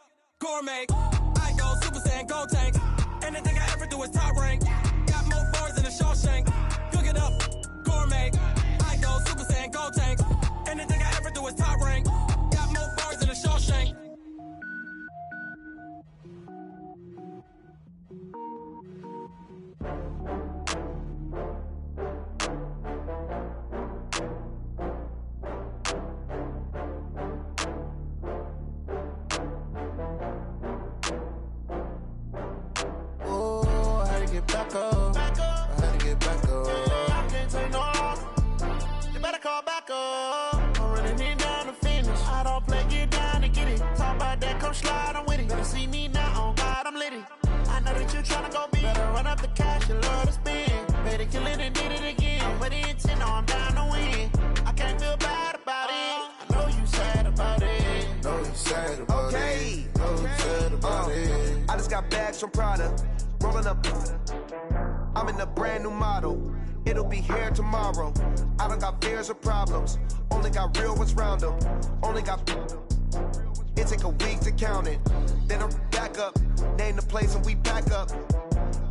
gourmet. I go Super Saiyan, gold tank. Anything I ever do is top rank. Got more boys got bags from Prada, rolling up. I'm in a brand new model. It'll be here tomorrow. I don't got fears or problems. Only got real ones round them. Only got. It take a week to count it. Then I'm back up. Name the place and we back up.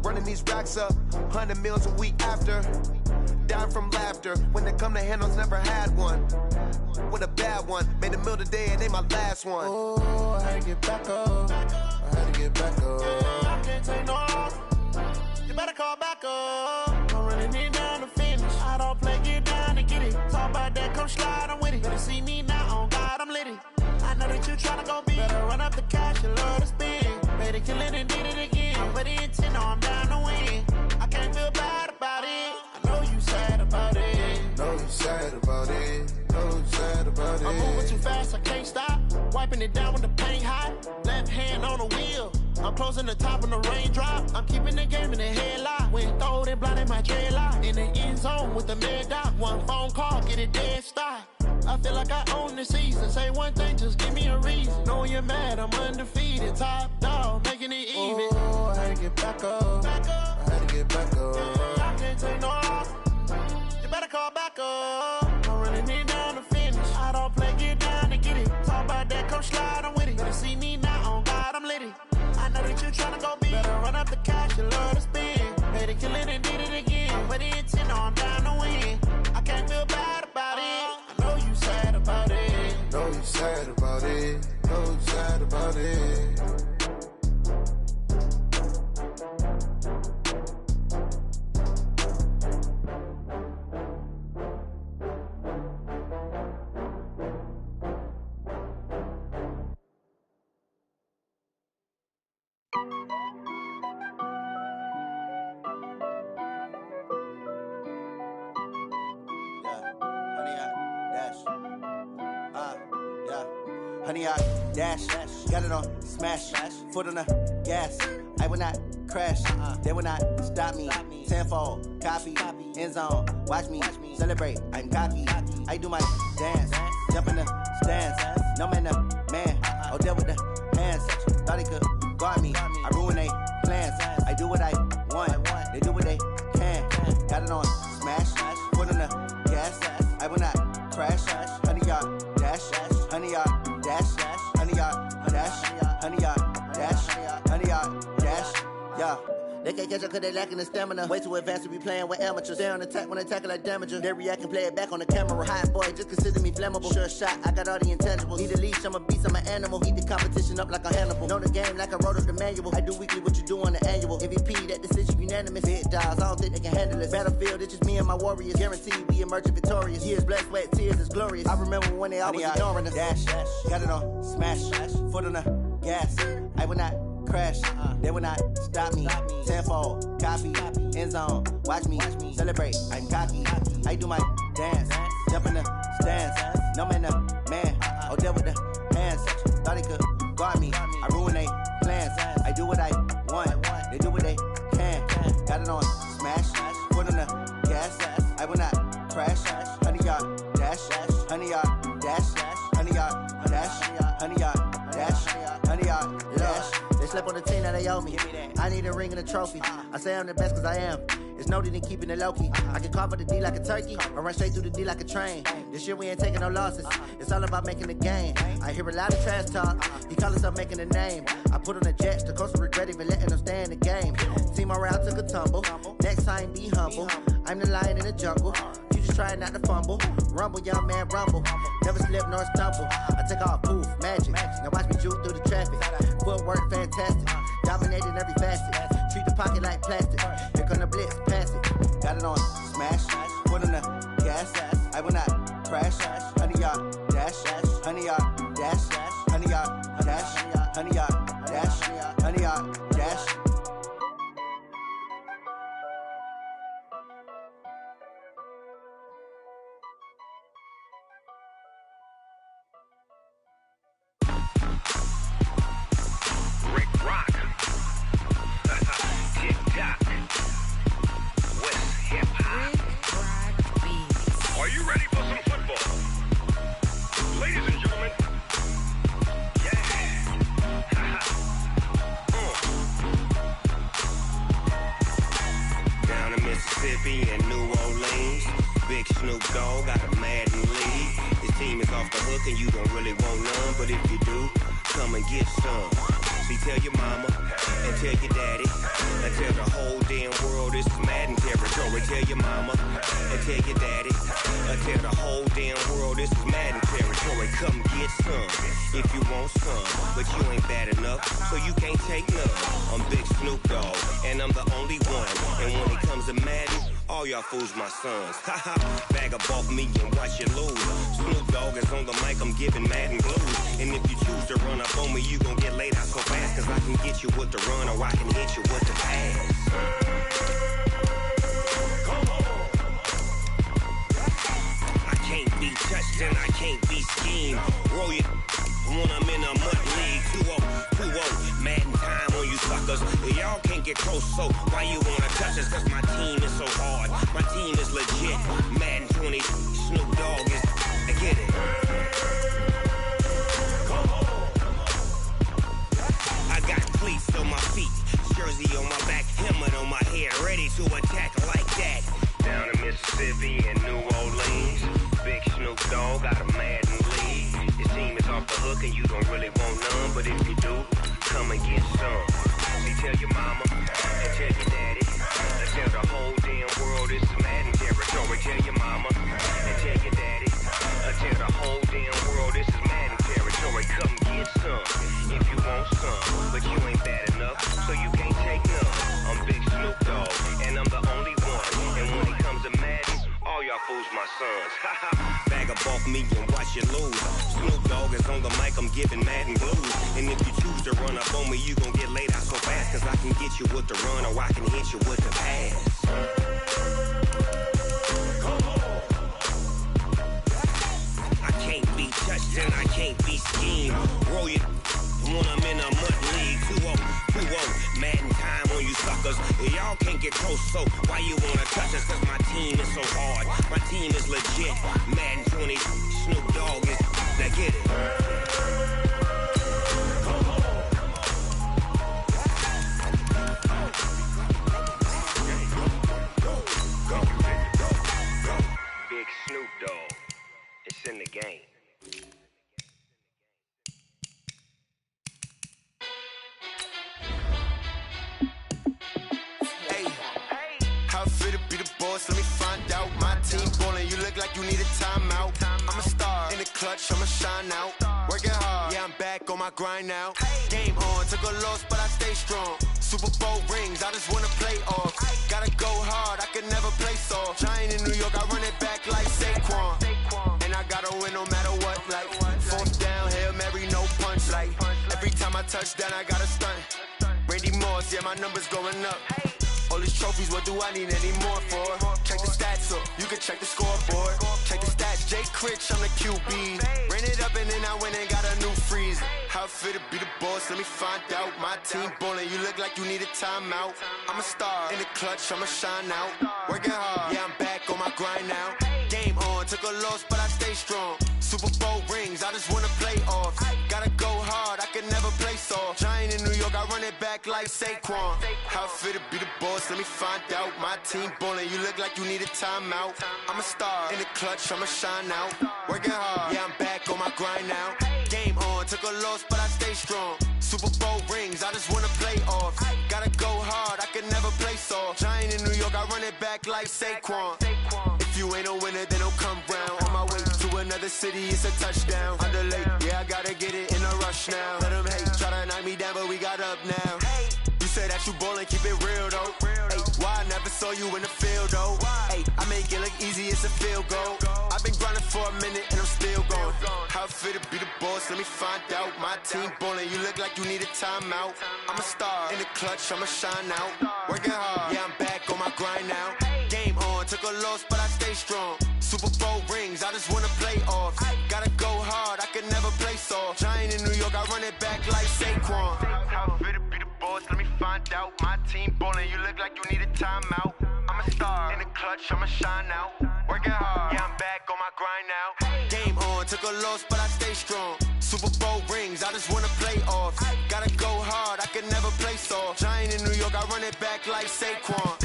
Running these racks up. 100 meals a week after. Dying from laughter. When they come to handles, never had one. With a bad one. Made a meal today and they my last one. Oh, I had to get back up. I had to get back up. I can't take no off. You better call back up. I'm running it down to finish. I don't play, get down to get it. Talk about that, come slide, I'm with it. Better see me now, on God, I'm lit it. I know that you tryna go big. Better run up the cash and love to spend. Better kill it and did it again. I'm ready in 10, I'm down to win. I can't feel bad about it. I know you sad about it. Know you sad about it. Know you sad about it. I'm moving too fast, I can't stop. Wiping it down when the paint hot. Left hand on the wheel. I'm closing the top when the raindrop. I'm keeping the game in the headlock. When throwed and blinded my dreadlock. In the end zone with the mad dot. One phone call, get it dead stop. I feel like I own the season. Say one thing, just give me a reason. Knowing you're mad, I'm undefeated. Top dog, making it even. Oh, I had to get back up. I had to get back up. I can't take no off. You better call back up. I'm running it down to finish. I don't play, get down to get it. Talk about that, come slide, I'm with it. Better see me now, on God, I'm lit it. I know that you tryna go big. Better run up the cash, you love to spend. Better kill it and did it again. I'm ready in 10, I'm down to win. I can't feel bad about it. I know you sad about it. Know you sad about it. Know you sad about it. Honey, I dash, got it on smash, foot on the gas. I will not crash, they will not stop me. Tenfold, copy, end zone, watch me celebrate. I'm cocky, I do my dance, jump in the stands. No man, the man, oh, deal with the hands. Thought he could guard me, I ruin they plans. I do what I want, they do what they can. Got it on smash, foot on the gas. I will not crash, honey, y'all dash, honey, y'all dash, honey, y'all dash, honey, y'all dash, honey, y'all dash, yeah. They can't catch up cause they lacking the stamina. Way too advanced to be playing with amateurs. Stay on attack when they tackle like damager. They react and play it back on the camera. Hot boy, just consider me flammable. Sure shot, I got all the intangibles. Need a leash, I'm a beast, I'm an animal. Heat the competition up like a Hannibal. Know the game like I wrote up the manual. I do weekly what you do on the annual. MVP, that decision unanimous. Big dogs, I don't think they can handle it. Battlefield, it's just me and my warriors. Guaranteed we emerging victorious. Years, blood, sweat, tears is glorious. I remember when they always ignoring us. Dash, got it on smash, foot on the gas. I will not crash, they will not stop me. Tenfold, copy, end zone, watch me celebrate. I'm cocky, I do my dance, jump in the stands. No man, the man, oh, deal with the hands. Thought he could guard me, I ruin they plans. I do what I want, they do what they can. Got it on smash, foot on the gas. I will not crash, honey, y'all dash, honey, y'all dash, honey, y'all dash, honey, y'all dash, honey, y'all dash. They slept on the team that they owe me. I need a ring and a trophy. I say I'm the best cause I am. It's no need in keeping it low-key. I can carve up the D like a turkey or run straight through the D like a train. This year we ain't taking no losses. It's all about making the game. I hear a lot of trash talk. He call himself making a name. I put on the jets. The coach regret even letting them stay in the game. Team morale took a tumble. Next time be humble. I'm the lion in the jungle. You just trying not to fumble. Rumble, young man, rumble. Never slip nor stumble. I take off, poof, magic. Now watch me juke through the traffic. Footwork fantastic. Dominating every facet. Treat the pocket like plastic. Here come the blitz, pass it. Got it on smash. Foot on the gas. I will not crash. Honey, y'all dash. Honey, y'all dash. Honey, y'all dash. Honey, y'all dash. Honey, y'all dash. Are you ready for some football? Ladies and gentlemen, yeah. Big Snoop Dogg got a Madden league. His team is off the hook and you don't really want none, but if you do, come and get some. See, tell your mama and tell your daddy and tell the whole damn world this is Madden territory. Tell your mama and tell your daddy and tell the whole damn world this is Madden territory. Come get some if you want some, but you ain't bad enough, so you can't take none. I'm Big Snoop Dogg, and I'm the only one. And when it comes to Madden, all y'all fools my sons. Haha, bag up off me and watch you lose. Snoop Dogg is on the mic, I'm giving Madden blues. And if you choose to run up on me, you gon' get laid out so fast, cause I can get you with the run or I can hit you with the pass. I can't be touched and I can't be schemed. Roll it when I'm in a mud league. 2-0, Madden time on you suckers. Y'all can't get close, so why you wanna touch us? Cause my team is so hard, my team is legit. Madden 20, Snoop Dogg is, I get it. I got cleats on my feet, jersey on my back, helmet on my head, ready to attack like that. Down in Mississippi and New Orleans, Big Snoop Dogg got a Madden league. His team is off the hook and you don't really want none, but if you do, come and get some. See, tell your mama and tell your daddy and tell the whole damn world this is Madden territory. Tell your mama and tell your daddy and tell the whole damn world this is Madden territory. Come get some if you want some, but you ain't bad enough, so you can't take none. I'm Big Snoop Dogg, and I'm the only one. And when it comes to Madden, all y'all fools my sons. Bag up off me and watch you lose. Snoop Dogg is on the mic, I'm giving Madden blues. And if you choose to run up on me, you gon' get laid out so fast, cause I can get you with the run or I can hit you with the pass. I can't be touched and I can't be schemed. Roll it when I'm in a mud league. 2-0, Madden time on you suckers. Y'all can't get close, so why you wanna touch us? Cause my team is so hard, my team is legit. Madden 20, Snoop Dogg is, now get it. Big Snoop Dogg, it's in the game. How fit to be the boss? Let me find out. My team ballin', you look like you need a timeout. I'm a star in the clutch, I'ma shine out. Working hard, yeah, I'm back on my grind now. Game on, took a loss, but I stay strong. Super Bowl rings, I just wanna play off. Gotta go hard, I can never play soft. Giant in New York, I run it back like Saquon. And I gotta win no matter what, like fourth down, Hail Mary, no punch. Like every time I touch down, I gotta stunt. Randy Moss, yeah, my numbers going up. All these trophies, what do I need any more for? Check the stats up, you can check the scoreboard. Check the stats, Jay Critch, I'm the QB. Ran it up and then I went and got a new freeze. How fit to be the boss, let me find out. My team ballin', you look like you need a timeout. I'm a star in the clutch, I'ma shine out. Working hard, yeah, I'm back on my grind now. Game on, took a loss, but I stay strong. Super Bowl rings, I just wanna play off. Gotta go hard, I can never play soft. Giant in New York, I run it back like Saquon. How fit to be the boss, let me find out. My team ballin', you look like you need a timeout. I'm a star in the clutch, I'ma shine out. Working hard, yeah, I'm back on my grind now. Game on, took a loss, but I stay strong. Super Bowl rings, I just wanna play off. Gotta go hard, I can never play soft. Giant in New York, I run it back like Saquon. If you ain't a winner, then don't come round. On my way to another city, it's a touchdown. Underlay, yeah, I gotta get it in a rush now. Let them hate, try to knock me down, but we got up now. You say that you ballin', keep it real though. Hey, why I never saw you in the field though? Hey, I make it look easy, it's a field goal. I've been grinding for a minute and I'm still going. How fit to be the boss, let me find out. My team ballin', you look like you need a timeout. I'm a star in the clutch, I'ma shine out. Working hard, yeah, I'm back on my grind now. Game on, took a loss, but I stay strong. Super Bowl rings, I just wanna play off. Gotta go hard, I can never play soft. Giant in New York, I run it back like Saquon. How fit to be the boss, let me find out. My team ballin', you look like you need a timeout. I'm a star in the clutch, I'ma shine out. Working hard, yeah, I'm back on my grind now. Game on, took a loss, but I stay strong. Super Bowl rings, I just wanna play off. Gotta go hard, I can never play soft. Giant in New York, I run it back like Saquon.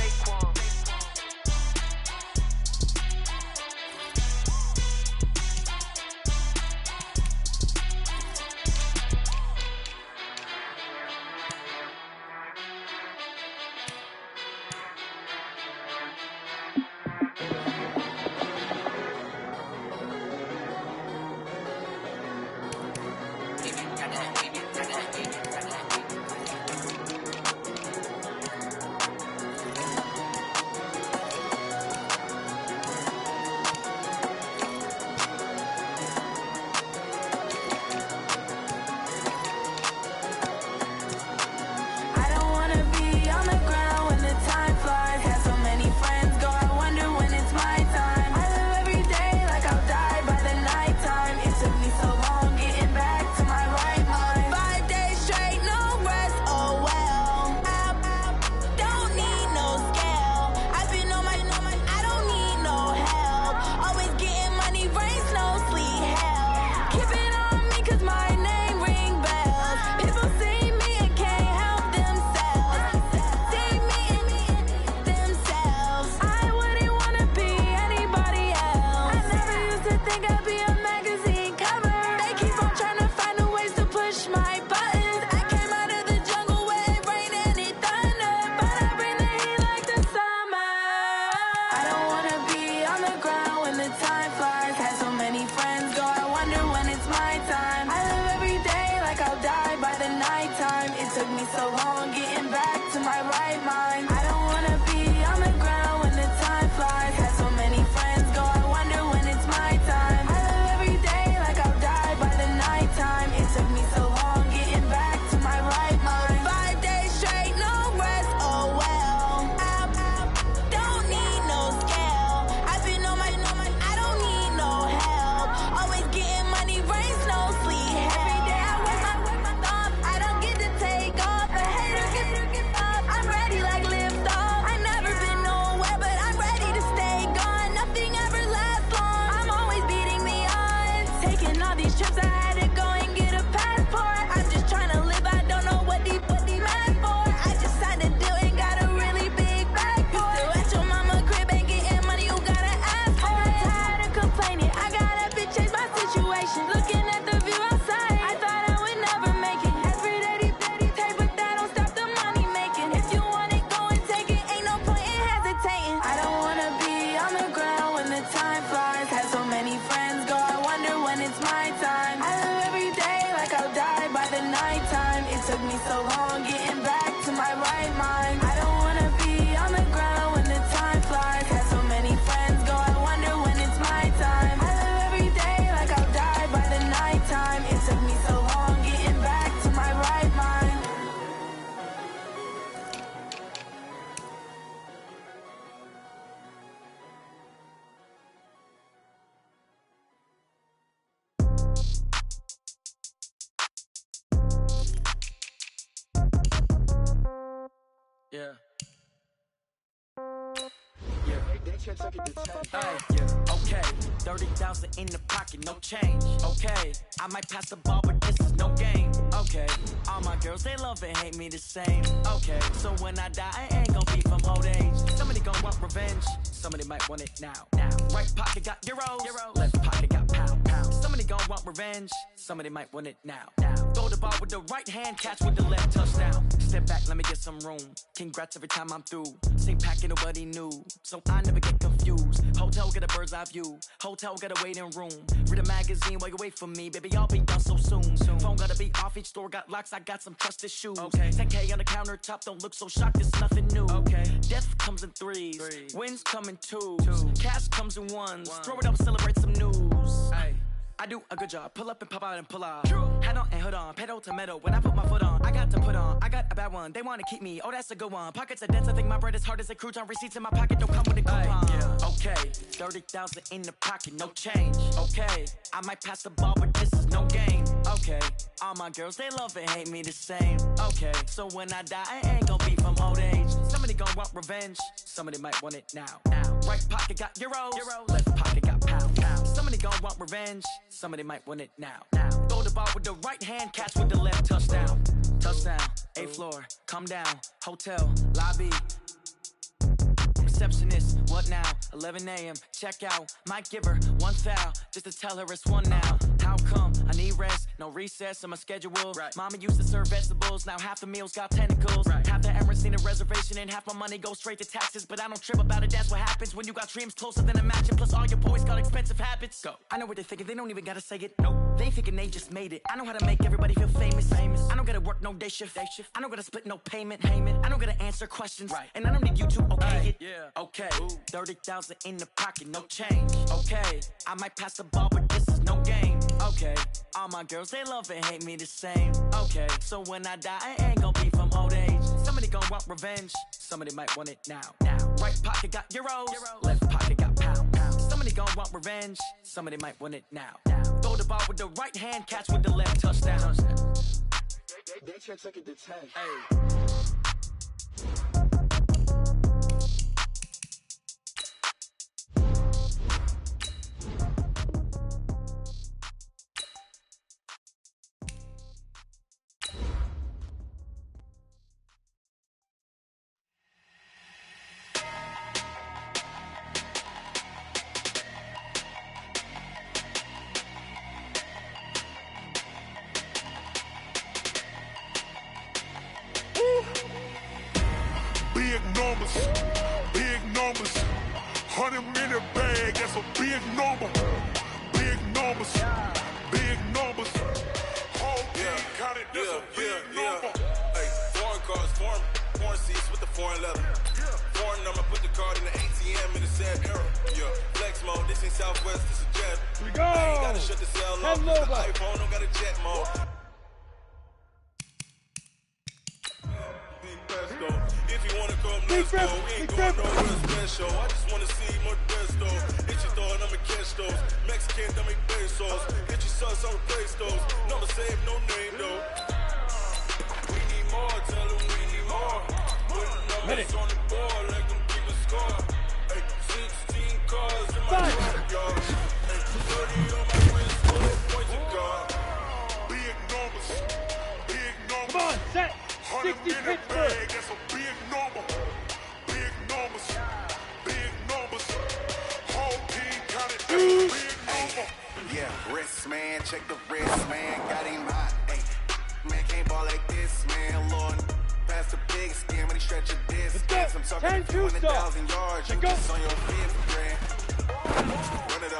nighttime. It took me so long getting back to my right mind. I don't wanna be on the ground when the time flies. Had so many friends go, I wonder when it's my time. I live every day like I'll die by the nighttime. It took me so long getting back to my right mind. Yeah. Okay, 30,000 in the pocket, no change. Okay, I might pass the ball, but this is no game. Okay, all my girls, they love and hate me the same. Okay, so when I die, I ain't gon' be from old age. Somebody gon' want revenge, somebody might want it now. Right pocket got euros, left pocket got pound. Somebody gon' want revenge, somebody might want it now. Throw the ball with the right hand, catch with the left, touchdown. Step back, let me get some room. Congrats every time I'm through. Same packet, nobody knew, so I never get confused. Hotel get a bird's eye view. Hotel got a waiting room. Read a magazine while you wait for me, baby. I'll be done so soon. Phone gotta be off. Each store got locks. I got some trusted shoes. Okay. 10K on the countertop. Don't look so shocked. It's nothing new. Okay. Death comes in threes. Wins come in twos. Cash comes in ones. Throw it up, celebrate some news. Ay. I do a good job. Pull up and pop out and pull out. Head on and hood on. Pedal to metal. When I put my foot on, I got to put on. I got a bad one. They want to keep me. Oh, that's a good one. Pockets are dense. I think my bread is hard as a crouton. Receipts in my pocket don't come with a coupon. Okay. 30,000 in the pocket. No change. Okay. I might pass the ball, but this is no game. Okay. All my girls, they love and hate me the same. Okay. So when I die, I ain't gon' be from old age. Somebody gon' want revenge. Somebody might want it now. Right pocket got euros. Left pocket got pound. Somebody gon' want revenge. Somebody might want it now. Throw the ball with the right hand, catch with the left, touchdown. Touchdown, 8th floor, come down, hotel, lobby. Receptionist, what now? 11 a.m., check out. Might give her one foul, just to tell her it's one now. How come? I need rest, no recess in my schedule. Mama used to serve vegetables, now half the meals got tentacles. Half the Emirates need a reservation and half my money goes straight to taxes. But I don't trip about it, that's what happens when you got dreams closer than a match. And plus all your boys got expensive habits. Go. I know what they're thinking, they don't even gotta say it. Nope. They ain't thinking they just made it. I know how to make everybody feel famous. I don't gotta work no day shift. I don't gotta split no payment. I don't gotta answer questions. And I don't need you to okay it. Okay, 30,000 in the pocket, no change. Okay, I might pass the ball, but this is no game. Okay, all my girls, they love and hate me the same. Okay, so when I die, I ain't gon' be from old age. Somebody gon' want revenge, somebody might want it now. Right pocket got euros, left pocket got pound. Somebody gon' want revenge, somebody might want it now. Throw the ball with the right hand, catch with the left, touchdown. They took it to 10. Hey. Big numbers, 100 minute bag, that's a big number. Big numbers, whole team counted, that's a big number. Hey, foreign cars, foreign seats with the foreign leather. Foreign number, put the card in the ATM in the sad era. Yeah, flex mode, this ain't Southwest, this is jet. We go. I ain't gotta shut the cell off, the iPhone don't got a jet mode. If you wanna come, let's go. We ain't going nowhere special. I just wanna see more Modesto. Hit your thought, I'ma catch those. Mexican, I make pesos. Hit your sauce, I'll replace those. Number save, no name though. We need more, tell them we need more. Put numbers on the board, let them keep a score. Hey, 16 cars in my backyard. Hey, 30 on my wrist, full of points and guard. Big numbers. Come on, set. 100 minute bag, that's a big number. Big numbers. Whole team counted, that's a big number. Yeah, wrist man, check the wrist man, got him hot. Ay, man can't ball like this, man. Lord, pass the big skin when he stretch a distance. I'm talking 200,000 yards, you just on your fifth grand. Run it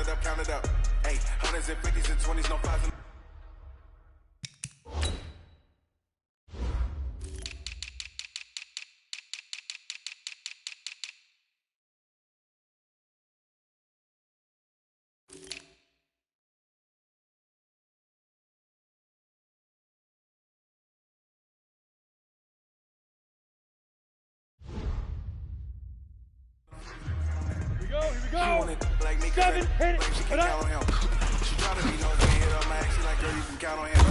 up, count it up. Hey, hundreds and 50s and 20s, no 5s. 7, hit it. She can count on him. She try to be nosy, hit her man. She like, girl, you can count on him.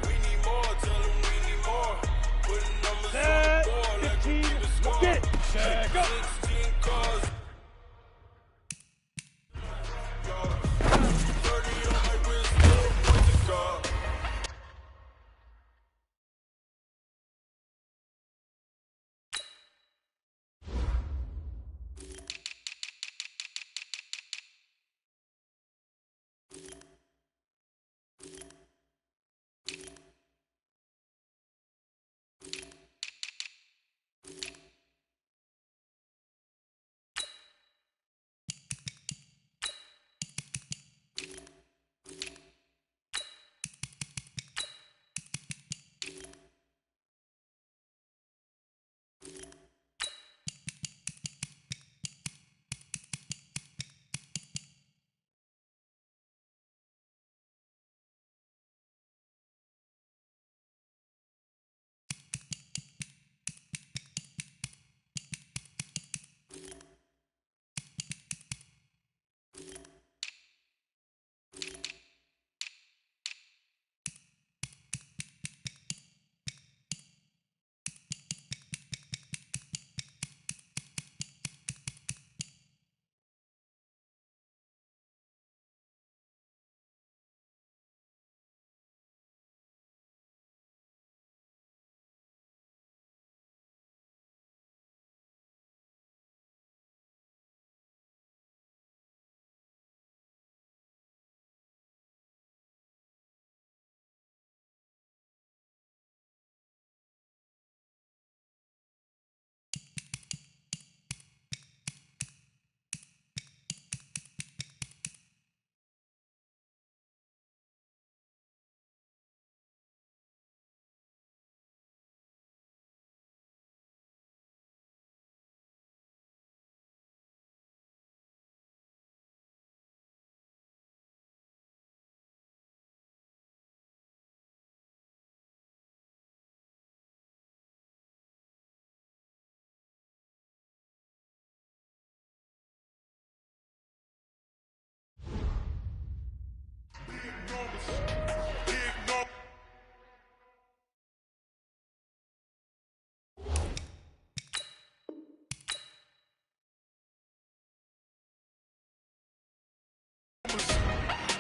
We need more, tell them we need more. Putting numbers on the board like we keep a score. Get check up. 16 cars. 30 on my wrist, still point the car.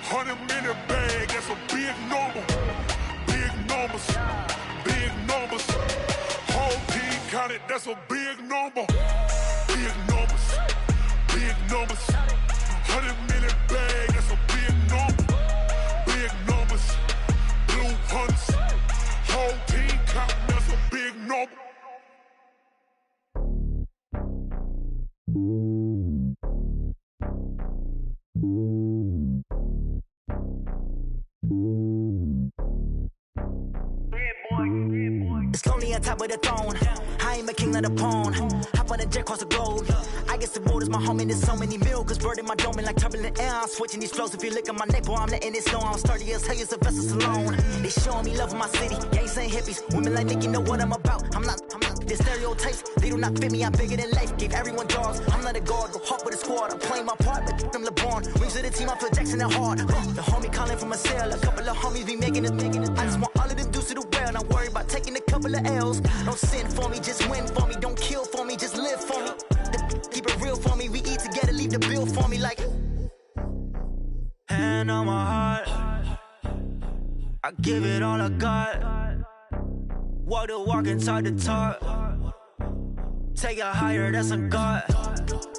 $100 bag, that's a big number. Big numbers, big numbers. Whole team counted, that's a big number. Big numbers, big numbers. $100 bag, that's a big number. Big numbers, blue hunts. Whole team counting, that's a big number. It's lonely on top of the throne. I ain't a king of the pawn. Hop on a jet across the globe. I guess the road is my home and there's so many milkers burning my dome like turbulent air. I'm switching these flows. If you look at my neck, boy, I'm letting it slow. I'm sturdy as hell as a vessel alone. They showing me love in my city. Gangs ain't hippies. Women like Nicki know what I'm about. I'm not. The stereotypes, they do not fit me. I'm bigger than life. Gave everyone dogs. I'm not a guard. Go hard with a squad. I'm playing my part, but them LeBron. Rings to the team. I feel Jackson and hard. The homie calling from a cell. A couple of homies be making it. I just want all of them dudes to do well. Not worry about taking a couple of L's. Don't sin for me, just win for me. Don't kill for me, just live for me. Keep it real for me. We eat together, leave the bill for me like. Hand on my heart, I give it all I got. Walk the walk and talk the talk. Take it higher, that's a God.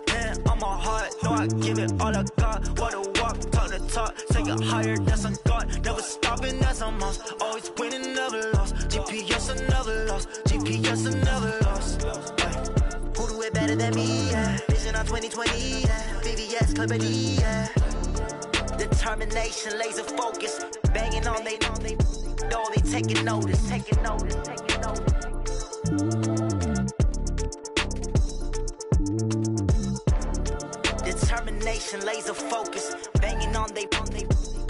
Hand on my heart, no, I give it all I got. Walk the walk, talk the talk. Take it higher, that's a God. Never stopping, that's a must. Always winning, never lost. GPS, I never lost. GPS, I never lost. Who do it better than me? Yeah. Vision on 2020. Yeah. VVS, Clippity. Yeah. Determination, laser focus. Banging on they know they taking notice. Taking notice. Taking notice. Determination, laser focus. Banging on they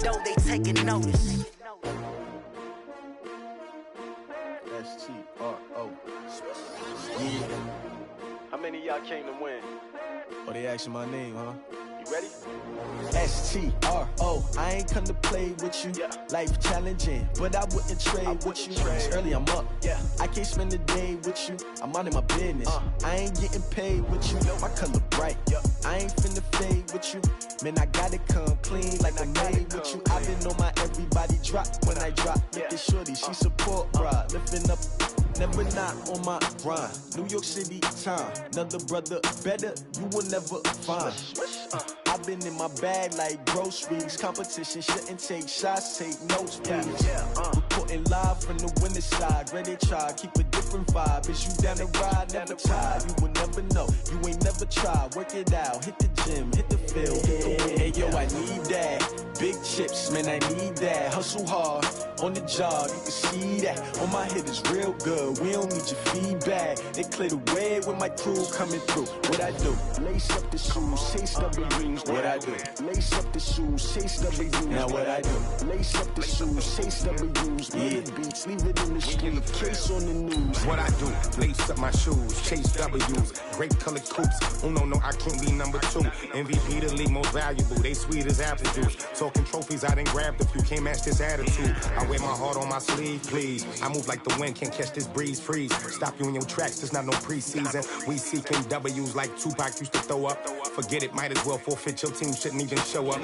know they taking notice. S-T-R-O. Yeah. How many of y'all came to win? Oh, they asking my name, huh? You ready? STRO, I ain't come to play with you. Life challenging, but I wouldn't trade with you. It's early, I'm up. I can't spend the day with you. I'm out of my business. I ain't getting paid with you. My color bright. I ain't finna fade with you. Man, I gotta come clean like I'm made with you. I've been on my everybody drop when I drop. Look at shorty, she support bra. Lifting up, never not on my grind. New York City time, another brother better, you will never find. I've been in my bag like groceries. Competition shouldn't take shots, take notes, please. Reporting live from the winning side. Ready to try, keep a different vibe. Is you down the ride, never tired. You will never know, you ain't never tried. Work it out, hit the gym, hit the field, hit the wind. Hey yo, I need that. Big chips, man, I need that. Hustle hard, on the job, you can see that. On my head is real good, we don't need your feedback. They clear the way with my crew coming through. What I do? Lace up the shoes, chase W's. What I do? Lace up the shoes, chase W's. Now what I do? Lace up the shoes, chase W's. Little beats, leave it in the street, case on the news. What I do? Lace up my shoes, chase W's. Great colored coops. Oh no, I can't be number 2. MVP the league most valuable. They sweet as apple juice. Talking trophies, I done grabbed a few. Can't match this attitude. I wear my heart on my sleeve, please. I move like the wind, can't catch this breeze, freeze. Stop you in your tracks, there's not no preseason. We seeking W's like Tupac used to throw up. Forget it, might as well forfeit. Your team shouldn't even show up.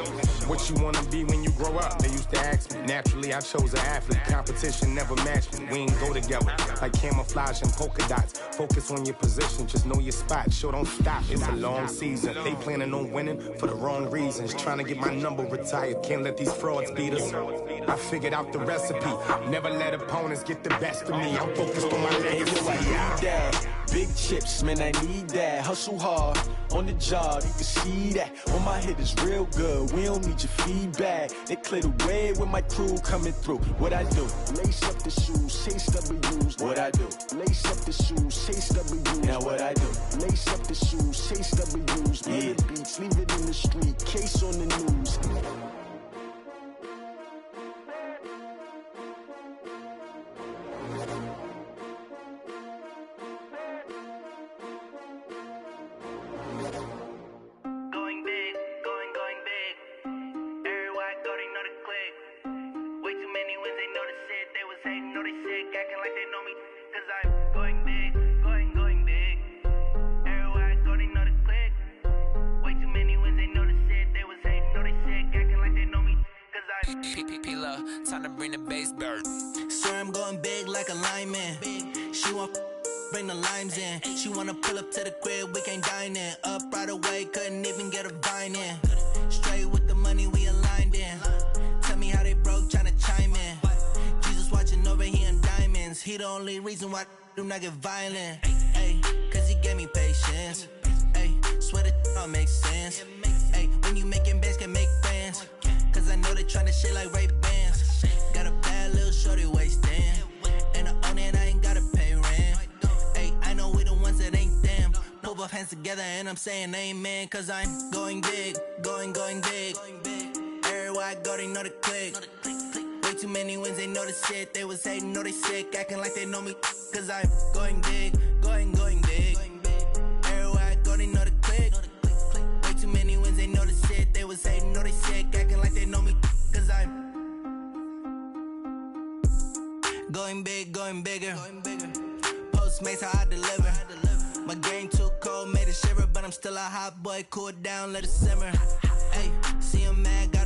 What you wanna be when you grow up? They used to ask me. Naturally, I chose an athlete. Competition never matched me. We ain't go together like camouflage and polka dots. Focus on your position, just know your spot. Sure, don't stop. It's a long season. They planning on winning for the wrong reasons. Trying to get my number retired. Can't let these frauds beat us. I figured out the recipe. Never let opponents get the best of me. I'm focused on my legacy. I need that. Big chips, man, I need that. Hustle hard, on the job, you can see that. On my head is real good, we don't need your feedback. They clear the way with my crew coming through. What I do? Lace up the shoes, chase W's. What I do? Lace up the shoes, chase W's. Now what I do? Lace up the shoes, chase W's. Little beats, leave it in the street, case on the news. Time to bring the bass bird. Swear I'm going big like a lineman. She want bring the limes in. She wanna pull up to the crib, we can't dine in. Up right away, couldn't even get a vine in. Straight with the money we aligned in. Tell me how they broke, tryna chime in. Jesus watching over here in diamonds. He the only reason why I do not get violent. Ay, cause he gave me patience. Ay, swear that all makes sense. Ay, when you making bands, can make friends. Cause I know they tryna shit like Ray-Bans. Got a bad little shorty wasting. And I own it, I ain't gotta pay rent. Ay, I know we the ones that ain't them. Pull both hands together and I'm saying amen. Cause I'm going big, going big. Everywhere I go, they know the click. Way too many wins, they know the shit. They was hating, know they sick, acting like they know me. Cause I'm going big, going big. Everywhere I go, they know the click. Way too many wins, they know the shit. They was hating, know they sick, acting like they know me. Cause I'm going big, going bigger. Postmates, how I deliver. My game too cold, made it shiver. But I'm still a hot boy, cool it down, let it simmer. Hey, see him mad, got